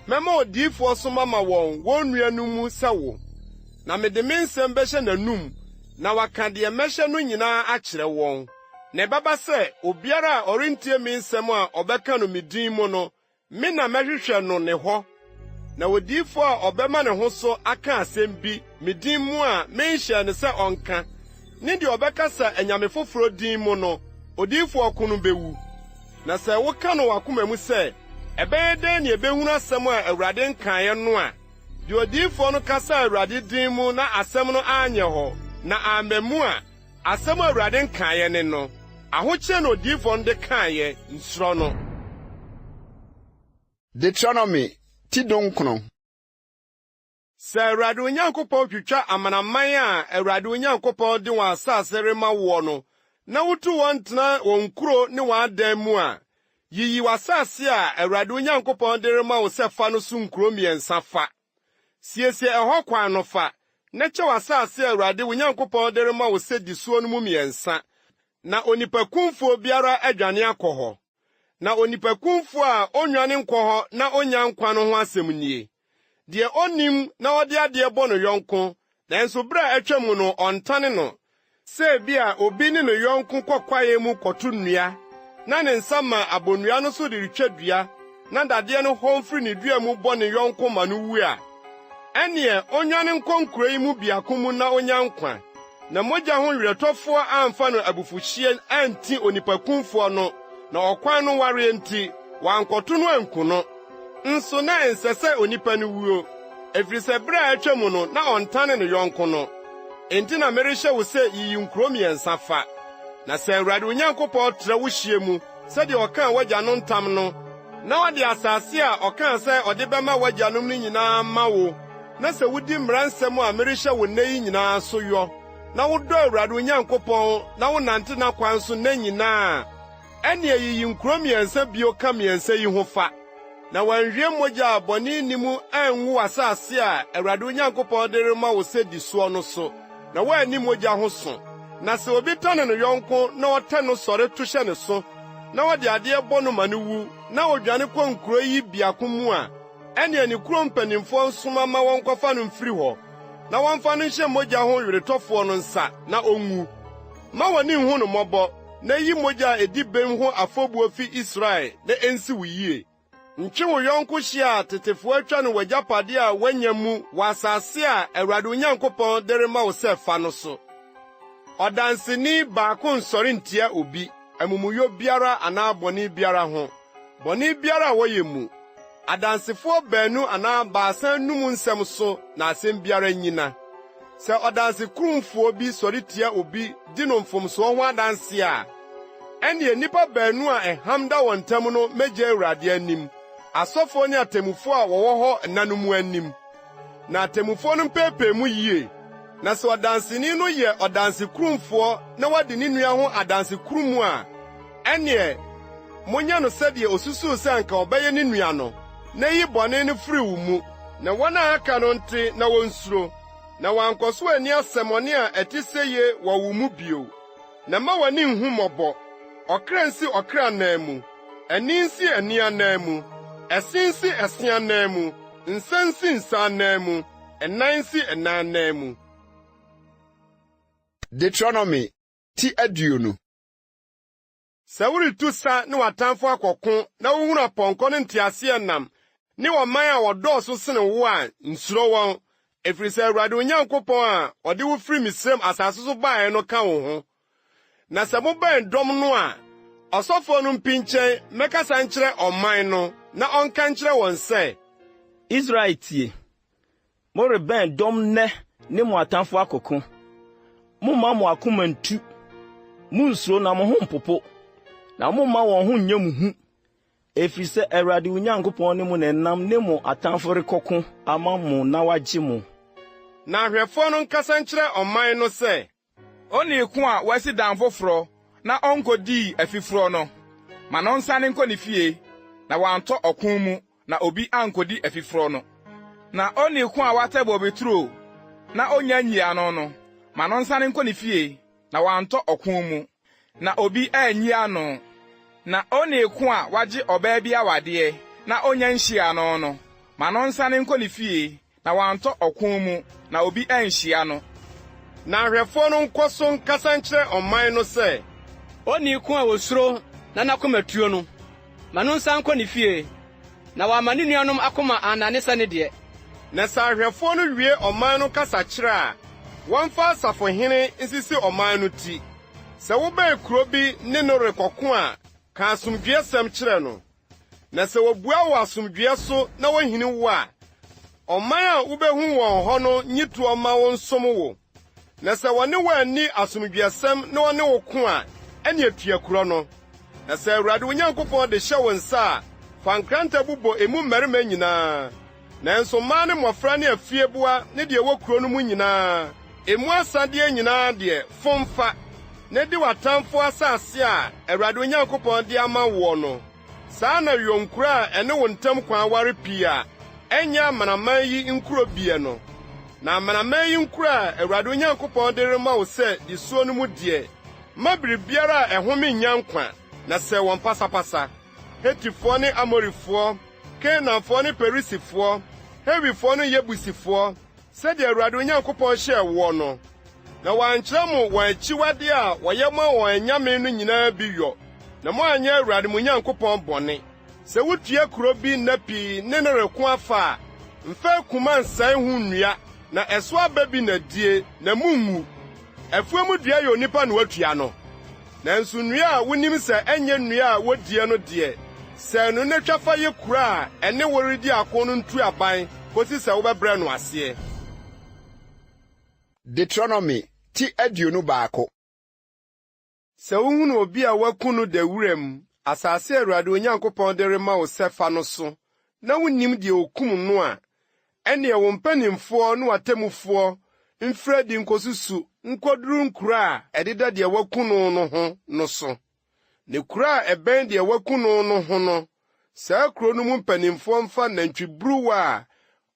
Mɛma odiifoɔ so mama wɔn nuanom mu sɛ wo. Na mede me nsɛm bɛhyɛ n'anum, na waka deɛ mɛhyɛ no nyinaa akyerɛ wɔn. Na ɛbɛba sɛ, obiara a ɔrentie me nsɛm a ɔbɛka no me din mu no, me na mɛhwehwɛ no ne hɔ. Na odiifo a ɔbɛma ne ho so aka asɛm bi me din mu a menhyɛ ne sɛ ɔnka, ne deɛ ɔbɛka sa anyame foforo din mu no, odiifo ɔko no bewu. Na sɛ woka no w'akoma mu sɛ, ɛbɛyɛ dɛn ne ebehunu asɛm a Awurade nkaeɛ no a, deɛ odiifo no kasa Awurade din mu na asɛm no anyɛ hɔ, na amma mu a, asɛm a Awurade nkaeɛ ne no, ahokyere na odiifo no de kaeɛ nsuro no. Deuteronomy tidunkono. Sɛ Awurade wo Nyankopɔn twitwa amanaman a Awurade wo Nyankopɔn de wɔn asase rema wo no, na wotu wɔn tena wɔn nkuro ne wɔn adan mu a, yiyi w'asase a Awurade wo Nyankopɔn de rema wo sɛ fa no so nkuro mmiɛnsa fa. Siesie ɛhɔ kwan no fa, na kyɛ w'asase a Awurade wo Nyankopɔn de rema wo sɛ di soɔ no mu mmiɛnsa, na onipakumfo biara adwane akɔ hɔ. Na onipakumfo a onwane nkɔ hɔ na onya nkwa no ho asɛm nie. Deɛ onim na ɔde adeɛ bɔ no yɔnko, nanso bere a atwa mu no ɔntane no. Sɛ bi a obi ne no yɔnko kɔkwaeɛ mu kɔto nnua, na ne nsa ma abonnua no so de retwa dua, na dadeɛ no hɔmfiri ne dua mu bɔ ne yɔnko ma no wu a, ɛneɛ onwane nkɔ nkuro yi mu biako mu na onya nkwa. Na mogya ho werɛtɔfoɔ amfa no abufuhyeɛ anti onipakumfoɔ no, na ɔkwan no ware nti wankɔto no anku no. Nso na ɛnsɛ sɛ onipa no wuo, ɛfiri sɛ bere a atwa mu no na ɔntane ne yɔnko no. Enti na merehyɛ wo sɛ yiyi nkuro mmiɛnsa fa. Na sɛ Awurade Onyankopɔn trɛ wo hyia mu, sɛdeɛ ɔkaa w'agya no ntam no, na ɔde asase a ɔkaa sɛ ɔde bɛma w'agyanom no nyinaa ma wo, na sɛ wudi mmara nsɛm a merehyɛ wo nnɛ yi nyinaa so yɔ, na wodɔ Awurade Onyankopɔn na wonante n'akwan so nna nyinaa, ɛnea yiyi nkuro mmiɛnsa bio ka mmiɛnsa yi ho fa. Na wanhwie mogya a bɔne nni mu anwu asase a Awurade Onyankopɔn de rema wo sɛ di soɔ no so, na woanni mogya ho so. Na sɛ obi tɔne ne yɔnko na ɔtɛ no sɔre to hyɛ ne so, na wɔde adeɛ bɔ no ma no wu, na odwane kɔ nkuro yi biako mu a, ɛnea ne kuro mpanimfoɔ nsoma ma wɔnkɔfa no mfiri hɔ, na wɔmfa no nhyɛ mogya ho weretɔfoɔ no nsa, na onwu. Ma wɔne nhu no mmɔbɔ, na yi mogya a edi bem ho afɔbuo fi Israel, na ensi wo yie. Ntwe wo yɔnko hyia a tetefoɔ atwa no w'agyapade a woanya mu wɔ asase a Awurade Onyankopɔn de rema wo sɛ fa no so. Ɔdanseni baako nsɔre ntia obi, amumuyɔ biara anaa bɔne biara ho. Bɔne biara a wɔyɛ mu, adansefoɔ baanu anaa baasa num nsɛm so na asɛm biara nyina. Sɛ ɔdanse kurumfoɔ bi sɔre tia obi di no mfomsoɔ ho adanse a, ɛneɛ nnipa baanu a ɛham da wɔn ntam no megye Awurade anim, asɔfoɔ ne atemmufoɔ a wɔwɔ hɔ nna no mu anim. Na atemmufoɔ no mpɛɛpɛɛ mu yie. Na sɛ ɔdanseni no yɛ ɔdanse kurumfoɔ na wadi ne nua ho adanse kurumu a, ɛneɛ monyɛ no sɛdeɛ osusuw sɛ anka ɔbɛyɛ ne nua no, na yi bɔne no firi wo mu, na wɔn a aka no nte na wonsuro, na wɔankɔ so ani asɛmmɔne a ɛte sɛ ye wɔ wo mu bio. Na ma w'ani nhu mmɔbɔ, ɔkra nsi ɔkra anan mu, ani nsi ani anan mu, ɛse nsi ɛse anan mu, nsa nsi nsa anan mu, ɛnan nsi ɛnan anan mu. Deuteronomy ti aduonu. Sɛ woretu sa ne w'atamfo akɔko na wohunu apɔnkɔ ne nteaseɛnam ne ɔman a wɔdɔɔso sene wo a, nsuro wɔn, ɛfiri sɛ Awurade Onyankopɔn a ɔde wo firi Misraim asase so baeɛ no ka wo ho. Na sɛ mobɛn dɔm no a, ɔsɔfoɔ no mpi nkyɛn mɛkasa nkyerɛ ɔman no, na ɔnka nkyerɛ wɔn sɛ, Israel tie, morebɛn dɔm nnɛ ne mo atamfo akoko. Momma mo akoma ntu, munsuro na mo ho mpopo, na momma wɔn ho nyɛ mo hu, ɛfiri sɛ Awurade Onyankopɔn ne mo na ɛnam ne mo atamfo rekɔko ama mo na wagye mo. Na ahwɛfoɔ no nkasa nkyerɛ ɔman no sɛ, Onii ko a wasi dan foforɔ na ɔnkɔdii afiforɔ no, ma no nsane nkɔ ne fie, na wantɔ ɔko mu na obi ankɔdi afiforɔ no. Na onii ko a watɛ bobeturo na onya nyia no, ma no nsane nkɔ ne fie, na wantɔ ɔko mu na obi anyia no. Na onii ko a wagye ɔbaa bi awadeɛ na onya nhyia no, ma no nsane nkɔ ne fie, na wantɔ ɔko mu na obi anhyia no. Na ahwɛfoɔ no nkɔ so nkasa nkyerɛ ɔman no sɛ, Onii ko a wosuro na n'akoma tuo no, ma no nsan nkɔ ne fie, na wama ne nuanom akoma anane sɛ ne deɛ. Na sɛ ahwɛfoɔ no wie ɔman no kasa kyerɛ a, wɔmfa asafohene nsisi ɔman no ti. Sɛ wobɛn kuro bi ne no rekɔko a, ka asomdwoesɛm kyerɛ no. Na sɛ wobua wɔ asomdwoe so na wohini wo a, ɔman a wobɛhu wɔn hɔ no nyi toɔ ma wo nsom wo. Na sɛ wɔne wo ani asomdwoesɛm na wɔne wo ko a, ɛne atua kuro no. Na sɛ Awurade Onyankopɔn de hyɛ wo nsa a, fa nkranta bobɔ emu mmarima nyinaa. Nanso mmaa ne mmɔfra ne afieboa ne deɛ wɔ kuro no mu nyinaa, emu asadeɛ nyinaa deɛ fomfa, na di w'atamfo asase a Awurade Onyankopɔn de ama wo no. Saa na yonkuro a ɛne wo ntam kwan ware pii a, ɛnyɛ amanaman yi nkuro bie no. Na amanaman yi nkuro a Awurade Onyankopɔn de rema wo sɛ di suo no mu deɛ, ma biribiara a ɛhome nya nkwa, na sɛ wɔn pasapasa. Hetifoɔ ne Amorifoɔ, Kanaanfoɔ ne Perisifoɔ, Hewifoɔ ne Yebusifoɔ, sɛdeɛ Awurade Onyankopɔn hyɛɛ wo no. Na wɔankyerɛ mo wɔn akyiwade a wɔyɛ ma wɔn anyame no nyinaa bi yɔ. na mo anya Awurade mo Nyankopɔn bɔne. Sɛ wotua kuro bi na pii ne ne reko afa, mfa kuma nsae ho nnua, na ɛso aba bi na die, na mungu. Afuamu dua yɛ onipa na watua no. Nanso nnua a wonim sɛ ɛnyɛ nnua a wodie no deɛ, sɛ no ne twafa yɛ kuro a ɛne woredi ako no ntu aban, kosi sɛ wobɛbrɛ no aseɛ. Deuteronomy ti 22. Sɛ wohunu obi a waku no da wuram, asase Awurade Onyankopɔn de rema wo sɛ fa no so, na wonim deɛ okum no a, ɛnea wo mpanimfoɔ ne watemufoɔ mfira di nkosusu nkoduru nkuro a ɛdeda deɛ waku no ho no so. Ne kuro a ɛbɛn deɛ waku no ho no, saa kuro no mu mpanimfoɔ mfa nantwiburuwa a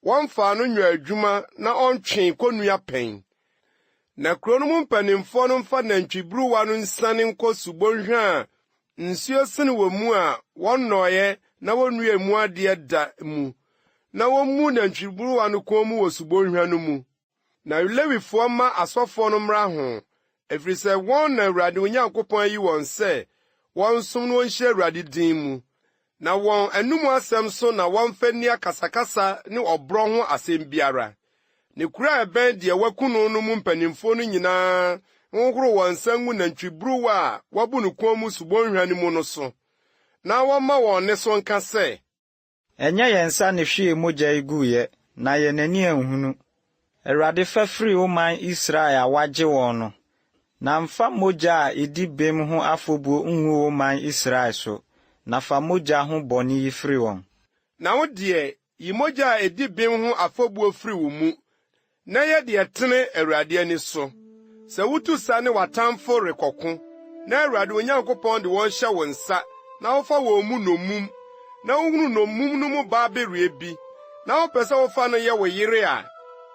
wɔmfa no nyɛ adwuma na ɔntwe konnua pɛn. Na kuro no mu mpanimfoɔ no mfa nantwiburuwa no nsane nkɔ subonhwa a nsuo sene wɔ mu a wɔnnɔɔyɛ na wɔnnua mu adeɛ da mu, na wɔmmu nantwiburuwa no kɔn mu wɔ subonhwa no mu. Na Lewifoɔ ma asɔfoɔ no mmra ho, ɛfiri sɛ wɔn na Awurade Onyankopɔn ayi wɔn sɛ wɔnsom no wɔnhyɛ Awurade din mu. Na wɔn anum asɛm so na wɔmfa nni akasakasa ne ɔborɔ ho asɛm biara. Ne kuro a ɛbɛn deɛ waku no mu mpanimfoɔ no nyinaa nhoro wɔn nsa ngu nantwiburuwa a wɔbu no kɔn mu subonhwa no mu no so, na wɔma wɔn ne so nka sɛ, ɛnyɛ yɛn nsa ne hwee mogya yi guiɛ, na yɛn ani anhunu. Awurade fa firi ɔman Israel a wagye wɔn no, na mfa mogya a edi bem ho afɔbuo ngu ɔman Israel so, na fa mogya ho bɔne yi firi wɔn. Na wo deɛ, yi mogya a edi bem ho afɔbuo firi wo mu, na yɛ deɛ tene Awurade ani so. Sɛ wotu sa ne watamfo rekɔko, na Awurade Onyankopɔn de wɔn hyɛ wo nsa, na wofa wɔn mu nomum, na wohunu nomum no mu baa berie bi, na wopɛ sɛ wofa no yɛ wo yere a,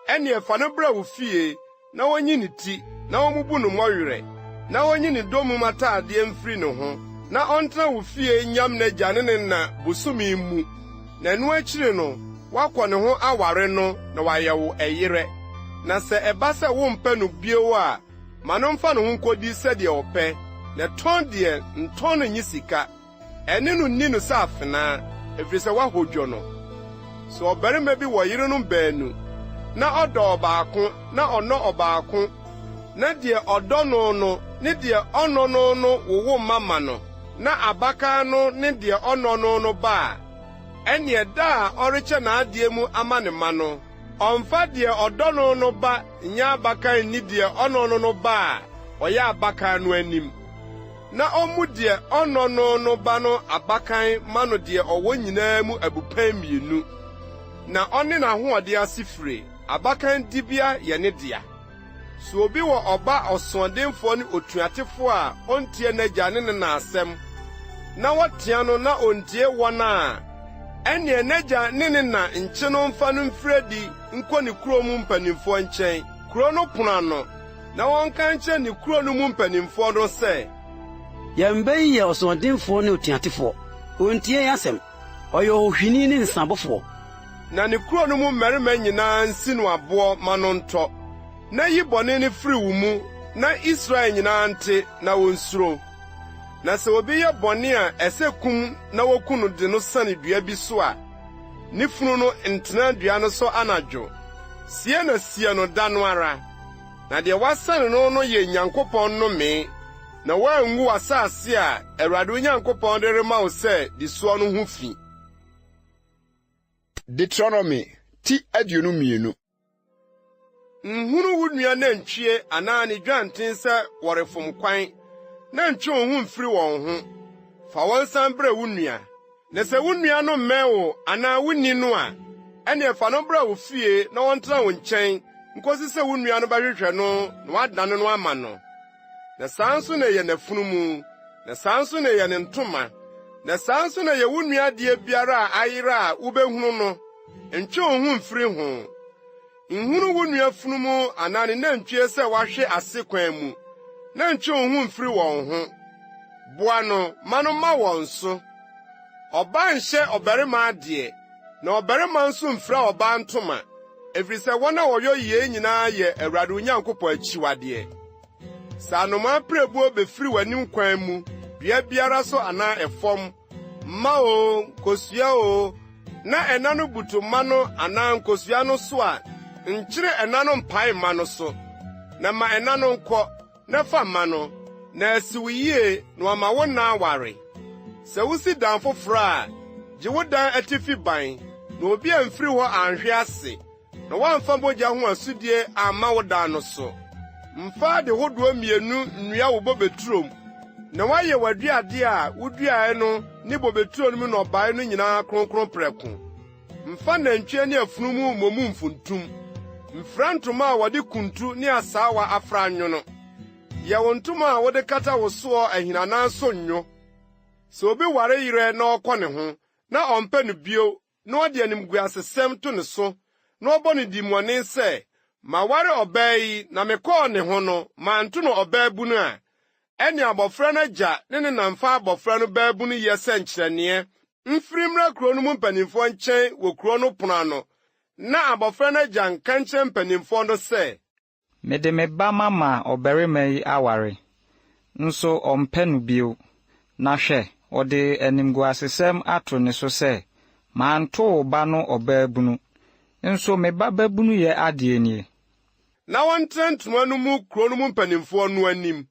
ɛnneɛ fa no bra wo fie, na wonyi ne ti, na wɔmubu no mmɔwerɛ, na wonyi ne domum ataadeɛ mfiri ne ho, na ɔntena wo fie nyam n'agya ne ne na bosome mu. Na ɛno akyiri no, woakɔ ne ho aware no na wayɛ wo ɛyere. Na sɛ ɛba sɛ wompɛ no bio a, ma no mfa ne ho nkɔdi sɛdeɛ ɔpɛ, na tɔn deɛ ntɔn no nyi sika. Ɛne no nni no sɛ afenaa, ɛfiri sɛ woahodwo no. Sɛ ɔbarima bi wɔ yerenom baanu, na ɔdɔ ɔbaako, na ɔnɔ ɔbaako, na deɛ ɔdɔ no ne deɛ ɔnɔ no wowo mama no, na abakan no ne deɛ ɔnɔ no ba a, ɛneɛ da a ɔrekyɛ n'adeɛ mu ama ne ma no, ɔmfa deɛ ɔdɔ no ba nyɛ abakan ni deɛ ɔnɔ no ba a ɔyɛ abakan no anim. Na ɔmmu deɛ ɔnɔ no ba no abakan ma no deɛ ɔwɔ nyinaa mu abupan mmienu. Na ɔne n'ahoɔden ase fire, abakan dibea yɛ ne dea. So obi wɔ ɔba ɔsoɔdenfoɔ ne otuatefoɔ a ɔntie n'agya ne na asɛm, na wɔtea no na ontie wɔn a, ɛneɛ n'agya ne na nkye no mfa no mfiradi nkɔ ne kuro mu mpanimfoɔ nkyɛn, kuro no pono ano, na wɔnka nkyerɛ ne kuro no mu mpanimfoɔ no sɛ, yɛn ba yi yɛ ɔsoɔdenfoɔ ne otuatefoɔ, ontie yɛn asɛm, ɔyɛ ɔhwini ne nsãbɔfoɔ. Na ne kuro no mu mmarima nyinaa nsi no aboɔ ma no ntɔ, na yi bɔne ne firi wo mu, na Israel nyinaa nte na wonsuro. Na sɛ obi yɛ bɔne a ɛsɛ kum na woku no de no sane dua bi so a, ne funu no ntena dua no so anadwo, sie na sie no da no ara. Na deɛ wasane no yɛ Nyankopɔn nnome, na woangu asase a Awurade Onyankopɔn de rema wo sɛ de soɔ no ho fi. Deuteronomy ti 22. Nhunu wo nua nantwie anaa ne dwanten sɛ wɔrefom kwan, na ntwe wo ho mfiri wɔn ho. Fa wɔn nsan brɛ wo nua. Na sɛ wo nua no mmɛn wo anaa wonni no a, ɛneɛ fa no brɛ wo fie na wɔntena wo nkyɛn, nkosi sɛ wo nua no bɛhwehwɛ no na wadane no ama no. Na saa nso na ɛyɛ n'afunumu, na saa nso na ɛyɛ ne ntoma, na saa nso na ɛyɛ wo nua adeɛ biara a ayere a wobɛhunu no, ntwe wo ho mfiri ho. Nhunu wo nua funumu anaa ne nantwie sɛ wahwe ase kwan mu, na ntwe wo ho mfiri wɔn ho. Boa no, ma no ma wɔn so. Ɔba nhyɛ ɔbarima adeɛ, na ɔbarima nso mfira ɔba ntoma, ɛfiri sɛ wɔn a wɔyɛ yie nyinaa yɛ Awurade Onyankopɔn akyiwadeɛ. Sɛ anoma pirebuo befiri w'anim kwan mu, dua biara so anaa ɛfam, mma o, nkosua o, na ɛna no butu mma no anaa nkosua no so a, nkyere ɛna no mpae mma no so, na ma ɛna no nkɔ, na fa mma no, na asiw yie na wama wo na aware. Sɛ wusi dan foforo a, gye wo dan atifi ban, na obi amfiri hɔ anhwe ase, na wamfa mogya ho asudie amma wo dan no so. Mfa de hodoɔ mmienu nnua wo bobeturom, na wayɛ w'aduade a wuduae no ne bobeturo no mu na ɔbae no nyinaa kronkron prɛko. Mfa nantwie ne afunumu mmom mfuntum. Mfra ntoma a wɔde kuntu ne asaawa afra nwono. Yɛwo ntoma a wɔde kata wo soɔ ahinanan so nnwo. Sɛ obi ware yerɛ na ɔkɔ ne ho, na ɔmpɛ no bio, na ɔde animguasesɛm to ne so, na ɔbɔ no dimmɔne sɛ, ma ware ɔbaa yi na mekɔɔ ne ho no, manto no ɔbaa bunu a, ɛne abɔfra no agya ne namfa abɔfra no baa bunu yɛ sɛ nkyerɛneɛ, mfiri mmra kuro no mu mpanimfoɔ nkyɛn wɔ kuro no pono ano, na abɔfra no agya nka nkyerɛ mpanimfoɔ no sɛ, mede me ba mama ɔbarima yi aware, nso ɔmpɛ no bio, na hwɛ, ɔde animguasesɛm ato ne so sɛ, manto ba no ɔbaa bunu, nso me ba babunu yɛ adeɛ nie. Na wɔntena ntoma no mu kuro no mu mpanimfoɔ no anim,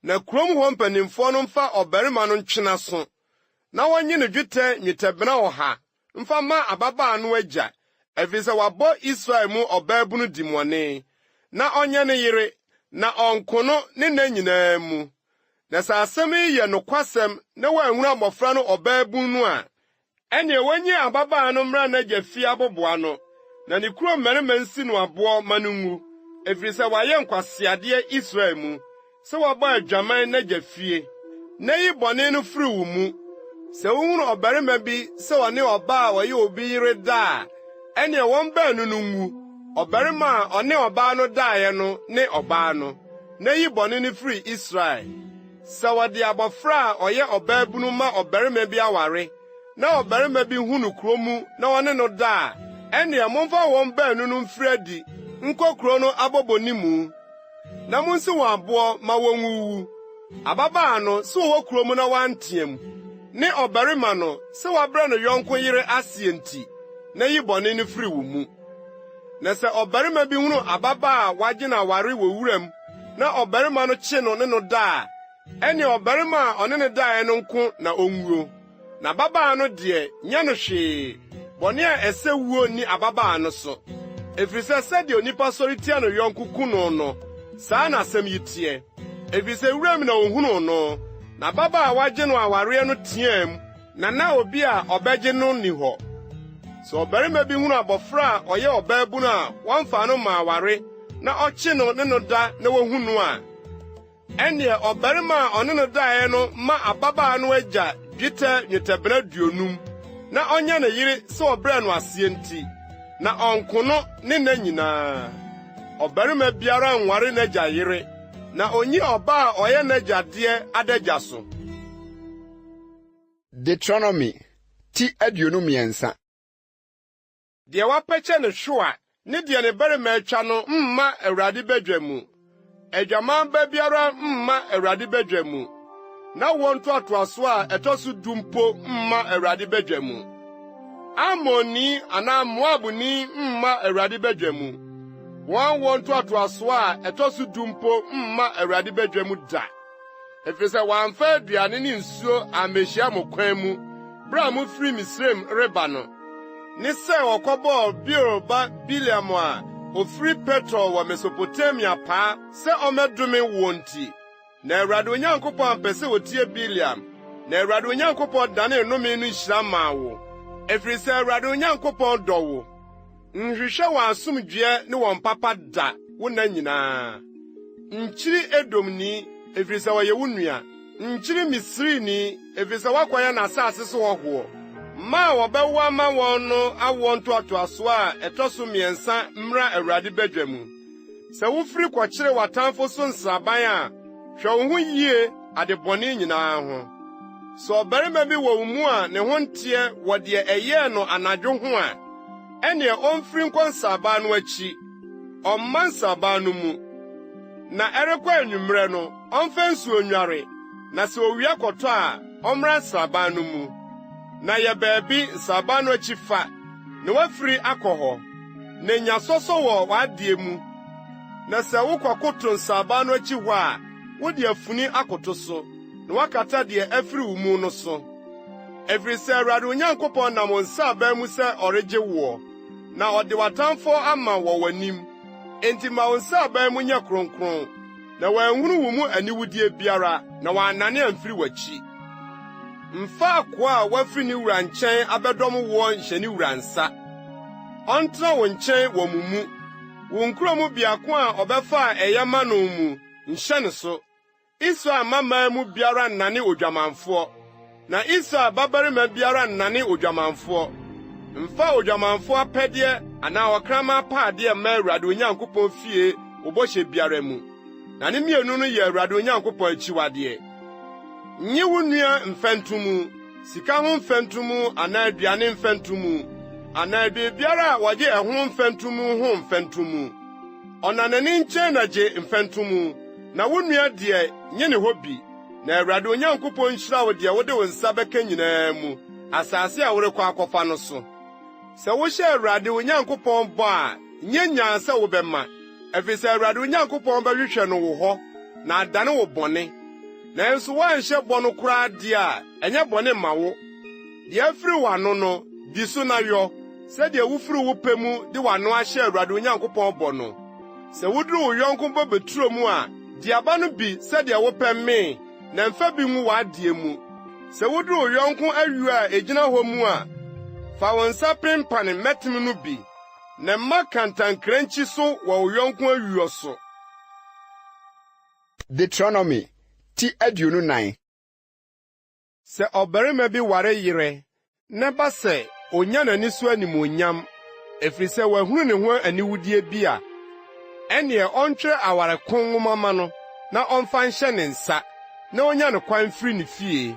na kurom hɔ mpanimfoɔ no mfa ɔbarima no ntwena so, na wɔnye no dwetɛ nnwetɛbena 100 mfa ma ababaa no agya, ɛfiri sɛ wabɔ Israel mu ɔbaa bunu dimmɔne, na ɔnyɛ ne yere, na ɔnko no ne nna nyinaa mu. Na sɛ asɛm yi yɛ nokwasɛm na wɔanhunu abɔfra no ɔbaa bunu no a, ɛnea wɔnyi ababaa no mmra n'agya fie aboboa no, na ne kuro mmarima nsi no aboɔ ma no ngu, ɛfiri sɛ wayɛ nkwaseadeɛ Israel mu, sɛ wɔbɔ adwaman n'agya fie. Na yi bɔne no firi wo mu. Sɛ wohunu ɔbarima bi sɛ ɔne ɔbaa a ɔyɛ obi yere da a, ɛnea wɔn baanu no ngu, ɔbarima a ɔne ɔbaa no daeɛ no ne ɔbaa no. Na yi bɔne no firi Israel. Sɛ wɔde abɔfra a ɔyɛ ɔbaa bunu ma ɔbarima bi aware, na ɔbarima bi hu no kuro mu na ɔne no da a, ɛnea momfa wɔn baanu no mfiri adi, nkɔ kuro no abɔbɔni mu. Na monsi wɔn aboɔ ma wɔnwuwu. Ababaa no sɛ wɔwɔ kuro mu na wanteam, ne ɔbarima no sɛ wabrɛ no yɔnko yere aseɛ nti, na yi bɔne no firi wo mu. Na sɛ ɔbarima bi hunu ababaa a wagye no aware wɔ wuram, na ɔbarima no kye no ne no da a, ɛnea ɔbarima a ɔne ne daeɛ no nko na onwuo. Na ababaa no deɛ nyɛ no hwee, bɔne a ɛsɛ wuo ni ababaa no so. Ɛfiri sɛ sɛdeɛ onipa sɔre tia no yɔnko ku no no, saa na asɛm yi teɛ. Ɛfiri sɛ wuram na ohunu no, na ababaa a wagye no awareɛ no team, na obi a ɔbɛgye no nni hɔ. Sɛ ɔbarima bi hunu abɔfra a ɔyɛ ɔbaa bunu a wɔmfa no ma aware, na ɔkye no ne no da na wohu no a, ɛnea ɔbarima a ɔne no daeɛ no ma ababaa no agya dwetɛ nnwetɛbena 50, na ɔnyɛ ne yere sɛ ɔbrɛ no aseɛ nti, na ɔnko no ne nna nyinaa. Ɔbarima biara nware n'agya yere, na onyi ɔbaa a ɔyɛ n'agya deɛ adagya so. Deuteronomy ti 23. Deɛ wapɛkyɛ ne hwew a, ne deɛ ne barima atwa no mma Awurade badwa mu. Adwaman ba biara mma Awurade badwa mu. Na wɔn ntoatoaso a ɛtɔ so 10 mpo mma Awurade badwa mu. Amonni anaa Moabni mma Awurade badwa mu. Wɔn ntoatoaso a ɛtɔ so 10 mpo mma Awurade badwa mu da. Ɛfiri sɛ wɔamfa aduane ne nsuo amehyia mo kwan mu, bere a mufiri Misraim reba no. Ne sɛ wɔkɔbɔɔ Beor ba Bileam a ofiri Petor wɔ Mesopotamia paa sɛ ɔmɛdome wɔn nti. Na Awurade Onyankopɔn ampɛ sɛ wotie Bileam, na Awurade Onyankopɔn danee nnome no nhyira maa wo. Ɛfiri sɛ Awurade Onyankopɔn dɔ wo. Nhwehwɛ wɔn asomdwoe ne wɔn papa da wo nna nyinaa. Nkyiri Edomni, ɛfiri sɛ wɔyɛ wo nua. Nkyiri Misrini, ɛfiri sɛ woakɔyɛ n'asase so hɔhoɔ. Ma wɔbɛwo ama wɔn no awoɔ ntoatoaso a ɛtɔ so 3 mmra Awurade badwa mu. Sɛ wofiri kɔkyere w'atamfo so nsraban a, hwɛ wo ho yie adebɔne nyinaa ho. Sɛ ɔbarima bi wɔ wo mu a ne ho nteɛ wɔ deɛ ɛyɛɛ no anadwo ho a, ɛnea ɔmfiri nkɔ nsraban no akyi, ɔmma nsraban no mu. Na ɛrekɔ anwummerɛ no, ɔmfa nsuo nnware, na sɛ owia kɔtɔ a ɔmmra nsraban no mu, na yɛ baabi nsraban no akyi fa, na wafiri akɔ hɔ, na nya sɔsɔ wɔ w'adeɛ mu. Na sɛ wokɔkoto nsraban no akyi hɔ a, wode afuni akoto so, na wakata deɛ afiri wo mu no so. Ɛfiri sɛ Awurade wo Nyankopɔn nam wo nsraban mu sɛ ɔregye woɔ, na ɔde w'atamfo ama wɔ w'anim. Enti ma wo nsraban mu nyɛ kronkron, na wɔanhunu wo mu aniwudie biara, na wɔannane amfiri w'akyi. Mfa akoa a wafiri ne wura nkyɛn abɛdɔm woɔ nhyɛ ne wura nsa. Ɔntena wo nkyɛn wɔ mo mu. Wo nkurom biako a ɔbɛfa a ɛyɛ ma no mu, nhyɛ ne so. Israel mmamaa mu biara nnane odwamanfoɔ, na Israel babarima biara nnane odwamanfoɔ. Mfa odwamanfoɔ apɛdeɛ anaa ɔkrama apaadeɛ mma Awurade Onyankopɔn fie wo bɔhyɛ biara mu. Na ne mmienu no yɛ Awurade Onyankopɔn akyiwadeɛ. Nye wo nua mfɛntomu, sika ho mfɛntomu anaa aduane mfɛntomu, anaa biribiara a wɔgye ɛho mfɛntomu ho mfɛntomu. Ɔnanani nkyɛn na gye mfɛntomu, na wo nua deɛ nye ne hɔ bi. Na Awurade Onyankopɔn nhyira wo deɛ wode wo nsa bɛka nyinaa mu, asase a worekɔ akɔfa no so. Sɛ wohyɛ Awurade Onyankopɔn bɔ a, nye nyaa sɛ wobɛma, ɛfiri sɛ Awurade Onyankopɔn bɛhwehwɛ no wo hɔ, na adane wo bɔne. Nanso woanhyɛ bɔ no koraa deɛ a, ɛnyɛ bɔne ma wo. Deɛ afiri w'ano no, di so na yɔ, sɛdeɛ wofiri wo pɛ mu de w'ano ahyɛ Awurade Onyankopɔn bɔ no. Sɛ woduru wo yɔnko bɔ beturo mu a, di aba no bi sɛdeɛ wopɛ mee, na mfa bi ngu w'adeɛ mu. Sɛ woduru wo yɔnko awiu a egyina hɔ mu a, fa wo nsa pempane mmɛtem no bi, na mma kantankrankyi so wɔ wo yɔnko awiu so. Deuteronomy ti 29. Sɛ ɔbarima bi ware yere, na ba sɛ onya n'ani so animuonyam, ɛfiri sɛ wahunu ne ho aniwudie bi a, ɛneɛ ɔntwerɛ awareko nwoma ma no, na ɔmfa nhyɛ ne nsa, na onya no kwan firi ne fie.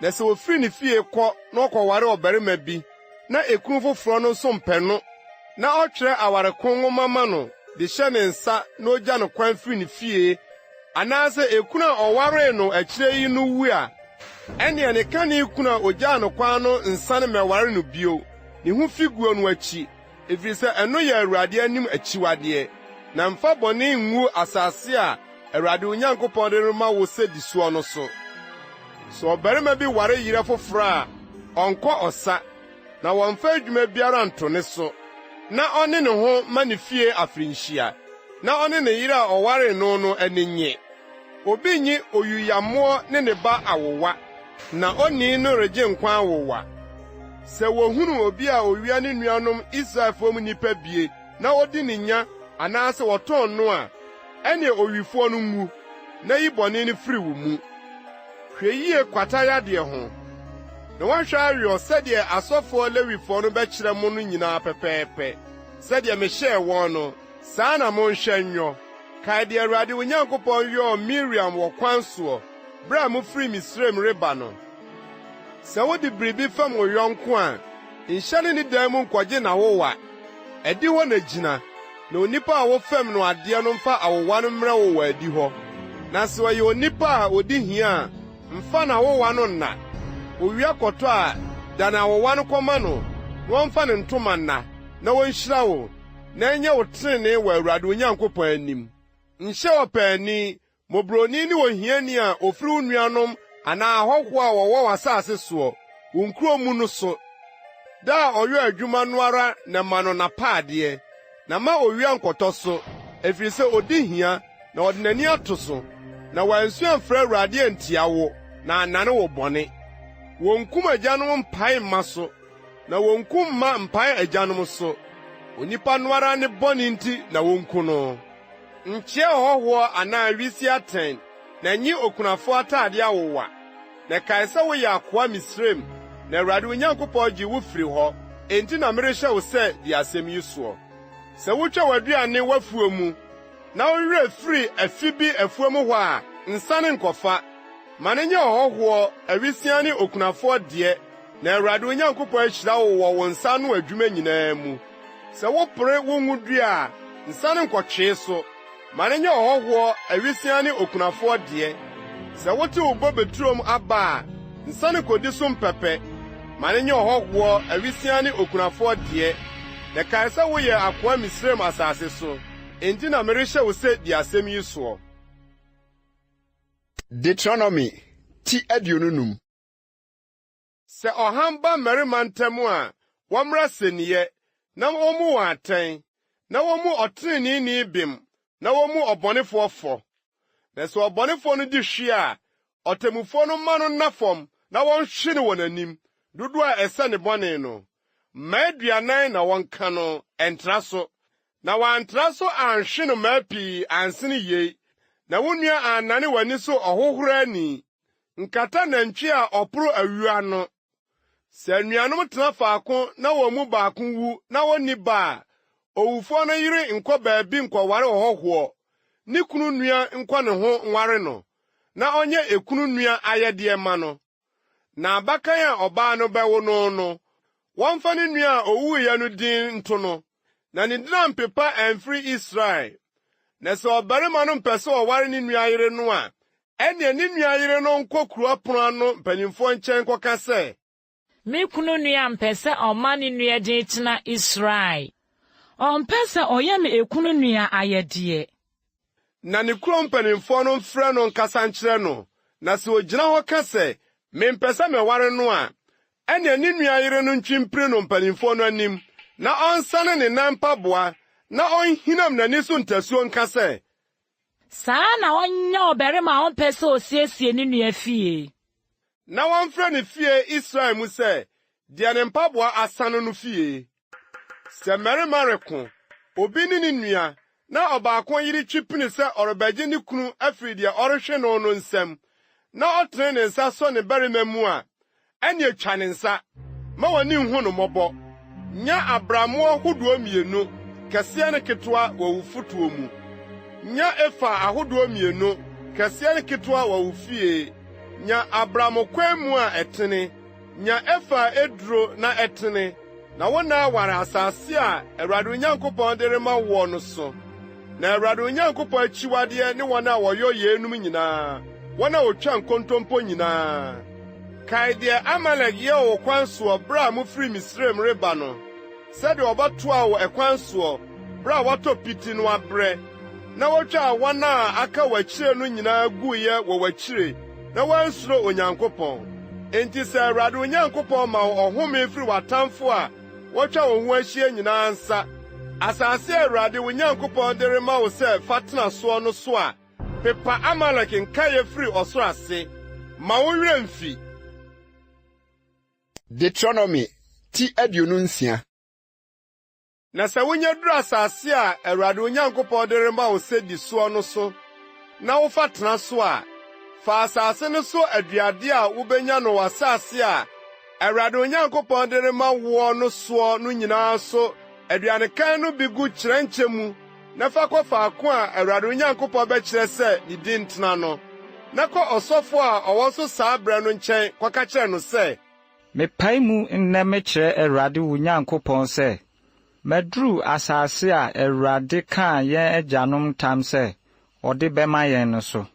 Na sɛ ofiri ne fie kɔ na ɔkɔware ɔbarima bi, na ekunu foforɔ no nso mpɛ no, na ɔtwerɛ awareko nwoma ma no, de hyɛ ne nsa na ogya no kwan firi ne fie, anaasɛ ekunu a ɔwaree no akyire yi no wu a, ɛneɛ ne ka ne kunu a ogyaa no kwan no nsane mɛware no bio, ne ho figuo no akyi, ɛfiri sɛ ɛno yɛ Awurade anim akyiwadeɛ. Na mfa bɔne ngu asase a Awurade Onyankopɔn de rema wo sɛ di soɔ no so. Sɛ ɔbarima bi ware yere foforɔ a, ɔnkɔ ɔsa, na wɔmfa adwuma biara nto ne so, na ɔne ne ho ma ne fie afirinhyia, na ɔne ne yere a ɔwaree no ani nye. Obi nyi oyuyammoɔ ne ne ba awowa, na ɔni no regye nkwa awowa. Sɛ wohunu obi a owia ne nuanom Israelfo mu nipa bie, na odi ne nya, anaasɛ wɔtɔn no a, ɛne owifoɔ no ngu, na yi bɔne no firi wo mu. Hwɛ yie kwatayadeɛ ho, na wɔhwɛ awiɔ sɛdeɛ asɔfoɔ Lewifoɔ no bɛkyerɛ mo no nyinaa pɛpɛɛpɛ. Sɛdeɛ mehyɛɛ wɔn no, saa na monhwɛ nnwɔ. Kae deɛ Awurade wo Nyankopɔn yɔɔ Miriam wɔ kwan soɔ, bere a mufiri Misraim reba no. Sɛ wode biribi fam wo yɔnko a, nhyɛ ne ne dan mu nkɔgye n'awowa. Ɛdi hɔ na gyina, na onipa a wofam no adeɛ no mfa awowa no mmrɛ wo wɔ adi hɔ. Na sɛ ɔyɛ onipa a odi hia a, mfa n'awowa no nna. Owia kɔtɔ a, da n'awowa no kɔma no, na wɔmfa ne ntoma nna, na wɔnhyira wo, na ɛnyɛ wo trenee wɔ Awurade Onyankopɔn anim. Nhyɛ ɔpaani, mobroni ne ohiani a ofiri wo nuanom anaa ahɔho a wɔwɔ w'asase soɔ, wo nkuro mu no so. Da a ɔyɛ adwuma no ara na ma no n'apaadeɛ, na ma owia nkɔtɔ so, ɛfiri sɛ odi hia, na ɔde n'ani ato so, na wansu amfrɛ Awurade antia wo, na anane wo bɔne. Wonkum agyanom mpae mma so, na wonkum mma mpae agyanom so. Onipa no ara ne bɔne nti na wonku no. Nkyɛ ɔhɔhoɔ anaa wisi atɛn, na nyi okunafo atade awowa. Na kae sɛ woyɛ akoa Misraim, na Awurade Onyankopɔn gye wo firi hɔ, enti na merehyɛ wo sɛ di asɛm yi soɔ. Sɛ wotwa w'aduane w'afuo mu, na wowerɛ firi afi bi afuo mu hɔ a, nsane nkɔfa. Ma ne nyɛ ɔhɔhoɔ, awisia ne okunafoɔ deɛ, na Awurade Onyankopɔn ahyira wo wɔ wo nsa no adwuma nyinaa mu. Sɛ wopere wo ngudua a, nsane nkɔtwee so. Ma ne nyɛ ɔhɔhoɔ, awisia ne okunafoɔ deɛ, sɛ wote wo bɔ beturom aba a nsane kodi so mpɛpɛ ma ne nyɛ ɔhɔhoɔ awisia ne okunafo deɛ na kae sɛ woyɛ akoa Misraim asase so enti na merehyɛ wo sɛ di asɛm yi soɔ. Deuteronomy ti 25. Sɛ ɔham ba mmarima ntam a wɔmmra sɛniyɛ na wɔmmu wɔn atɛn na wɔmmu ɔtreneeni bem na wɔmmu ɔbɔnefoɔ fɔ. Na sɛ ɔbɔnefoɔ no di hwe a ɔtemmufo no ma no nna fam na wɔnhwe no wɔ n'anim dodoɔ a ɛsɛ ne bɔne no. Mmaa 40 na wɔnka no ɛntra so, na wɔantra so anhwe no mmaa pii ansene yie, na wo nua annane w'ani so ɔhohoro ani. Nkata nantwi a ɔporo awia no. Sɛ nuanom tena faako na wɔn mu baako wu na wɔnni ba a, owufoɔ no yere nkɔ baabi nkɔware ɔhɔhoɔ, ne kunu nua nkɔ ne ho nware no, na ɔnyɛ ekunu nua ayɛdeɛ ma no. Na abakan a ɔbaa no bɛwo no, wɔmfa ne nua a owuiɛ no din nto no, na ne din ampepa ɛmfiri Israel. Na sɛ ɔbarima no mpɛ sɛ ɔware ne nua yere no a, ɛnneɛ ne nua yere no nkɔ kurow apono ano mpanyimfoɔ nkyɛn kɔka sɛ, me kunu nua mpɛ sɛ ɔma ne nua din tena Israel. Ɔmpɛ sɛ ɔyɛ me ekunu nua ayɛdeɛ. Na ne kurom mpanimfoɔ no mfrɛ no nkasa nkyerɛ no, na sɛ ogyina hɔ ka sɛ, mempɛ sɛ mɛware no a, ɛnneɛ ne nua yere no ntwimpire no mpanimfoɔ no anim, na ɔnsane ne nan mpaboa, na ɔnhinam n'ani so ntasuo nka sɛ, saa na ɔnyɛ ɔbarima a ɔmpɛ sɛ osiesie ne nua fie. Na wɔmfrɛ ne fie Israel mu sɛ, deɛ ne mpaboa asane no fie. Sɛ mmarima reko, obi ne ne nua, na ɔbaako yere twipini sɛ ɔrebɛgye ne kunu afiri deɛ ɔrehwɛ no no nsɛm, na ɔtene ne nsa sɔ ne barima mu a, ɛnneɛ twa ne nsa, ma w'ani nhu no mmɔbɔ. Nya abramoɔ ahodoɔ 2, kɛseɛ ne ketewa wɔ wo fotuo mu. Nya efa ahodoɔ 2, kɛseɛ ne ketewa wɔ wo fie. Nya abramokwan mu a ɛtene, nya efa eduro na ɛtene, na wona ware asase a Awurade Onyankopɔn de rema wo no so. Na Awurade Onyankopɔn akyiwadeɛ ne wɔn a wɔyɛ yeenum nyinaa, wɔn a wotwa nkontompo nyinaa. Kae deɛ Amalek yɛ wo kwan soɔ bere a mufiri Misraim reba no, sɛdeɛ ɔbɛtoa wo ɛkwan soɔ bere a wɔtɔ piti no abrɛ, na wotwa wɔn a aka w'akyire no nyinaa guiɛ wɔ w'akyire, na wɔansuro Onyankopɔn. Enti sɛ Awurade Onyankopɔn ma wo ɔhome firi w'atamfo a wɔtwa wo ho ahyia nyinaa nsa, asase a Awurade Onyankopɔn de rema wo sɛ fatena soɔ no so a, pepa Amalek nkaeɛ firi ɔsoro ase, ma wo werɛ mfi. Deuteronomy ti 26. Na sɛ wonya duru asase a Awurade Onyankopɔn de rema wo sɛ di soɔ no so, na wofa tena so a, fa asase no so aduade a wubenya no wɔ asase a Awurade Onyankopɔn de rema wo no soɔ no nyinaa so aduanekan no bi gu kyerɛnkyɛ mu, na fa kɔ faako a Awurade Onyankopɔn bɛkyerɛ sɛ ne din tena no, na kɔ ɔsɔfo a ɔwɔ so saa brɛ no nkyɛn kɔka kyerɛ no sɛ, mepae mu nnɛ mekyerɛ Awurade wo Nyankopɔn sɛ, maduru asase a Awurade kaa yɛn agyanom ntam sɛ ɔde bɛma yɛn no so.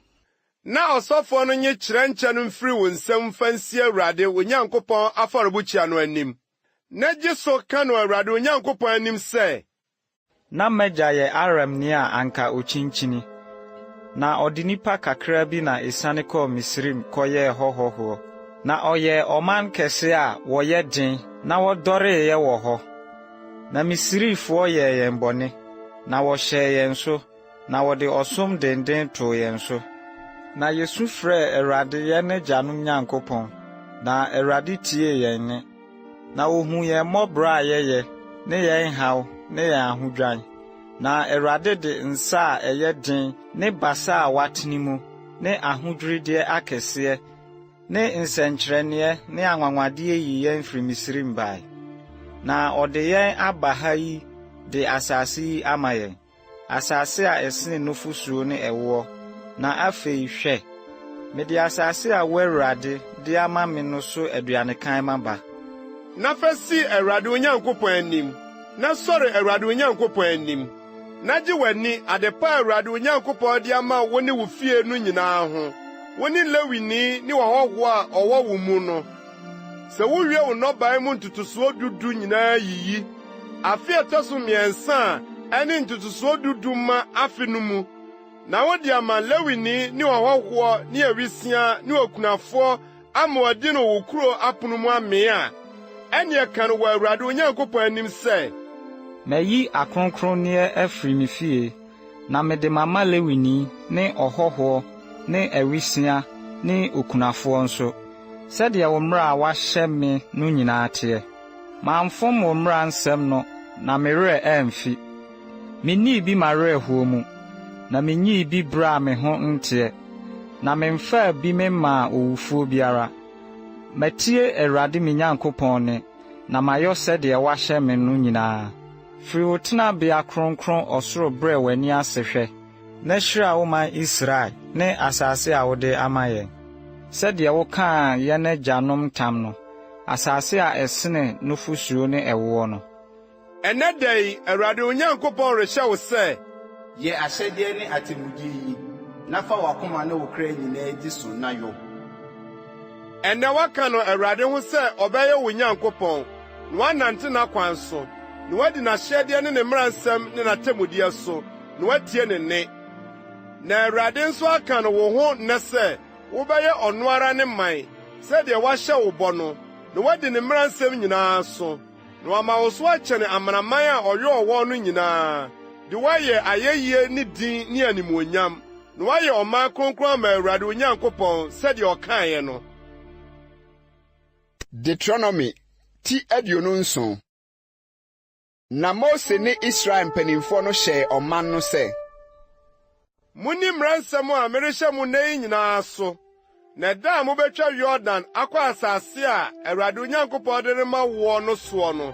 Na ɔsɔfo no nye kyerɛnkyɛ no mfiri wo nsɛm fa nsi Awurade Onyankopɔn afɔrebukyia no anim. Na gye so ka no Awurade Onyankopɔn anim sɛ, na m'agya yɛ Aramni a anka okyinkini, na ɔde nipa kakra bi na esiane kɔɔ Misrim kɔyɛɛ hɔ hɔhoɔ, na ɔyɛ ɔman kɛse a wɔyɛ den na wɔdɔreeɛ wɔ hɔ. Na Misrifoɔ yɛɛ yɛn bɔne, na wɔhyɛɛ yɛn so, na wɔde ɔsom denden too yɛn so. Na Yesu frɛɛ Awurade yɛn agyanom Nyankopɔn, na Awurade tiee yɛn nne, na ohu yɛn mmɔborɔ a yɛyɛ, ne yɛn haw, ne yɛn ahodwan. Na Awurade de nsa a ɛyɛ den, ne basa a watene mu, ne ahodwirideɛ akɛseɛ, ne nsɛnkyerɛnneɛ, ne anwanwadeɛ yi yɛn firi Misrim bae. Na ɔde yɛn aba ha yi de asase yi ama yɛn, asase a ɛsene nufusuo ne ɛwoɔ. Na afei hwɛ, mede asase a wo Awurade de ama me no so aduanekan maba. Na fa si Awurade Onyankopɔn anim, na sɔre Awurade Onyankopɔn anim, na gye w'ani ade pa Awurade Onyankopɔn de ama wo ne wo fie no nyinaa ho, woni Lewini ni wɔhɔho a ɔwɔ wo mu no. Sɛ wowie wo nnɔbae mu ntotosoɔ dudu nyinaa yiyi, afe ɛtɔ so mmiɛnsa a ɛne ntotosoɔ dudu ma afe no mu, na wode ama Lewini ne ɔhɔhoɔ ne awisia ne okunafoɔ ama wɔde no wo kuro apono mu amee a, ɛneɛ ka no wɔ Awurade Onyankopɔn anim sɛ, mayi akronkronneɛ afiri me fie, na mede mama Lewini ne ɔhɔhoɔ ne awisia ne okunafoɔ nso, sɛdeɛ wo mmara a wahyɛ me no nyinaa teɛ. Mamfom wo mmara nsɛm no, na me werɛ amfi. Minnii bi m'awerɛhoɔ mu, na minyii bi bere a me ho nteɛ, na memfaa bi memmaa owufuo biara. Matie Awurade me Nyankopɔn ne, na mayɔ sɛdeɛ wahyɛ me no nyinaa. Firi wo tenabea kronkron ɔsoro brɛ w'ani ase hwɛ, na hyira wo man Israel ne asase a wode ama yɛn. Sɛdeɛ wokaa yɛn agyanom ntam no, asase a ɛsene nufusuo ne ɛwoɔ no. Ɛnnɛ da yi, Awurade Onyankopɔn rehyɛ wo sɛ, yɛ ahyɛdeɛ ne atemmude yi, na fa w'akoma ne wo kra nyinaa di so na yɔ. Ɛnnɛ waka no Awurade ho sɛ ɔbɛyɛ wo Nyankopɔn, na woanante n'akwan so, na woadi n'ahyɛdeɛ ne ne mmaransɛm ne n'atemmudeɛ so, na woatie ne nne. Na Awurade nso aka no wo ho nnɛ sɛ, wobɛyɛ ɔno ara ne man, sɛdeɛ wahyɛ wo bɔ no, na woadi ne mmaransɛm nyinaa so, na wama wo so akyɛne amanaman a ɔyɛ ɔwɔ no nyinaa, de woayɛ ayɛyie ne din ne animuonyam, na woayɛ ɔman kronkron ama Awurade Onyankopɔn sɛdeɛ ɔkaeɛ no. Deuteronomy ti 29. Na Mose ne Israel mpanimfoɔ no hyɛɛ ɔman no sɛ, Munni mmaransɛm a merehyɛ mo nnɛ yi nyinaa so, na da a mobɛtwa Yordan akɔ asase a Awurade Onyankopɔn de rema woɔ no soɔ no,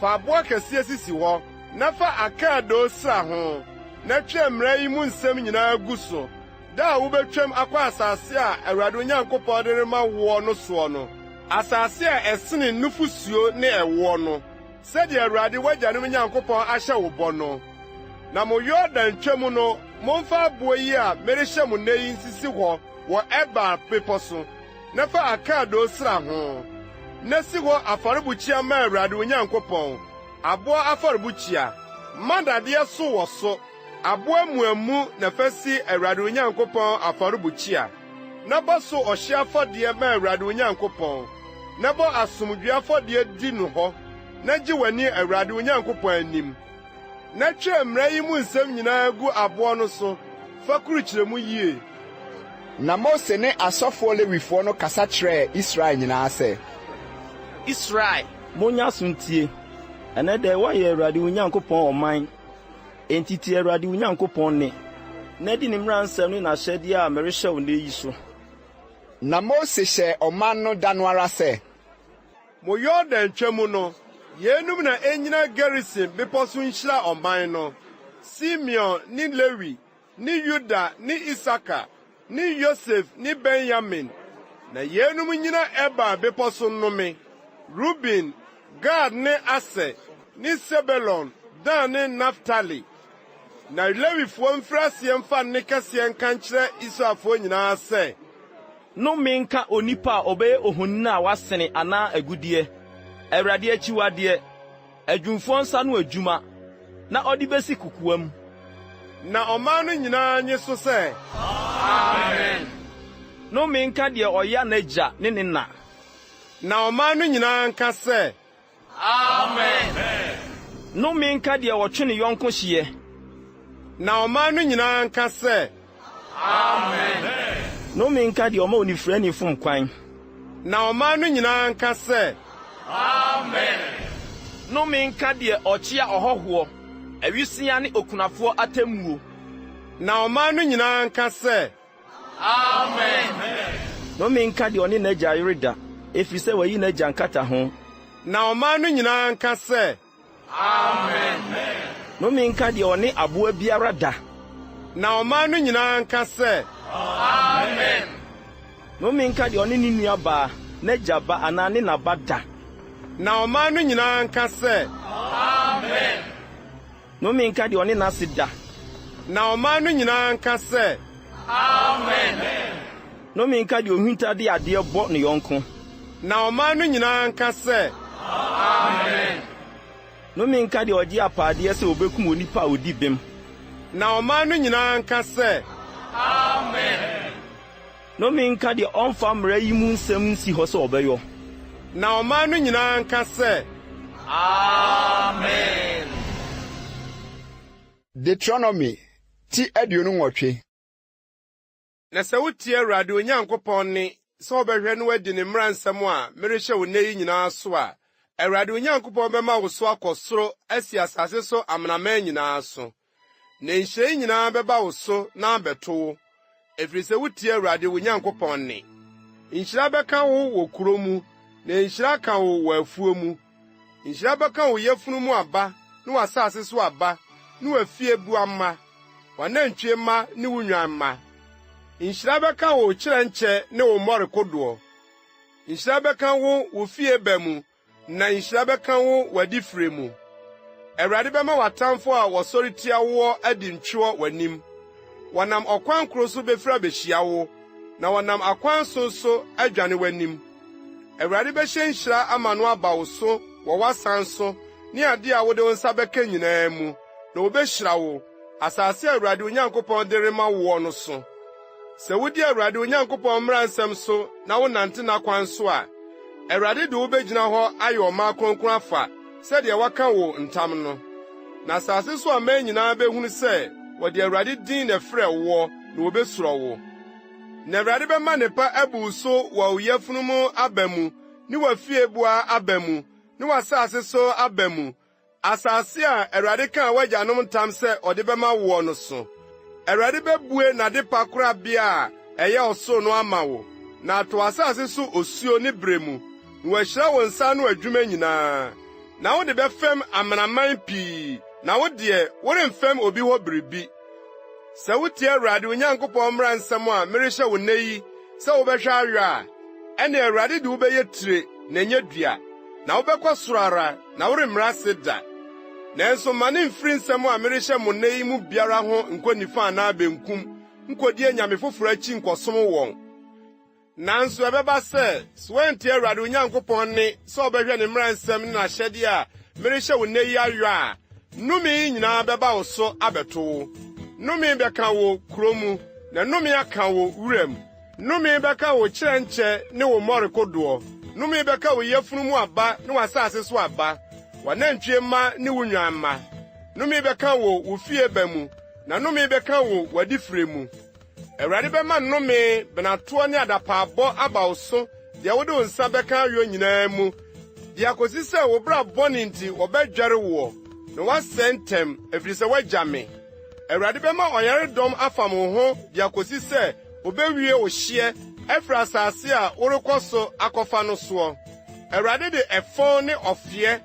fa aboa kɛseɛ sisi hɔ, na fa akaadoo sra ho, na twa mmara yi mu nsɛm nyinaa gu so, da a wobɛtwam akɔ asase a Awurade Onyankopɔn de rema woɔ no soɔ no, asase a ɛsene nufusuo ne ɛwoɔ no, sɛdeɛ Awurade w'agyanom Nyankopɔn ahyɛ wo bɔ no. Na mo Yordan twam no, momfa aboa yi a merehyɛ mo nnɛ yi nsisi hɔ wɔ Ebal bepɔ so, na fa akaadoo sra ho, na si hɔ afɔrebukyia ma Awurade Onyankopɔn, aboa afɔrebukyia, ma dadeɛ so wɔ so, aboa muamu na fa si Awurade Onyankopɔn afɔrebukyia, na bɔ so ɔhye afɔdeɛ ma Awurade Onyankopɔn, na bɔ asomdwoe afɔdeɛ di no hɔ, na gye w'ani Awurade Onyankopɔn anim. Na twa mmara yi mu nsɛm nyinaa gu aboɔ no so, fa kurukyerɛ mu yie. Na Mose ne asɔfoɔ Lewifoɔ no kasa kyerɛɛ Israel nyinaa sɛ, Israel, monya so ntie. Ɛnɛ da woayɛ Awurade wo Nyankopɔn ɔman. Enti tie Awurade wo Nyankopɔn ne, na di ne mmaransɛm ne n'ahyɛdeɛ a merehyɛ wo nnɛ yi so. Na Mose hyɛ ɔman no da no ara sɛ, Mo Yordan twam no, yenum na enyina Gerisim bepɔ so nhyira ɔman no, Simeon ne Lewi, ne Yuda ne Isaka, ne Yosef ne Benyamin, na yenum nyina Ebal bepɔ so nnome, Ruben, Gad ne Aser, ne Sebelon, Dan ne Naftali. Na Lewifoɔ mfiri aseɛ mfa nne kɛseɛ nka nkyerɛ Israelfoɔ nyinaa sɛ, Nnome nka onipa a ɔbɛyɛ ohoni a wasene anaa agudeɛ, Awurade akyiwadeɛ, adwumfoɔ nsa no adwuma, na ɔde besi kukuwam. Na ɔman no nyinaa nye so sɛ, Amen. Nnome nka deɛ ɔyɛ n'agya ne ne na. Na ɔman no nyinaa nka sɛ, Amen. Nnome nka deɛ ɔtwe ne yɔnko hyeɛ. Na ɔman no nyinaa nka sɛ, Amen. Nnome nka deɛ ɔma onifirani fom kwan. Na ɔman no nyinaa nka sɛ, Amen. Nnome nka deɛ ɔkyea ɔhɔhoɔ, awisia ne okunafoɔ atemmuo. Na ɔman no nyinaa nka sɛ, Amen. Nnome nka deɛ ɔne n'agya yere da, efiri sɛ wayi n'agya nkata ho. Na ɔman no nyinaa nka sɛ, Amen. Nnome nka deɛ ɔne aboa biara da. Na ɔman no nyinaa nka sɛ, Amen. Nnome nka deɛ ɔne ne nua baa, n'agya ba anaa ne naba da. Na ɔman no nyinaa nka sɛ, Amen. Nnome nka deɛ ɔne n'ase da. Na ɔman no nyinaa nka sɛ, Amen. Nnome nka deɛ ohinta de adeɛ bɔ ne yɔnko. Na ɔman no nyinaa nka sɛ, Amen. Nnome nka deɛ ɔgye apaadeɛ sɛ obekum onipa a odi bem. Na ɔman no nyinaa nka sɛ, Amen. Nnome nka deɛ ɔmfa mmara yi mu nsɛm nsi hɔ sɛ ɔbɛyɔ. Na ɔman no nyinaa nka sɛ, Amen. Deuteronomy ti 28. na sɛ wotie Awurade Onyankopɔn ne sɛ wobɛhwɛ no wadi ne mmara nsɛm a merehyɛ wo nnɛ yi nyinaa so a, Awurade Onyankopɔn bɛma wo so akɔ soro asi asase so amanaman nyinaa so. Na nhyira yi nyinaa bɛba wo so na abɛto wo, ɛfiri sɛ wotie Awurade Onyankopɔn ne. Nhyira bɛka wo wɔ kuro mu, na nhyira ka wo wɔ afuo mu. Nhyira bɛka wo yafunu mu aba, ne w'asase so aba, ne w'afie bu amma, w'anantwie mma ne wo nnwan mma. Nhyira bɛka wo kyerɛnkyɛ ne wo mmɔre kodoɔ. Nhyira bɛka wo fie ba mu, na nhyira bɛka wo w'adifire mu. Awurade bɛma w'atamfo a wɔsɔre tia wo adi ntwewɔ w'anim. Wɔnam ɔkwan koro so befira behyia wo, na wɔnam akwan so adwane w'anim. Awurade bɛhyɛ nhyira ama no aba wo so wɔ w'asan so ne ade a wode wo nsa bɛka nyinaa mu, na wobehyira wo, asase a Awurade Onyankopɔn de rema wo no so. Sɛ wodi Awurade Onyankopɔn mmara nsɛm so na wonante n'akwan so a, Awurade de wobegyina hɔ ayɛ ɔma kronkron afa sɛdeɛ waka wo ntam no. Na asase so aman nyinaa behunu sɛ wɔde Awurade din na frɛ wo na wobesuro wo. Na Awurade bɛma nepa abu so wɔ wo yafunu mu aba mu, ne w'afiebua aba mu, ne w'asase so aba mu, asase a Awurade kaa w'agyanom ntam sɛ ɔde bɛma wo no so. Awurade bɛbue n'ade pa korabea a ɛyɛ ɔsoro no ama wo, na ato asase so osuo ne bere mu, na wɔahyira wo nsa no adwuma nyinaa. Na wode bɛfam amanaman pii, na wo deɛ woremfam obi hɔ biribi. Sɛ wotie Awurade Onyankopɔn mmara nsɛm a merehyɛ wo nnɛ yi sɛ wobɛhwɛ awe a, ɛne Awurade de wobɛyɛ tire na ɛnyɛ dua, na wobɛkɔ soro ara na woremmra ase da. Nanso ma ne mfiri nsɛm a merehyɛ mo nnɛ yi mu biara ho nkɔ nifa anaa benkum, nkɔdi anyame foforo akyi nkɔsom wɔn. Nanso ɛbɛba sɛ woantie Awurade Onyankopɔn ne sɛ wobɛhwɛ ne mmara nsɛm ne n'ahyɛde a merehyɛ wo nnɛ yi awe a, nnome yi nyinaa bɛba wo so abɛto wo. Nnome bɛka wo kuro mu, na nnome aka wo wuram. Nnome bɛka wo kyerɛnkyɛ ne wo mmɔre kodoɔ. Nnome bɛka wo yafunu mu aba ne w'asase so aba, w'anantwie mma ne wo nnwan mma. Nnome bɛka wo fie ba mu, na nnome bɛka wo w'adifire mu. Awurade bɛma nnome, benatoɔ ne adapaabɔ aba wo so, deɛ wode wo nsa bɛka ayo nyinaa mu, de akosi sɛ wo bra bɔne nti wɔbɛdware woɔ, na woasɛ ntɛm, ɛfiri sɛ woagya me. Awurade bɛma ɔyaredɔm afa mo ho, de akosi sɛ obewie wo hyeɛ ɛfiri asase a worekɔ so akɔfa no soɔ. Awurade de ɛfɔn ne ɔfeɛ,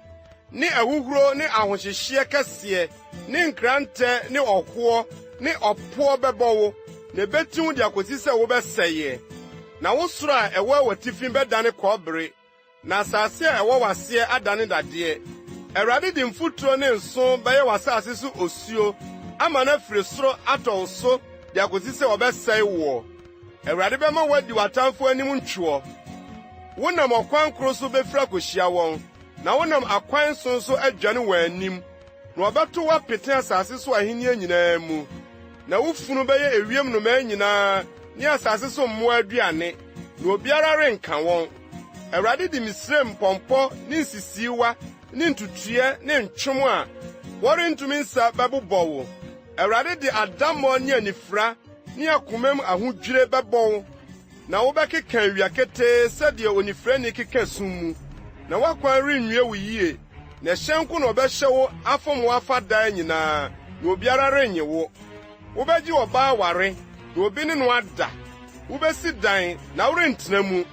ne ahuhuro ne ahohyehyeɛ kɛseɛ, ne nkrantɛ ne ɔhoɔ ne ɔpoɔ bɛbɔ wo, na ebetiw de akosi sɛ wobɛsɛeɛ. Na wo soro a ɛwɔ w'atifi bɛdane kɔbere, na asase a ɛwɔ w'aseɛ adane dadeɛ. Awurade de mfuturo ne nso bɛyɛ w'asase so osuo, ama no afiri soro atɔ wo so de akosi sɛ wɔbɛsɛe woɔ. Awurade bɛma woadi w'atamfo anim ntwewɔ. Wonam ɔkwan koro so befira kohyia wɔn, na wonam akwan so nso adwane wɔn anim, na wɔbɛto woapete asase so ahenni nyinaa mu. Na wo funu bɛyɛ ewiem nnomaa nyinaa ne asase so mmoa aduane, na obiara renka wɔn. Awurade de Misraim mpɔmpɔ ne nsisiiwa ne ntutuɛ ne ntwom a wɔrentumi nsa bɛbobɔ wo. Awurade de adammɔ ne anifira ne akomam ahodwire bɛbɔ wo, na wobɛkeka awia ketee sɛdeɛ onifirani keka sum mu, na woakwan renwie wo yie, na ɛhyɛnko na ɔbɛhyɛ wo afom wo afa daa nyinaa, na obiara rennye wo. Wobɛgye ɔbaa ware, na obi ne no ada. Wobɛsi dan, na worentena mu.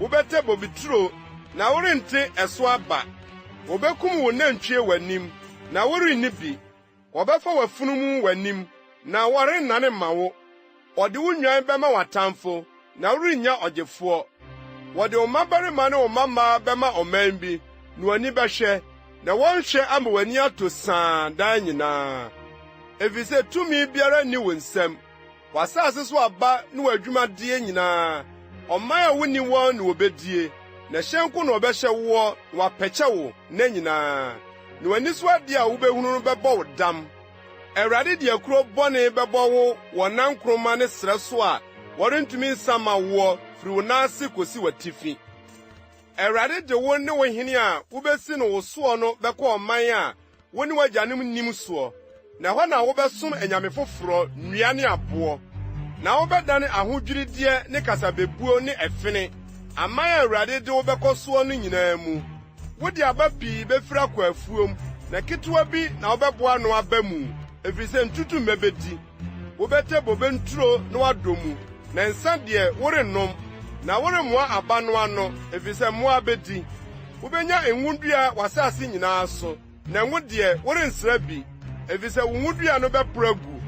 Wobɛtɛ bobituro, na worente ɛso aba. Wobɛkum wo nantwie w'anim, na worenni bi. Wɔbɛfa w'afunu mu w'anim, na wɔrennane ma wo. Wɔde wo nnwan bɛma w'atamfo, na worennya ɔgyefoɔ. Wɔde wo mmabarima ne wo mmammaa bɛma ɔman bi, na w'ani bɛhwɛ, na wɔnhwɛ ama w'ani ato saa daa nyinaa. Efisɛ tumi biara nni wo nsam, W'asase so aba ne w'adwumadie nyinaa. Ɔman a wonni wɔn ne wobedie. Na hyɛnko na ɔbɛhyɛ wo na wapɛkyɛ wo na nyinaa. Na w'ani so ade a wobɛhunu no bɛbɔ wo dam. Awurade de akuro bɔne bɛbɔ wo wɔ nankroma ne srɛ so a wɔrentumi nsama wo firi wo naase kosi w'atifi. Awurade de wo ne wo hene a wobesi no wo soɔ no bɛkɔ ɔman a wo ne w'agyanom nim soɔ. Na hɔ na wobɛsom anyame foforo nnua ne aboɔ. Na wobɛdane ahodwirideɛ ne kasabebuo ne ɛfene. Aman a Awurade de wobɛkɔ soɔ no nyinaa mu. Wode aba pii bɛfiri akɔ afuom, na ketewa bi na wobɛboa no aba mu, efisɛ ntutu mmɛbɛdi. Wobɛtɛ bobe nturo na wadɔ mu, na nsa deɛ worennom, na woremmoa aba no ano, efisɛ mmoa bedi. Wobenya nwudua w'asase nyinaa so, na ngo deɛ worensra bi, efisɛ wo nwudua no bɛporo agu.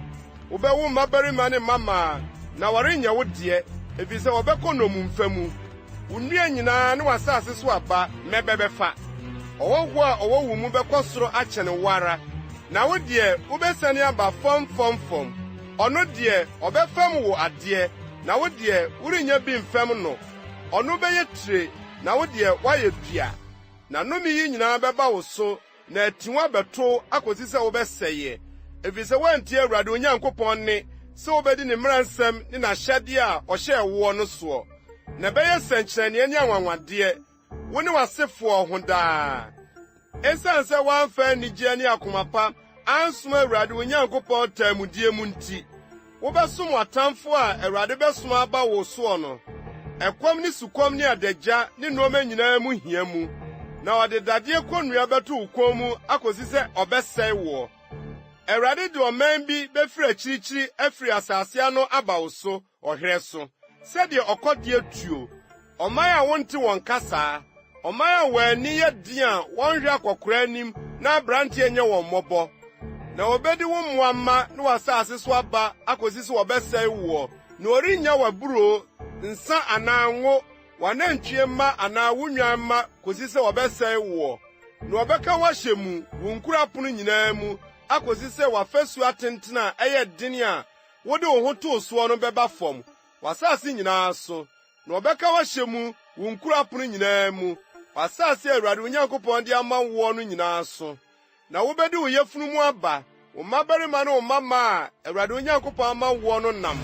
Wobɛwo mmabarima ne mmamaa, na wɔrenyɛ wo deɛ, efisɛ wɔbɛkɔ nnommumfa mu. Wo nnua nyinaa ne w'asase so aba mɛbɛbɛfa. Ɔwɔho a ɔwɔ wo mu bɛkɔ soro akyɛ ne wo ara. Na wo deɛ wobɛsane aba fam. Ɔno deɛ ɔbɛfam wo adeɛ, na wo deɛ worennya bi mfam no. Ɔno bɛyɛ tire, na wo deɛ woayɛ dua. Na nnome yi nyinaa bɛba wo so, na atiwa bɛto akosi sɛ wobɛsɛeɛ. Efisɛ woantie Awurade wo Nyankopɔn ne, sɛ wobɛdi ne mmaransɛm ne n'ahyɛdeɛ a ɔhyɛɛ woɔ no soɔ. Na bɛyɛ nsɛnkyerɛnneɛ ne anwanwadeɛ, wo ne w'asefoɔ ho daa. Esiane sɛ woamfa anigye ne akoma pa ansoma Awurade wo Nyankopɔn taamudie mu nti, wobɛsom w'atamfo a Awurade bɛsoma aba wo soɔ no. Ɛkɔm ne sukɔm ne adagya ne nneɛma nyinaa mu hia mu, na ɔde dadeɛ kɔnnua bɛto wo kɔn mu akosi sɛ ɔbɛsɛe woɔ. Awurade de ɔman bi bɛfiri akyirikyiri afiri asase ano aba wo so ɔhwerɛ so, sɛdeɛ ɔkɔdeɛ tuo. Ɔman a wonte wɔn kasaa, ɔman a wɔani yɛ den a wɔnhwɛ akɔkora anim na aberanteɛ nyɛ wɔn mmɔbɔ. Na wɔbɛdi wo mmoamma ne w'asase so aba akosi sɛ wɔbɛsɛe woɔ, na ɔrennya w'aburo, nsa anaa ngo, w'anantwie mma anaa wo nnwan mma kosi sɛ wɔbɛsɛe woɔ. Na wɔbɛka wɔahyɛ mu wo nkurapono nyinaa mu akosi sɛ w'afasu atenten a ɛyɛ den a wode wo ho too soɔ no bɛba fam w'asase nyinaa so. Na wɔbɛka wɔahyɛ mu wo nkurapono nyinaa mu w'asase a Awurade wo Nyankopɔn de ama woɔ no nyinaa so. Na wobɛdi wo yafunu mu aba, wo mmabarima ne wo mmammaa a Awurade wo Nyankopɔn ama woɔ no nam.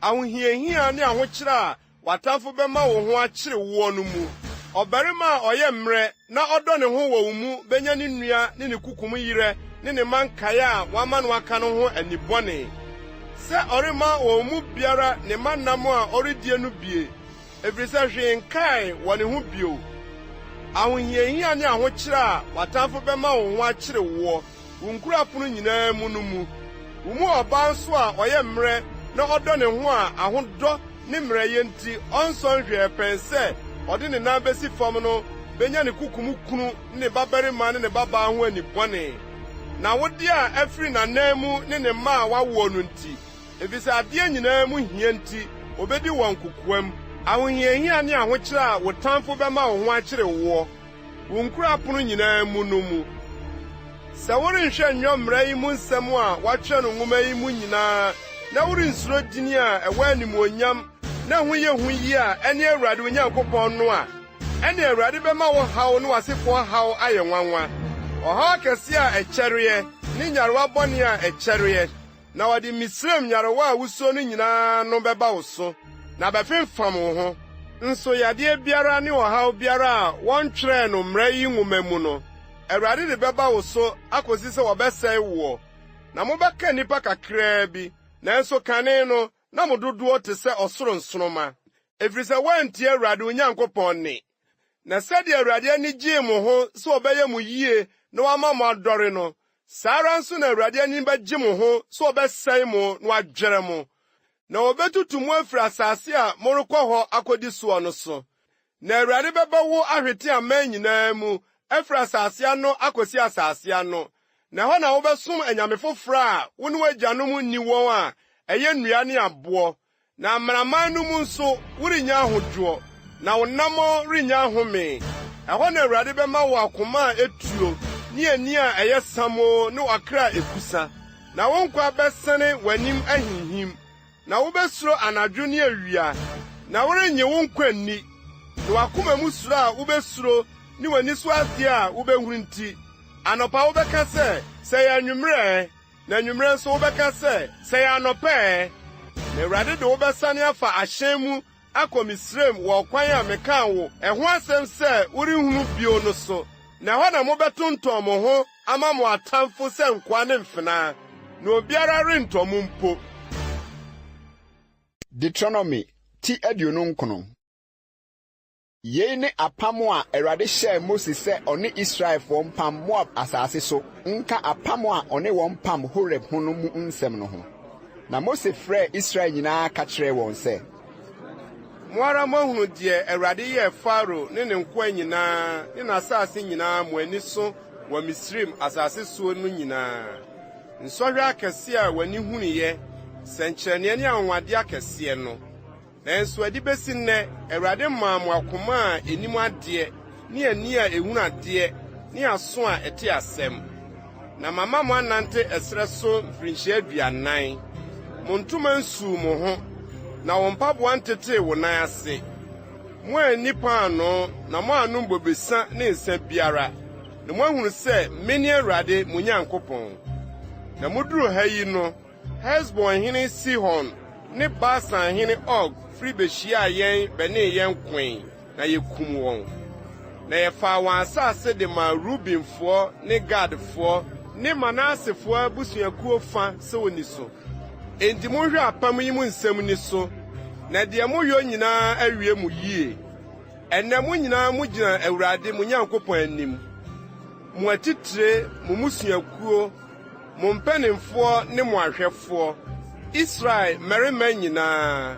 Ahohiahia ne ahokyere a w'atamfo bɛma wo ho akyere woɔ no mu. Ɔbarima a ɔyɛ mmerɛ na ɔdɔ ne ho wɔ wo mu benya ne nnua ne ne kukum yerɛ ne ne mankae a wama no aka no ho anibɔne. Sɛ ɔrema wɔn mu biara ne manam a ɔredie no bie, efisɛ hwee nkae wɔ ne ho bio. Ahohiahia ne ahokyere a w'atamfo bɛma wo ho akyere woɔ, wo nkurapono nyinaa mu no mu. Wo mu ɔbaa nso a ɔyɛ mmerɛ na ɔdɔ ne ho a ahodɔ ne mmerɛyɛ nti ɔnsɔn hwee pɛn sɛ ɔde ne nan besi fam no benya ne kukum kunu ne babarima ne ne babaa ho anibɔne. Na wode a afiri n'anan mu ne ne mma a wawoɔ no nti, efisɛ adeɛ nyinaa mu hia nti obedi wɔn kokoam. Ahohiahia ne ahokyere a wo tamfo bɛma wo ho akyere woɔ, wo nkurapono nyinaa mu no mu. Sɛ worenhwɛ nnwɔmmara yi mu nsɛm a wɔatwerɛ no nwoma yi mu nyinaa, na worensuro dini a ɛwɔ animuonyam na ho yɛ hu yi a ɛne Awurade wo Nyankopɔn no a, ɛne Awurade bɛma wo haw ne w'asefoɔ haw ayɛ nwanwa. Ɔhaw akɛse a ɛkyɛreɛ ne nyarewa bɔne a ɛkyɛreɛ, na wɔde Misraim nyarewa a wusuo no nyinaa no bɛba wo so, na bɛfemfam wo ho. Nso yadeɛ biara ne ɔhaw biara a wɔntwerɛɛ no mmara yi nwoma mu no, Awurade de bɛba wo so akosi sɛ wɔbɛsɛe woɔ. Na mobɛka nnipa kakraa bi, nanso kane no na mo dodoɔ te sɛ ɔsoro nsoroma, efisɛ woantie Awurade wo Nyankopɔn ne. Na sɛdeɛ Awurade ani gyee mo ho sɛ ɔbɛyɛ mo yie na wama mo adɔre no, saa ara nso na Awurade ani bɛgye mo ho sɛ ɔbɛsɛe mo na wadwerɛ mo. Na wɔbɛtutu mo afiri asase a morekɔ hɔ akodi soɔ no so. Na Awurade bɛbɛ wo ahwete aman nyinaa mu afiri asase ano akosi asase ano. Na hɔ na wobɛsom anyame foforo a wo ne w'agyanom nni wɔn a ɛyɛ nnua ne aboɔ. Na amanaman no mu nso worennya ahodwoɔ, na wo nam rennya ahome. Ɛhɔ na Awurade bɛma wo akoma a etuo ne ani a ɛyɛ samo ne wakra ekusa. Na wo nkwa bɛsene w'anim ahinhim. na wobesuro anadwo ne awia na worenye wo nkwanni na wakoma mu suro a wobesuro ni wani so ade a wobehuru nti anopa wobɛka sɛ ya nwumre na nwumre nso wobɛka sɛ ya anopa na Awurade de wobɛsane afa ahyɛn mu akɔ Misraim wɔ kwan a meka wo ɛho asɛm sɛ worenhunu bio no so na hɔ na mobɛtontɔn mo ho ama mo atamfo sɛ nkoa ne mfena na obiara rentɔ mo mpo. Deuteronomy ti 29. Yei ne apam a Awurade hyɛɛ Mose sɛ ɔne Israelfo mpam Moab asase so nka apam a ɔne wɔn pam Horeb ho no mu nsɛm no ho. Na Mose frɛ Israel nyinaa ka kyerɛɛ wɔn sɛ, mo ara mohunu deɛ Awurade yɛɛ Faro ne ne nkoa nyinaa ne n'asase nyinaa mo ani so wɔ Misraim asase so no nyinaa. Nsɔhwɛ akɛse a w'ani hunuyɛ, sɛnkyerɛnneɛ ne anwonwade akɛseɛ no. Nanso adi besi nnɛ Awurade maa mo akoma a enim adeɛ ne ani a ehunu adeɛ ne aso a ɛte asɛm. Na mama mo anante ɛsrɛ so mfirinhyia 40. Mo ntoma nsu mo ho na wɔn mpaboa ntete wo nan ase. Mo anipa ano na mo anom bobesa ne nsa biara. Na mo ahunu sɛ mene Awurade mo Nyankopɔn. Na moduru ha yi no, Hesbon hene Sihon ne Basan hene Og firi behyia yɛn bɛne yɛn koe na yɛkum wɔn. Na yɛfaa wɔn asase de ma Rubenfoɔ ne Gadfoɔ ne Manasefoɔ abusuakuo fa sɛ woni so. Enti monhwɛ apam yi mu nsɛm ni so, na deɛ moyɛ nyinaa awie mu yie. Ɛnnɛ mo nyinaa mogyina Awurade mo Nyankopɔn anim. Mo atitire, mo musuakuo, mo mpanimfoɔ ne mo ahwɛfoɔ, Israel mmarima nyinaa,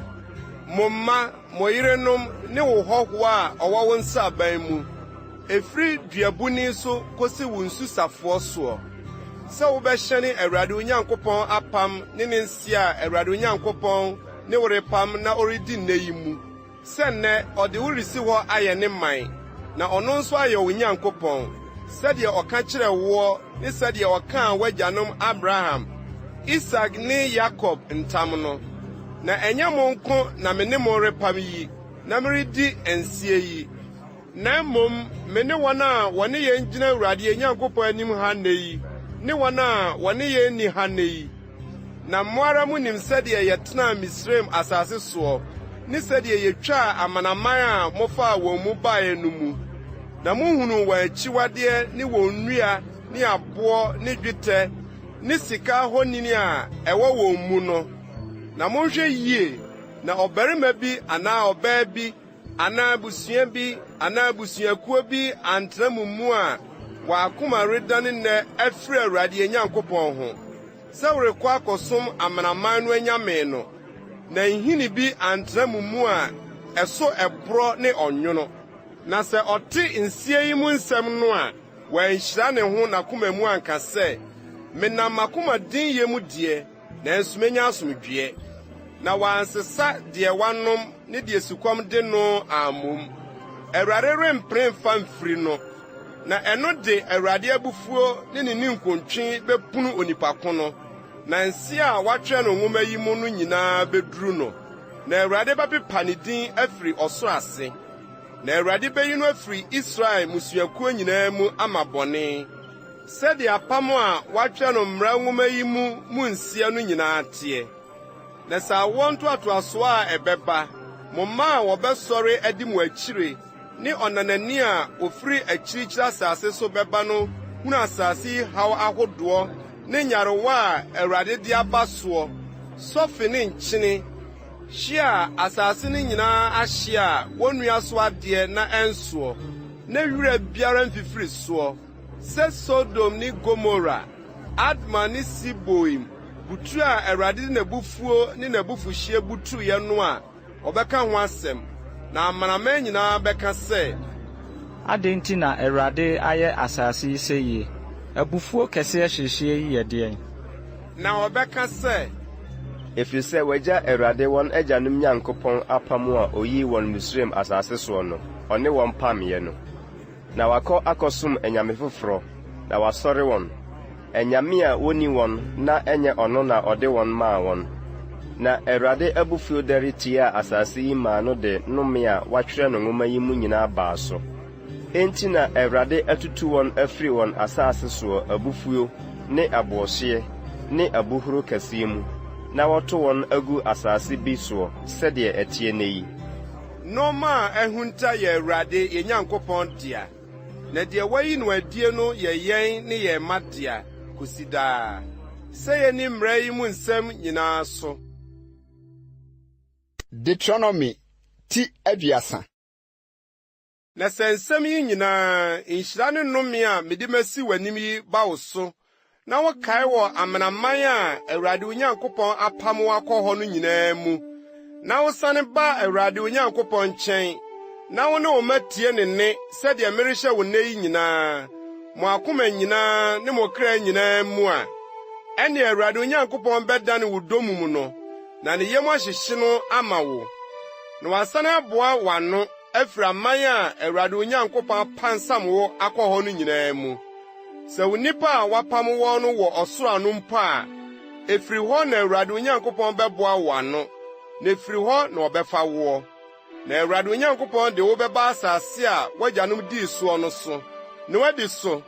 mo mma, mo yerenom ne wo hɔhoɔ a ɔwɔ wo nsa aban mu, efiri duabuni so kosi wo nsusafoɔ soɔ. Sɛ wobɛhyɛne Awurade wo Nyankopɔn apam ne ne nsi a Awurade wo Nyankopɔn ne wo repam na oredi nne yi mu. Sɛ nnɛ ɔde wo resi hɔ ayɛ ne man, na ɔno nso ayɛ wo Nyankopɔn, sɛdeɛ ɔka kyerɛ woɔ ne sɛdeɛ ɔkaa w'agyanom Abraham, Isak ne Yakob ntam no. Na ɛnyɛ mo nko na me ne mo repam yi, na meredi nsie yi. Na mmom, me ne wɔn a wɔne yɛn gyina Awurade yɛn Nyankopɔn anim ha nne yi, ne wɔn a wɔne yɛn ni ha nne yi. Na mo ara munim sɛdeɛ yɛtenaa Misraim asase soɔ, ne sɛdeɛ yɛtwaa amanaman a mofaa wɔn mu baeɛ no mu. Na muhunu wɔn akyiwadeɛ ne wɔn nnua ne aboɔ ne dwetɛ ne sika ahɔnini a ɛwɔ wɔn mu no. Na monhwɛ yie, na ɔbarima bi anaa ɔbaa bi anaa abusua bi anaa abusuakuo bi antena mu a wɔakoma redane nnɛ afiri Awurade yɛn Nyankopɔn ho. Sɛ worekɔ akɔsom amanaman no anyame no, na nhini bi antena mu a ɛso ɛborɔ ne ɔnwono. Na sɛ ɔte nsie yi mu nsɛm no a, wɔanhyira ne ho n'akoma mu anka sɛ, menam m'akoma din yɛ mu deɛ, nanso menya asomdwoeɛ. Na wansesa deɛ wanom ne deɛ sukɔm de no ammom. Awurade rempere mfa mfiri no, na ɛno de Awurade abufuo ne ne ninkontwe bɛpunu onipa ko no. Na nsi a watwerɛ no nwoma yi mu no nyinaa beduru no, na Awurade bɛpepa ne din afiri ɔsoro ase. Na Awurade bɛyi no afiri Israel musuakuo nyinaa mu ama bɔne. Sɛdeɛ apam a watwerɛ no mmara nwoma yi mu nsia no nyinaa teɛ. Na sɛ awɔ ntoatoasoɔ a ɛbɛba, mo mma a wɔbɛsɔre adi mo akyire, ne ɔnanani a ofiri akyirikyiri asase so bɛba no hunu asase yi haw ahodoɔ ne nyarewa a Awurade de aba soɔ, sɔfe ne nkyene, hyia a asase no nyinaa ahye a wɔnnua so adeɛ na ɛnsoɔ, na wura biara mfifiri soɔ, sɛ Sodom ne Gomora, Adma ne Siboim, butu a Awurade de n'abufuo ne n'abufuhyia butuiɛ no a ɔbɛka ho asɛm, na amanaman nyinaa bɛka sɛ, adɛn nti na Awurade ayɛ asase yi sɛ yie? Abufuo kɛseɛ hyehyɛ yi yɛ deɛn? Na ɔbɛka sɛ, ɛfiri sɛ wɔagya Awurade wɔn agyanom Nyankopɔn apam a oyii wɔn Misraim asase soɔ no, ɔne wɔn pamyɛ no. Na wakɔ akɔsom anyame foforɔ, na wasɔre wɔn, anyame a wonni wɔn na ɛnyɛ ɔno na ɔde wɔn maa wɔn. na Awurade abufuo dɛre tia asase yi maa no de nnome a wɔatwerɛ no nwoma yi mu nyinaa baa so. Enti na Awurade atutu wɔn afiri wɔn asase soɔ abufuo ne aboɔhyeɛ ne abuhuru kɛseɛ mu, na wɔto wɔn agu asase bi soɔ sɛdeɛ ɛteɛ ne yi. Noma a ɛhunta yɛ Awurade yɛn Nyankopɔn dea, na deɛ wayi no adie no yɛ yɛn ne yɛn mma dea kosi daa, sɛ yɛni mmara yi mu nsɛm nyinaa so. Deuteronomy ti aduasa. Na sɛ nsɛm yi nyinaa nhyira ne nnome a mede masi w'anim yi ba wo so, na wokae wɔ amanaman a Awurade wo Nyankopɔn apam wo akɔ hɔ no nyinaa mu, na wosane ba Awurade wo Nyankopɔn nkyɛn, na wo ne wo mma tie ne nne sɛdeɛ merehyɛ wo nnɛ yi nyinaa, mo akoma nyinaa ne mo kra nyinaa mu a, ɛne Awurade wo Nyankopɔn bɛdane wo dɔ mu no, na ne yam ahyehye no ama wo. Na wasane aboa w'ano afiri aman a Awurade wo Nyankopɔn apansam wo akɔ hɔ no nyinaa mu. Sɛ wo nipa a wapam wɔn no wɔ ɔsoro ano mpo a, efiri hɔ na Awurade wo Nyankopɔn bɛboa wo ano, na efiri hɔ na ɔbɛfa woɔ. Na Awurade wo Nyankopɔn de wo bɛba asase a w'agyanom dii soɔ no so, na wadi so,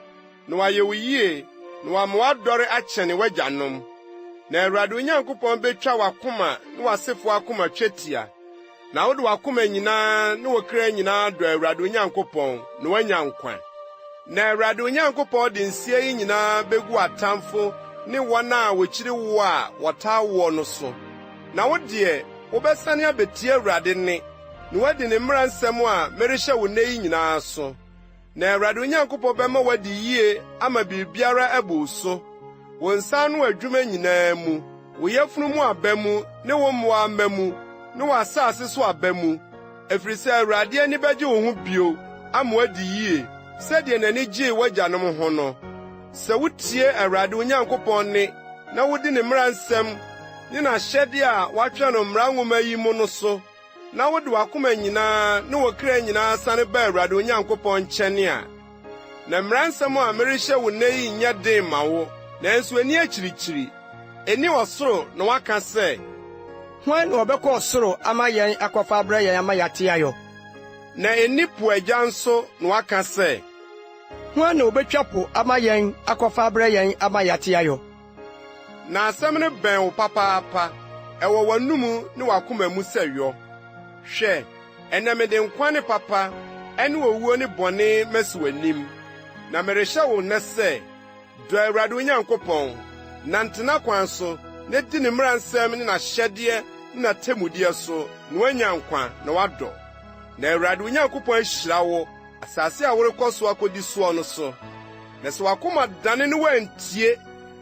na wayɛ wo yie, na wama w'adɔre akyɛne w'agyanom. Na Awurade wo Nyankopɔn betwa w'akoma ne w'asefo akoma twetia, na wode w'akoma nyinaa ne wo kra nyinaa dɔ Awurade wo Nyankopɔn, na woanya nkwa. Na Awurade wo Nyankopɔn de nsia yi nyinaa begu atamfo ne wɔn a wokyiri wo a wɔtaa wo no so. Na wo deɛ, wobɛsane abetie Awurade nne, na wadi ne mmara nsɛm a merehyɛ wo nnɛ yi nyinaa so. Na Awurade wo Nyankopɔn bɛma wadi yie ama biribiara abɔ so, wo nsa ano adwuma nyinaa mu, wo yafunu mu aba mu ne wo mmoa mma mu, ne wo asase so aba mu, ɛfiri sɛ Awurade ani bɛgye wo ho bio ama wadi yie, sɛdeɛ n'ani gyee w'agyanom ho no. Sɛ wotie Awurade wo Nyankopɔn nne, na wodi ne mmara nsɛm ne n'ahyɛde a wɔatwerɛ no mmara nwoma yi mu no so, na wode w'akoma nyinaa ne wo kra nyinaa sane ba Awurade wo Nyankopɔn nkyɛne a, na mmara nsɛm a merehyɛ wo nnɛ yi nyɛ den ma wo, nanso ani akyirikyiri, ani ɔsoro na waka sɛ, hwan na ɔbɛkɔ ɔsoro ama yɛn akɔfa abrɛ yɛn ama yɛate ayɔ? Na ani po agya nso na waka sɛ, hwan na obetwa po ama yɛn akɔfa abrɛ yɛn ama yɛate ayɔ? Na asɛm no bɛn wo papaapa, ɛwɔ w'anom ne w'akoma mu sɛ yɔ. Hwɛ, ɛnɛ mede nkwa ne papa, ɛne owuo ne bɔne masi w'anim. Na merehyɛ wo nnɛ sɛ, dɔ Awurade wo Nyankopɔn, nantena kwan so, na di ne mmara nsɛm ne n'ahyɛdeɛ ne n'atammudeɛ so, na woanya nkwa na woadɔ. Na Awurade wo Nyankopɔn ahyira wo, asase a worekɔ so akɔdi soɔ no so. Na sɛ w'akoma dane ne woantie,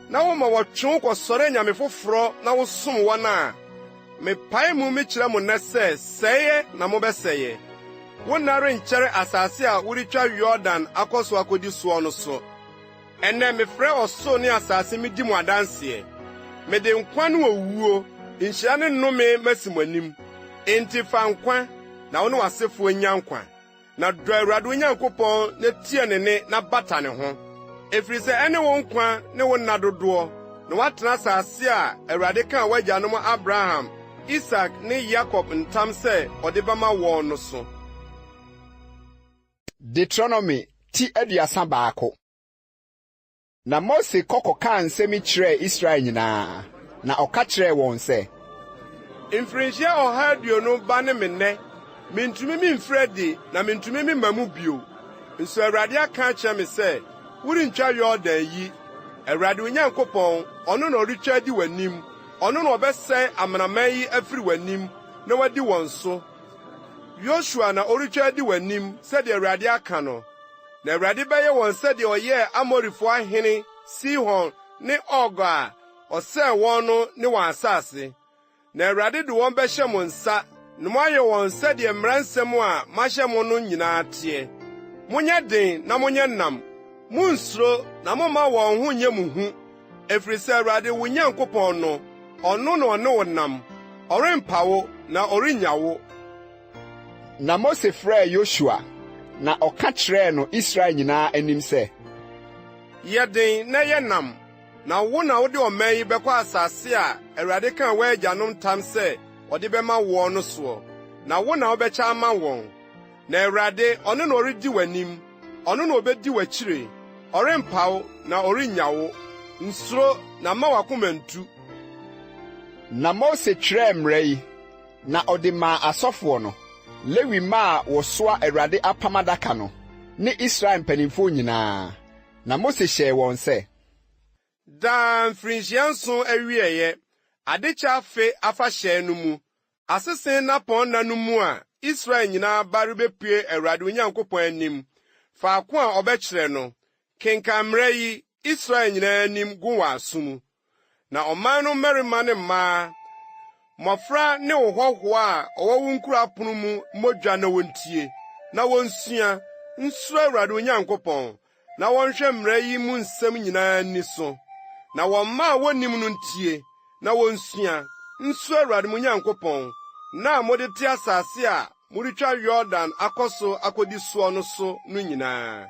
na woma wɔtwe wo kɔsɔre anyame foforɔ na wosom wɔn a, mepae mu mekyerɛ mo nnɛ sɛ, sɛeɛ na mobɛsɛeɛ. Wo nna renkyɛre asase a woretwa Yordan akɔ so akɔdi soɔ no so. Ɛnnɛ mefrɛ ɔsoro ne asase medi mo adanseɛ. Mede nkwa ne owuo, nhyira ne nnome masi mo anim. Enti fa nkwa, na wo ne w'asefoɔ nya nkwa. Na dɔ Awurade wo Nyankopɔn na tie ne nne na bata ne ho. Ɛfiri sɛ ɛne wo nkwa ne wo nna dodoɔ, na woatena asase a Awurade kaa w'agyanom Abraham, Isak ne Yakob ntam sɛ ɔde bɛma wɔn no so. Deuteronomy ti aduasa baako. Na Mose kɔkɔkaa nsɛm kyerɛɛ Israel nyinaa, na ɔka kyerɛɛ wɔn sɛ, mfirinhyia 120 ba ne me nnɛ, mentumi memfiri adi na mentumi memma mu bio. Nso Awurade aka akyerɛ me sɛ, worentwa Yordan yi. Awurade wo Nyankopɔn, ɔno na ɔretwa adi w'anim, ɔno na ɔbɛsɛe amanaman yi afiri w'anim, na wadi wɔn so. Yosua na ɔretwa adi w'anim sɛdeɛ Awurade aka no. Na Awurade bɛyɛ wɔn sɛdeɛ ɔyɛɛ Amorifo ahene Sihon ne Og a ɔsɛe wɔn no ne wɔn asase. Na Awurade de wɔn bɛhyɛ mo nsa, na moayɛ wɔn sɛdeɛ mmara nsɛm a mahyɛ mo no nyinaa teɛ. Monyɛ den na monyɛ nam, munnsuro na momma wɔn ho nyɛ mo hu, ɛfiri sɛ Awurade wo Nyankopɔn no, ɔno na ɔne wo nam, ɔrempa wo na ɔrennya wo. Na Mose frɛɛ Yosua, na ɔka kyerɛɛ no Israel nyinaa anim sɛ, yɛ den na yɛ nam, na wo na wode ɔman yi bɛkɔ asase a Awurade kan wɔ agyanom tam sɛ ɔde bɛma wɔn no soɔ, na wo na wobɛkyɛ ama wɔn. Na Awurade ɔno na ɔredi w'anim, ɔno na obedi w'akyire, ɔrempaw na ɔrennya wo. Nsuro na ma w'akoma ntu. Na Mose twerɛɛ mmara yi, na ɔde maa asɔfoɔ no, Lewi maa wɔsoa Awurade apam adaka no, ne Israel mpanimfoɔ nyinaa. Na Mose hyɛɛ wɔn sɛ, daa mfirinhyia 7 awieeɛ, adekyɛ afe afahyɛ no mu, asese nnapɔn nna no mu a Israel nyinaa ba rebepue Awurade Onyankopɔn anim, faako a ɔbɛkyerɛ no, kenkan mmara yi Israel nyinaa anim gu wɔ aso mu. Na ɔman no mmarima ne mmaa, mmɔfra ne wɔhɔhoɔ a ɔwɔ wo nkurapono mu mmodwa na wontie, na wonsua, nsuro Awurade Onyankopɔn, na wɔnhwɛ mmara yi mu nsɛm nyinaa nni so. Na wɔmma a wonnim no ntie, na wonsua, nsuro Awurade mo Nyankopɔn, na mode te asase a moretwa Yordan akɔ so akɔdi soɔ no so no nyinaa.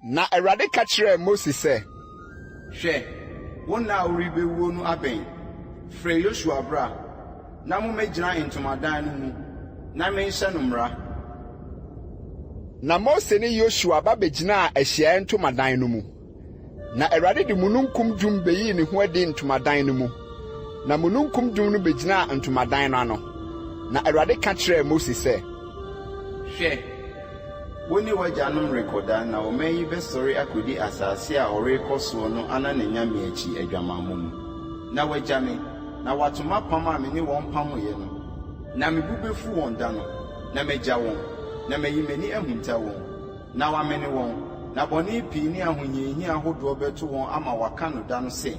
Na Awurade ka kyerɛɛ Mose sɛ, hwɛ, wo na a worebɛwuo no abɛn. Frɛ Yosua bra, na mommɛgyina ntomadan no mu, na menhyɛ no mmara. Na Mose ne Yosua ba begyinaa Ahyiaeɛ Ntomadan no mu. Na Awurade de mununkum dwum beyii ne ho adi ntomadan no mu. Na mununkum dwum no begyinaa ntomadan no ano. Na Awurade ka kyerɛɛ Mose sɛ, hwɛ, wo ne w'agyanom rekɔda, na ɔman yi bɛsɔre akɔdi asase a ɔrekɔ soɔ no ana ne nyame akyi adwamammɔ mu. Na wagya me, na wato m'apam a me ne wɔn pamoeɛ no. Na me bo bɛfu wɔn da no, na magya wɔn, na mayi m'ani ahunta wɔn. Na wamene wɔn, na bɔne pii ne ahohiahia ahodoɔ bɛto wɔn ama waka no da no sɛ,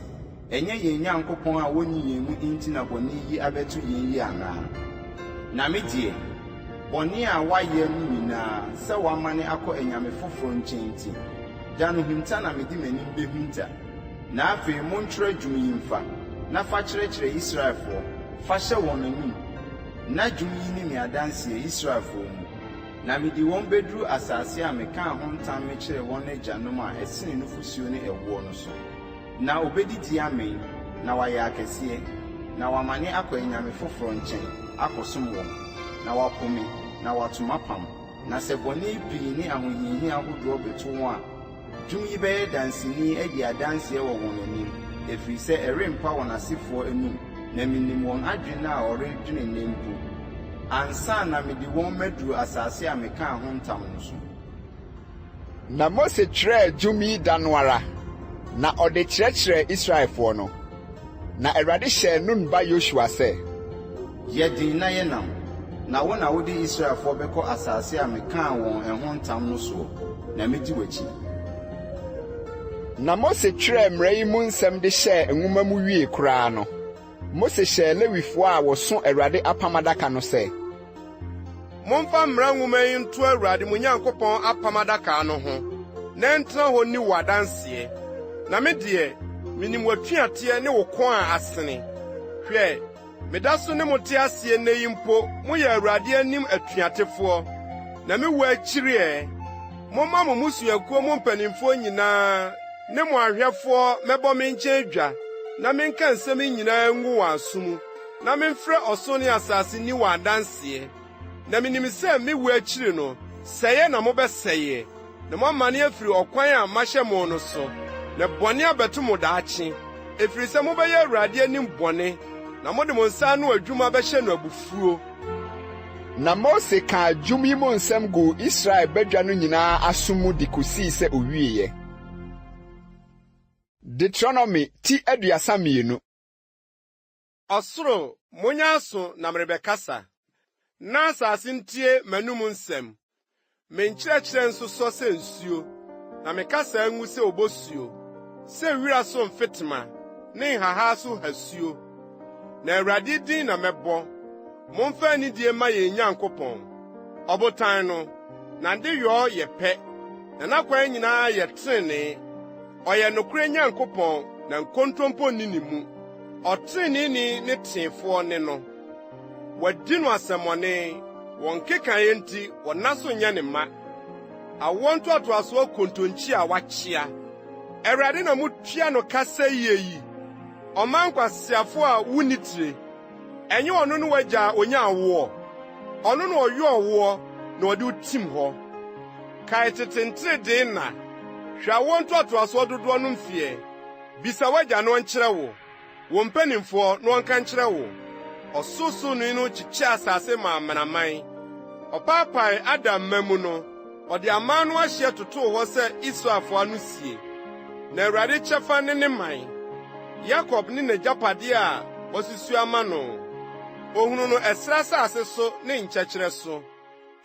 ɛnyɛ yɛn Nyankopɔn a wonyi yɛn mu nti na bɔne yi abɛto yɛn yi anaa. Na me deɛ, bɔne a wayɛ no nyinaa sɛ wamane akɔ anyame foforɔ nkyɛn nti, da no hunta na mede m'anim bɛhunta. Na afei montwerɛ dwom yi mfa, na fa kyerɛkyerɛ Israelfoɔ, fa hyɛ wɔn anim. Na dwom yi ne me adanseɛ Israelfoɔ mu. Na mede wɔn bɛduru asase a mekaa ho ntam mekyerɛ wɔn agyanom a ɛsene nufusuo ne ɛwoɔ no so. Na obɛdidi amee, na wayɛ akɛseɛ, na wamane akɔ anyame foforɔ nkyɛn, akɔsom wɔn, na wapo me, na wato m'apam. Na sɛ bɔne pii ne ahohiahia ahodoɔ bɛto wɔn a, dwom yi bɛyɛ danseni adi adanseɛ wɔ wɔn anim, ɛfiri sɛ ɛrempa wɔn asefoɔ anum, na minim wɔn adwene a ɔredwene nnɛ mpo, ansa na mede wɔn mɛduru asase a mekaa ho ntam no so. Na Mose twerɛɛ dwom yi da no ara, na ɔde kyerɛkyerɛɛ Israelfoɔ no. Na Awurade hyɛɛ Nun ba Yosua sɛ, yɛ den na yɛnam, na wo na wode Israelfoɔ bɛkɔ asase a mekaa wɔn ɛho ntam no soɔ, na medi w'akyi. Na Mose twerɛɛ mmara yi mu nsɛm de hyɛɛ nwoma mu wie koraa no, Mose hyɛɛ Lewifoɔ a wɔso Awurade apam adaka no sɛ, momfa mmara nwoma yi nto Awurade mo Nyankopɔn apam adaka no ho, na ɛntena hɔ ni wɔ adanseɛ. Na me deɛ, minim w'atuateɛ ne wo kɔn a asene. Hwɛ, meda so ne mo te aseɛ nnɛ yi mpo, moyɛ Awurade anim atuatefoɔ. Na me wɔ akyiri ɛ, momma mo musuakuo mo mpanimfoɔ nyinaa ne mo ahwɛfoɔ mɛbɔ me nkyɛn dwa, na menka nsɛm nyinaa ngu wɔ aso mu, na memfrɛ ɔso ne asase ni wɔ adanseɛ. Na minim sɛ me wɔ akyiri no, sɛeɛ na mobɛsɛeɛ, na moamane afiri ɔkwan a mahyɛ mo no so, na bɔne abɛto mo daakye, ɛfiri sɛ mobɛyɛ Awurade anim bɔne, na mode mo nsa ano adwuma bɛhyɛ no abufuo. Na Mose kaa dwom yi mu nsɛm gu Israel badwa no nyinaa aso mu de kosii sɛ owieɛ. Deuteronomy ti 32. Ɔsoro, monyɛ aso na merebɛkasa, na asase ntie m'anum nsɛm. Menkyerɛkyerɛ nso sɔ sɛ nsuo, na mekasa ngu sɛ obosuo, sɛ wira so mfetema, ne nhaha so hasuo. Na Awurade din na mɛbɔ, momfa anidie ma yɛn Nyankopɔn. Ɔbotan no, nade yɔɔ yɛ pɛ, na n'akwan nyinaa yɛ trenee. Ɔyɛ nokorɛ Nyankopɔn, na nkontompo nni ne mu. Ɔtreneeni ne teefoɔ ne no. Wadi no asɛmmɔne, wɔn kekaeɛ nti wɔna so nyɛ ne mma. Awoɔ ntoatoasoɔ kontonkyi a wakyea, Awurade na mutua no kasa yi. Ɔman kwasiafo a wuni tire. Enye ɔno no wagya onya awo. Ɔno no ɔyɛ ɔwo na ɔde utim hɔ. Kae tetentere de na. Hwɛ wɔn toatoaso dodoɔ no mfie. Bisa wagya no nkyerɛ wo. Wo mpanimfo no nka nkyerɛ wo. Ɔsoso no kyikyi asase ma amanaman. Ɔpaapae Adam mamu no. Ɔde aman no ahyɛ totoo hɔ sɛ Israelfo ano sie. Na Awurade kyɛfa ne man. Yakob ne n'agyapade a wɔsusu ama no. Ohunu no ɛsrɛ asase so ne nkyɛkyerɛ so.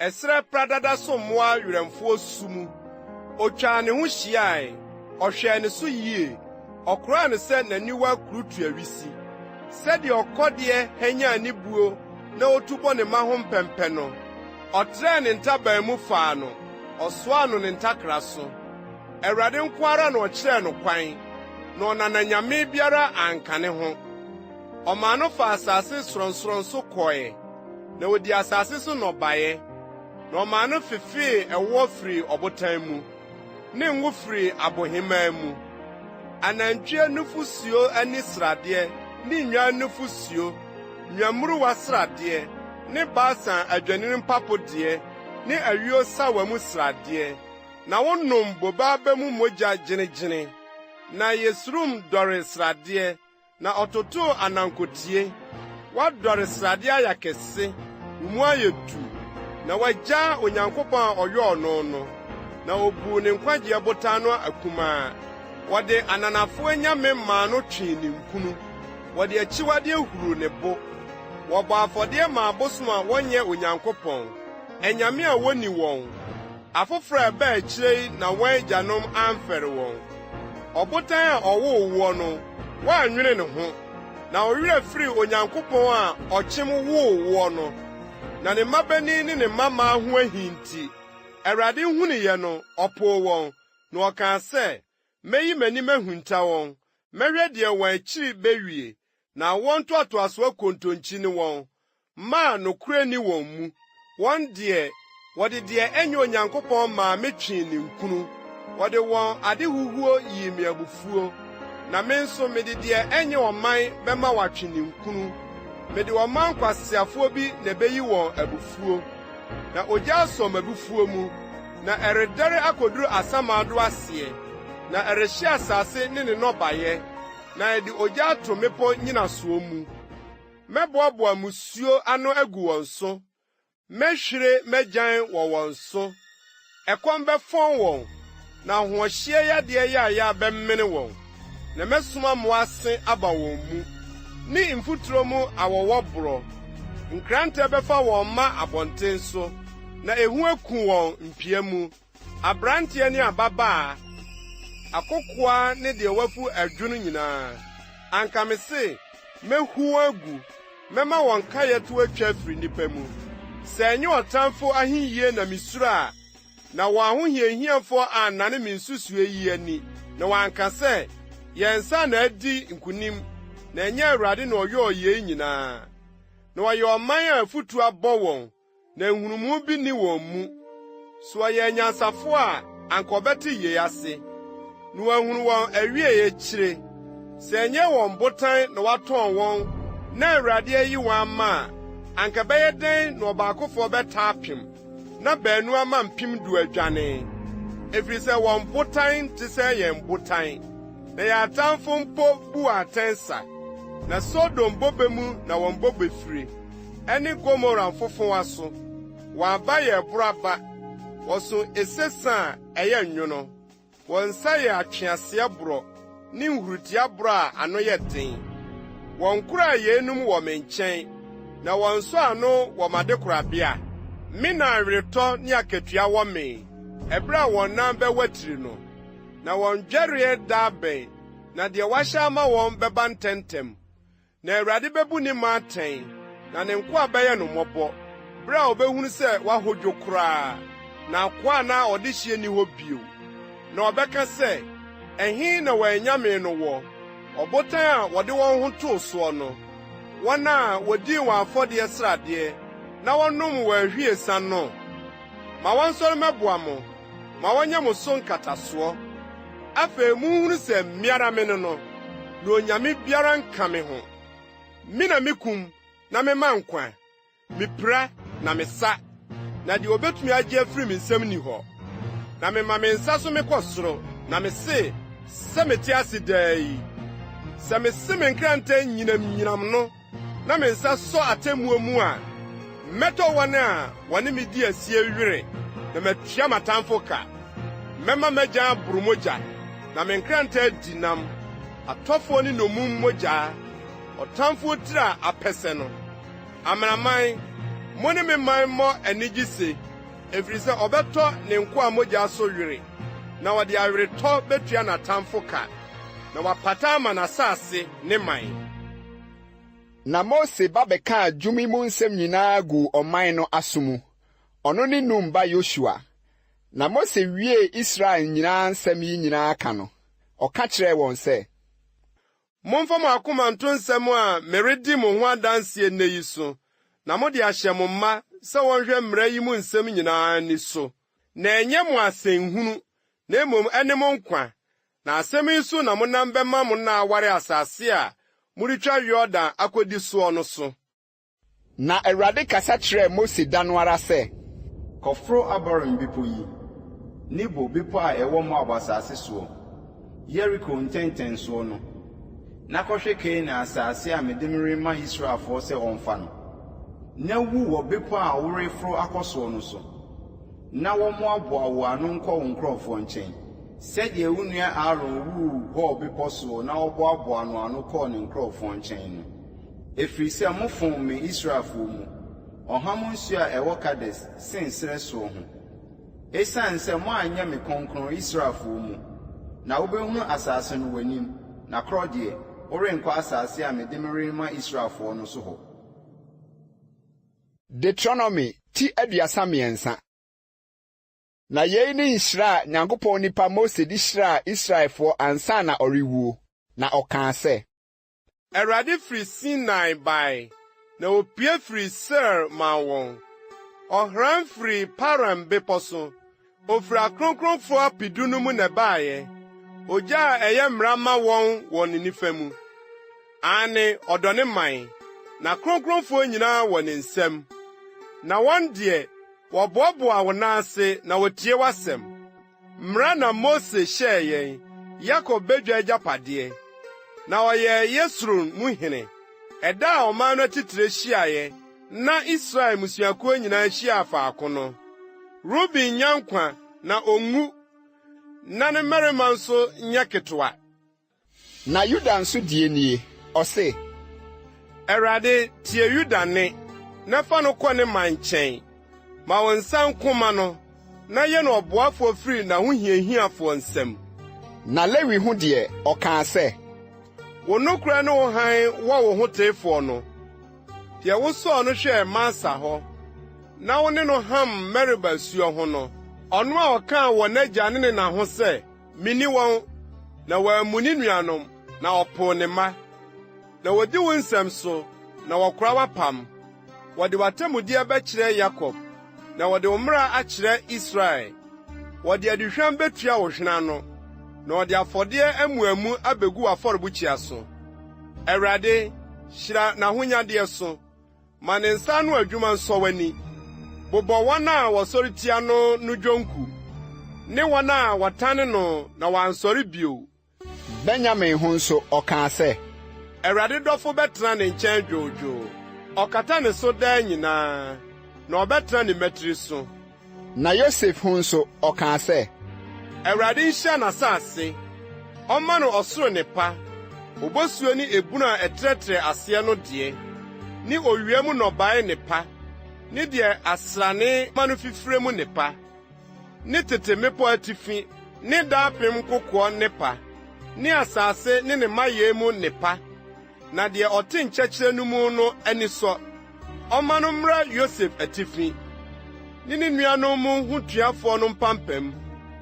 Ɛsrɛ pradada so mmoa werɛmfoɔ sumu. Otwaa ne ho hyiae. Ɔhwɛɛ ne so yie. Ɔkoraa ne sɛ n'aniwa kurutu awisi. Sɛdeɛ ɔkɔdeɛ hanya ne buo na otubɔ ne ma ho mpɛmpɛ no. Ɔtrɛɛ ne ntaban mu faa no. Ɔsoaa no ne ntakra so. Awurade nko ara na ɔkyerɛɛ no kwan. Na ɔnananyame biara anka ne ho. Ɔmaa no fa asase soronsoron so kɔe. Na odi asase so nnɔbaeɛ. Na ɔmaa no fefee ɛwɔ firi ɔbotan mu. Ne ngo firi abohemaa mu. Anantwie nufusuo ani sradeɛ. Ne nnwan nufusuo. Nnwammuruwa sradeɛ. Ne Basan adwanini mpapodeɛ. Ne awio sawa mu sradeɛ. Na wonom boba aba mu mogya gyenigyene. Na Yesurum dɔre sradeɛ. Na ɔtotoo anankotie. Wadɔre sradeɛ ayɛ kɛse. Mu ayɛ du. Na wagya Onyankopɔn a ɔyɛ ɔno no. Na obu ne nkwagye botan no akumaa. Wɔde ananafo anyame maa no twee ne nkunu. Wɔde akyiwade huru ne bo. Wɔbɔ afɔdeɛ ma abosom a wɔnyɛ Onyankopɔn. Anyame a woni wɔn. Afoforo a ɛbaa akyire yi na wɔn agyanom amfɛre wɔn. Ɔbotan a ɔwoo woɔ no, wɔannwene ne ho. Na ɔwerɛ firi Onyankopɔn a ɔkyem woo woɔ no. Na ne mmabani ne ne mmamaa ho ahinti. Awurade huniɛ no, ɔpoo wɔn. Na ɔkaa sɛ, meyi m'anim ahunta wɔn. Mɛhwɛ deɛ wɔn akyiri bewie. Na wɔn toatoaso akontonkyi ne wɔn. Maa nokora ni wɔn mu. Wɔn deɛ, wɔde deɛ ɛnyɛ Onyankopɔn maa metwee ne nkunu. Wɔde wɔn adehuhuo yii me abufuo. Na me nso mede deɛ ɛnyɛ ɔman bɛma watwe ne nkunu. Mede ɔman kwasiafoɔ bi na ɛbɛyi wɔn abufuo. Na ogya asɔ m'abufuo mu. Na ɛredɛre akoduru asamaado aseɛ. Na ɛrehyɛ asase ne ne nnɔbaeɛ. Na ɛde ogya ato mmepɔ nyinasoɔ mu. Mɛboaboa musuo ano agu wɔn so. Mɛhwire mɛgyan wɔ wɔn so. Ɛkɔm bɛfɔn wɔn. Na ahoɔhyɛ yadeɛ yɛayɛ bɛmmene wɔn. Na mɛsoma mmoase aba wɔn mu. Ne mfuturo mu awɔwɔ borɔ. Nkrantɛ bɛfa wɔn ma abɔnten so. Na ehu aku wɔn mpia mu. Abranteɛ ne ababaa. Akokoa ne deɛ wafu adwunu nyinaa. Anka me se, mehu agu. Mɛma wɔn kayɛ to atwa firi nipa mu. Sɛ ɛnyɛ ɔtamfo ahenye na misuro a, na wɔn ahohiahiafo a nane me nsusue yi ani. Na wɔanka sɛ, yɛn nsa na adi nkunim. Na ɛnyɛ Awurade na ɔyɛ ɔyɛ nyinaa. Na wɔyɛ ɔman a afutu abɔ wɔn. Na nhunumu bi ni wɔn mu. So ɔyɛ anyansafo a anka ɔbɛte yie ase. Na wɔahunu wɔn awie akyire. Sɛ ɛnyɛ wɔn botan na watɔn wɔn, na Awurade ayi wɔn ama a, anka bɛyɛ dɛn na ɔbaakofoɔ bɛtaa apem, na baanu ama mpem du adwane. Ɛfiri sɛ wɔn botan te sɛ yɛn botan. Na yɛn atamfo mpo bu atɛn sa. Na Sodom bobe mu na wɔn bobe firi. Ɛne Gomora mfofowa so. Wɔaba yɛ boraba. Wɔso esesa a ɛyɛ nwono. Wɔn nsa yɛ atweaseɛ borɔ. Ne nhurutia borɔ a ano yɛ den. Wɔn kora yɛnum wɔ me nkyɛn. Na wɔn so ano wɔ m'adekorabea. Me na aweretɔ ne akatua wɔ me. Ɛberɛ a wɔn nan bɛwatiri no. Na wɔn dwɛreɛ da bɛn. Na deɛ wahyɛ ama wɔn bɛba ntɛntɛm. Na Awurade bɛbu ne ma atɛn. Na ne nkoa bɛyɛ no mmɔbɔ. Bere a obehunu sɛ wahodwo koraa. Na akoa na ɔde hyie ni hɔ bio. Na ɔbɛka sɛ, ɛhe na wɔanyame no wɔ. Ɔbotan a wɔde wɔn ho too soɔ no. Wɔn a wodii wɔn afɔdeɛ sradeɛ. Na wɔnom wɔn ahwiesa no. Ma wɔnsɔre mɛboa mo. Ma wɔnyɛ mo so nkatasoɔ. Afei muhunu sɛ mmiara me no na onyame biara nka me ho. Me na mekum na mema nkwa. Mepira na mesa. Na de obetumi agye afiri me nsam ni hɔ. Na mema me nsa so mekɔ soro na mese sɛ mete ase daa yi. Sɛ mese me nkranta nyinam no na me nsa so atemmuo mu a mɛtɔ wɔn a wɔne me di asie were na matua matamfo ka. Mɛma magya boromogya na me nkranta di nam. Atɔfoɔ ne nomum mogya ɔtamfo tira apɛsɛ no. Amanaman mo ne me man mmɔ anigye se ɛfiri sɛ ɔbɛtɔ ne nko a mogya so were na wɔde aweretɔ betua n'atamfo ka na wapata ama n'asase ne man. Na Mose ba bɛka adwumi mu nsɛm nyinaa gu ɔman no aso mu. Ɔno ne Nun ba Yosua. Na Mose wie Israel nyinaa nsɛm yi nyinaa ka no. Ɔka kyerɛɛ wɔn sɛ, momfa mo akoma nto nsɛm a meredi mo ho adanse nnɛ yi so, na mode ahyɛ mo mma sɛ wɔnhwɛ mmara yi mu nsɛm nyinaa ni so. Na ɛnyɛ mo asɛnhunu, na mmom ɛne mo nkwa. Na asɛm yi so na monam bɛma mo na aware asase a muritwa Yordan akodi soɔ no so. Na Awurade kasa kyerɛɛ Mose da no ara sɛ, Kɔforo Abarim bepɔ yi, Nebo bepɔ a ɛwɔ Moab asase soɔ, Yeriko ntɛntɛnsoɔ no, na kɔhwɛ Kanaan asase a mede rema Israelfoɔ sɛ ɔmfa no. Na wu wɔ bepɔ a woreforo akɔ soɔ no so, na wɔmmoaboa wo ano nkɔ wo nkurɔfoɔ nkyɛn. Sɛdeɛ wo nua Aaron wuu hɔ bepɔ soɔ na wɔboaboa no ano kɔɔ ne nkurɔfoɔ nkyɛn no. Ɛfiri sɛ mofom me Israelfoɔ mu, ɔham nsuo a ɛwɔ Kades sen serɛ soɔ ho. Esiane sɛ moanyɛ me kronkron Israelfoɔ mu, na wobɛhunu asase no w'anim, na korɔ deɛ worenkɔ asase a mede rema Israelfoɔ no so hɔ. Deuteronomy ti 33. Na yei ne nhyira Nyankopɔn nipa Mose di hyira Israelfoɔ ansa na ɔrewuo. Na ɔkaa sɛ, Awurade firi Sinai bae, na opie firi Seir ma wɔn. Ɔhran firi Paran bepɔ so, ofiri akronkronfoɔ apidu no mu na ɛbaeɛ. Ogya a ɛyɛ mmara ma wɔn wɔ ne nifa mu. Ane ɔdɔ ne man, na kronkronfoɔ nyinaa wɔ ne nsam. Na wɔn deɛ wɔboaboa wo n'ase na wotie w'asɛm. Mmara na Mose hyɛɛ yɛn, Yakob bedwa agyapadeɛ. Na ɔyɛ Yesrun mu hene. Ɛda a ɔman no atitire hyiaeɛ, na Israel musuakuo nyinaa hyia faako no. Ruben nya nkwa na ongu, na ne mmarima nso nyɛ ketewa. Na Yuda nso die nie, ɔse, Awurade tie Yuda ne, na fa no kɔ ne man nkyɛn. Ma wɔn nsa nkoma no, na yɛ no ɔboafoɔ firi n'ahohiahiafoɔ nsam. Na Lewi ho deɛ, ɔkaa sɛ, wo nokora ne wo hann wɔ wo ho teefoɔ no, deɛ wosɔɔ no hwɛɛ Masa hɔ, na wo ne no ham Meriba suo ho no, ɔno a ɔkaa wɔ n'agya ne ne na ho sɛ, minni wɔn, na wɔammu ne nuanom, na ɔpoo ne mma. Na wodi wo nsɛm so, na wɔkora w'apam. Wɔde w'atammudeɛ bɛkyerɛ Yakob, na wɔde wo mmara akyerɛ Israel. Wɔde aduhwam betua wo hwena no, na wɔde afɔdeɛ amuamu abegu afɔrebukyia so. Awurade, hyira n'ahonyadeɛ so, ma ne nsa no adwuma nsɔ w'ani. Bobɔ wɔn a wɔsɔre tia no dwonku, ne wɔn a wɔtane no na wɔansɔre bio. Benyamin ho nso ɔkaa sɛ, Awurade dɔfo bɛtena ne nkyɛn dwoodwoo. Ɔkata ne so daa nyinaa, na ɔbɛtena ne mmatiri so. Na Yosef ho nso ɔkaa sɛ, Awurade nhyia n'asase, ɔmma no ɔsoro nnepa, obosuo ne ebunu a ɛtrɛtrɛ aseɛ no deɛ, ne owia mu nnɔbae nnepa, ne deɛ asrane ma no fifire mu nnepa, ne tete mmepɔ atifi, ne daapem kokoɔ nnepa, ne asase ne ne mmayɛ mu nnepa, na deɛ ɔte nkyɛkyerɛ no mu no ani sɔ, ɔma no mmra Yosef atifi, ne ne nuanom mu hotuafoɔ no mpampam,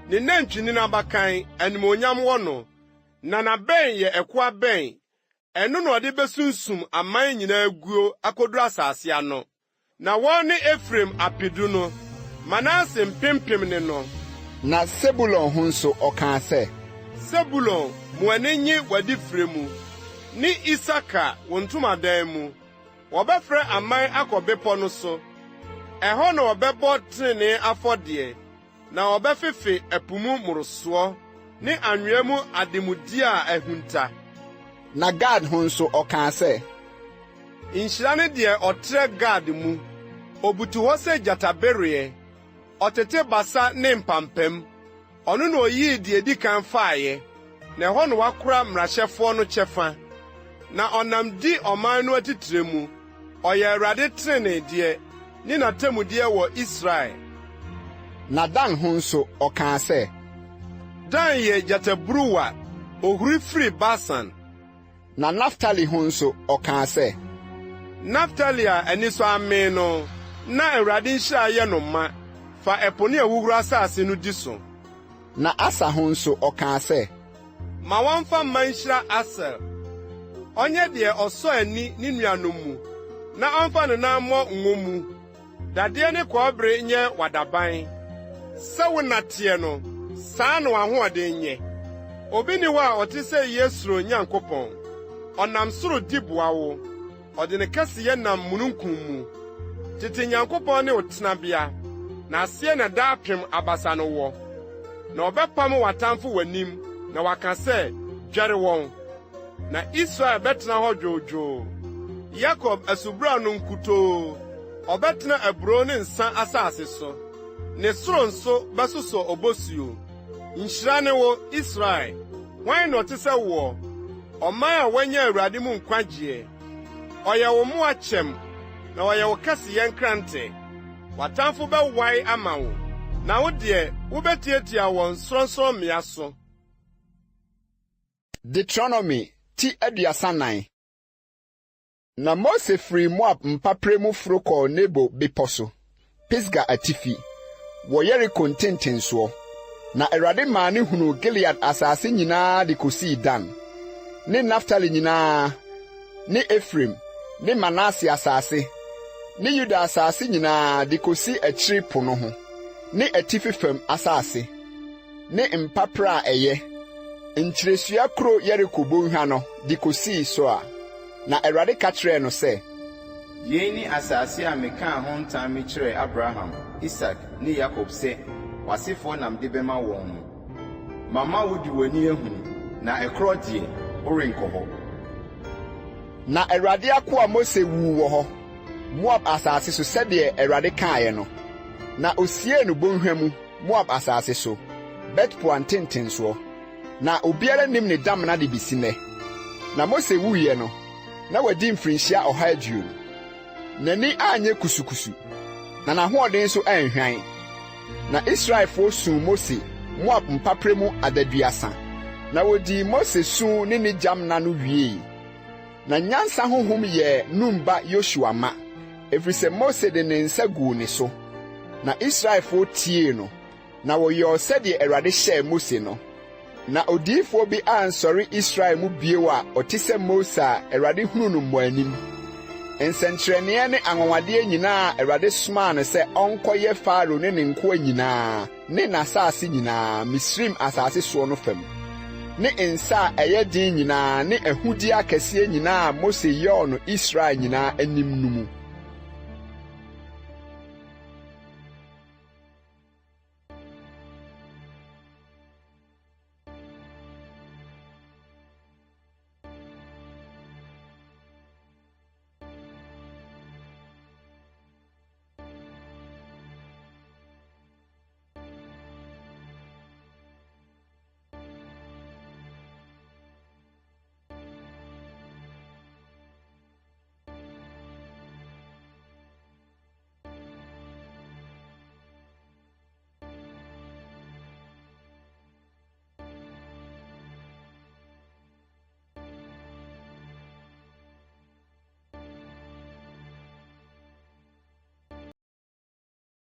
ne nantwini n'abakan animonyam wɔ no, na n'abɛn yɛ ɛkoa bɛn, ɛno na ɔde besunsum aman nyinaa guo akoduru asase ano. Na wɔn ne Efraim apedu no, Manase mpempem ne no. Na Sebulon ho nso ɔkaa sɛ, Sebulon mu ani nye wadifire mu, ni Isaka wo ntomadan mu. Wɔbɛfrɛ aman akɔ bepɔ no so. Ɛhɔ na wɔbɛbɔ trenee afɔdeɛ, na wɔbɛfefe ɛpo mu mmorosoɔ ne anwea mu ademudi a ahunta. Na Gad ho nso ɔkaa sɛ, Nhyira ne deɛ ɔtrɛ Gad mu, obutu hɔ sɛ gyatabereɛ, ɔtete basa ne mpampam, ɔno na oyii deɛ edi kan faeɛ, na ɛhɔ na wakora mmarahyɛfoɔ no kyɛfa, na ɔnam di ɔman no atitire mu, ɔyɛ Awurade trenee deɛ, ne n'atammudeɛ wɔ Israel. Na Dan ho nso ɔkaa sɛ, Dan yɛ gyataburuwa, ohuri firi Basan. Na Naftali ho nso ɔkaa sɛ, Naftali a ani so amee no, na Awurade nhyira yɛ no ma, fa ɛpo ne ahuhuru asase no di so. Na Asa ho nso ɔkaa sɛ, Ma wɔmfa mma nhyira Aser, ɔnyɛ deɛ ɔsɔ ani ne nuanom mu, na ɔmfa ne nan mmɔ ngo mu, dadeɛ ne kɔbere nyɛ wadaban. Sɛ wo nateɛ no, saa na w'ahoɔden nyɛ. Obi ni hɔ a ɔte sɛ Yesuro Nyankopɔn, ɔnam soro di boa wo, ɔde ne kɛseyɛ nam mununkum mu. Tete Nyankopɔn ne wo tenabea, na aseɛ na daapem abasa no wɔ. Na ɔbɛpam w'atamfo w'anim, na waka sɛ, dwɛre wɔn. Na Israel bɛtena hɔ dwoodwoo. Yakob asubura no nkutoo, ɔbɛtena aburo ne nsa asase so. Ne soro nso bɛsosɔ obosuo. Nhyira ne wo, Israel, hwan na ɔte sɛ woɔ, ɔman a wɔanya Awurade mu nkwagyeɛ. Ɔyɛ wo mmoa kyɛm, na ɔyɛ wo kɛseyɛ nkrante. W'atamfo bɛwae ama wo, na wo deɛ wobɛtiatia wɔn sorɔnsorɔmmea so. Deuteronomy ti 34. Na Mose firi Moab mpapre mu foro kɔɔ Nebo bepɔ so, Pisga atifi, wɔ Yeriko ntentensoɔ. Na Awurade maa ne hunu Gilead asase nyinaa de kosii Dan, ne Naftali nyinaa, ne Efraim, ne Manase asase, ne Yuda asase nyinaa de kosi akyiri po no ho, ne atifi fam asase, ne mpapre a ɛyɛ, nkyerɛsua kuro Yeriko bɔnhwa no de kosii so a. Na Awurade ka kyerɛɛ no sɛ, Yei ni asase a mekaa ho ntam me kyerɛɛ Abraham, Isak ne Yakob sɛ, w'asefoɔ nam de bɛma wɔn no. Mama wo di w'ani ahunu, na ɛkorɔ deɛ, worenkɔ hɔ. Na Awurade akoa Mose wuu wɔ hɔ, Moab asase so sɛdeɛ Awurade kaeɛ no. Na osiee no bɔnhwa mu, Moab asase so, Bet-Peor ntentensoɔ. Na obiara nim ne damena de bisi nnɛ. Na Mose wuiɛ no, na wadi mfirinhyia 120. N'ani anyɛ kusukusu, na n'ahoɔden nso anhwan. Na Israelfoɔ suu Mose Moab mpapre mu adaduasa, na wodi Mose suu ne ne gyamna no wiei. Na nyansa honhom yɛ Numba Yosua ma, ɛfiri sɛ Mose de ne nsa guu ne so. Na Israelfoɔ tie no, na wɔyɛɛ sɛdeɛ Awurade hyɛɛ Mose no. Na odiyifoɔ bi ansɔre Israel mu bio a ɔte sɛ Mose a Awurade hunu no mmɔanim. Nsɛnkyerɛnneɛ ne anwanwadeɛ nyinaa Awurade somaa no sɛ ɔnkɔyɛ Faro ne ne nkoa nyinaa, ne n'asase nyinaa, Misraim asase soɔ no fam. Ne nsa a ɛyɛ den nyinaa ne ahudi akɛseɛ nyinaa Mose yɛɔ no Israel nyinaa anim no mu.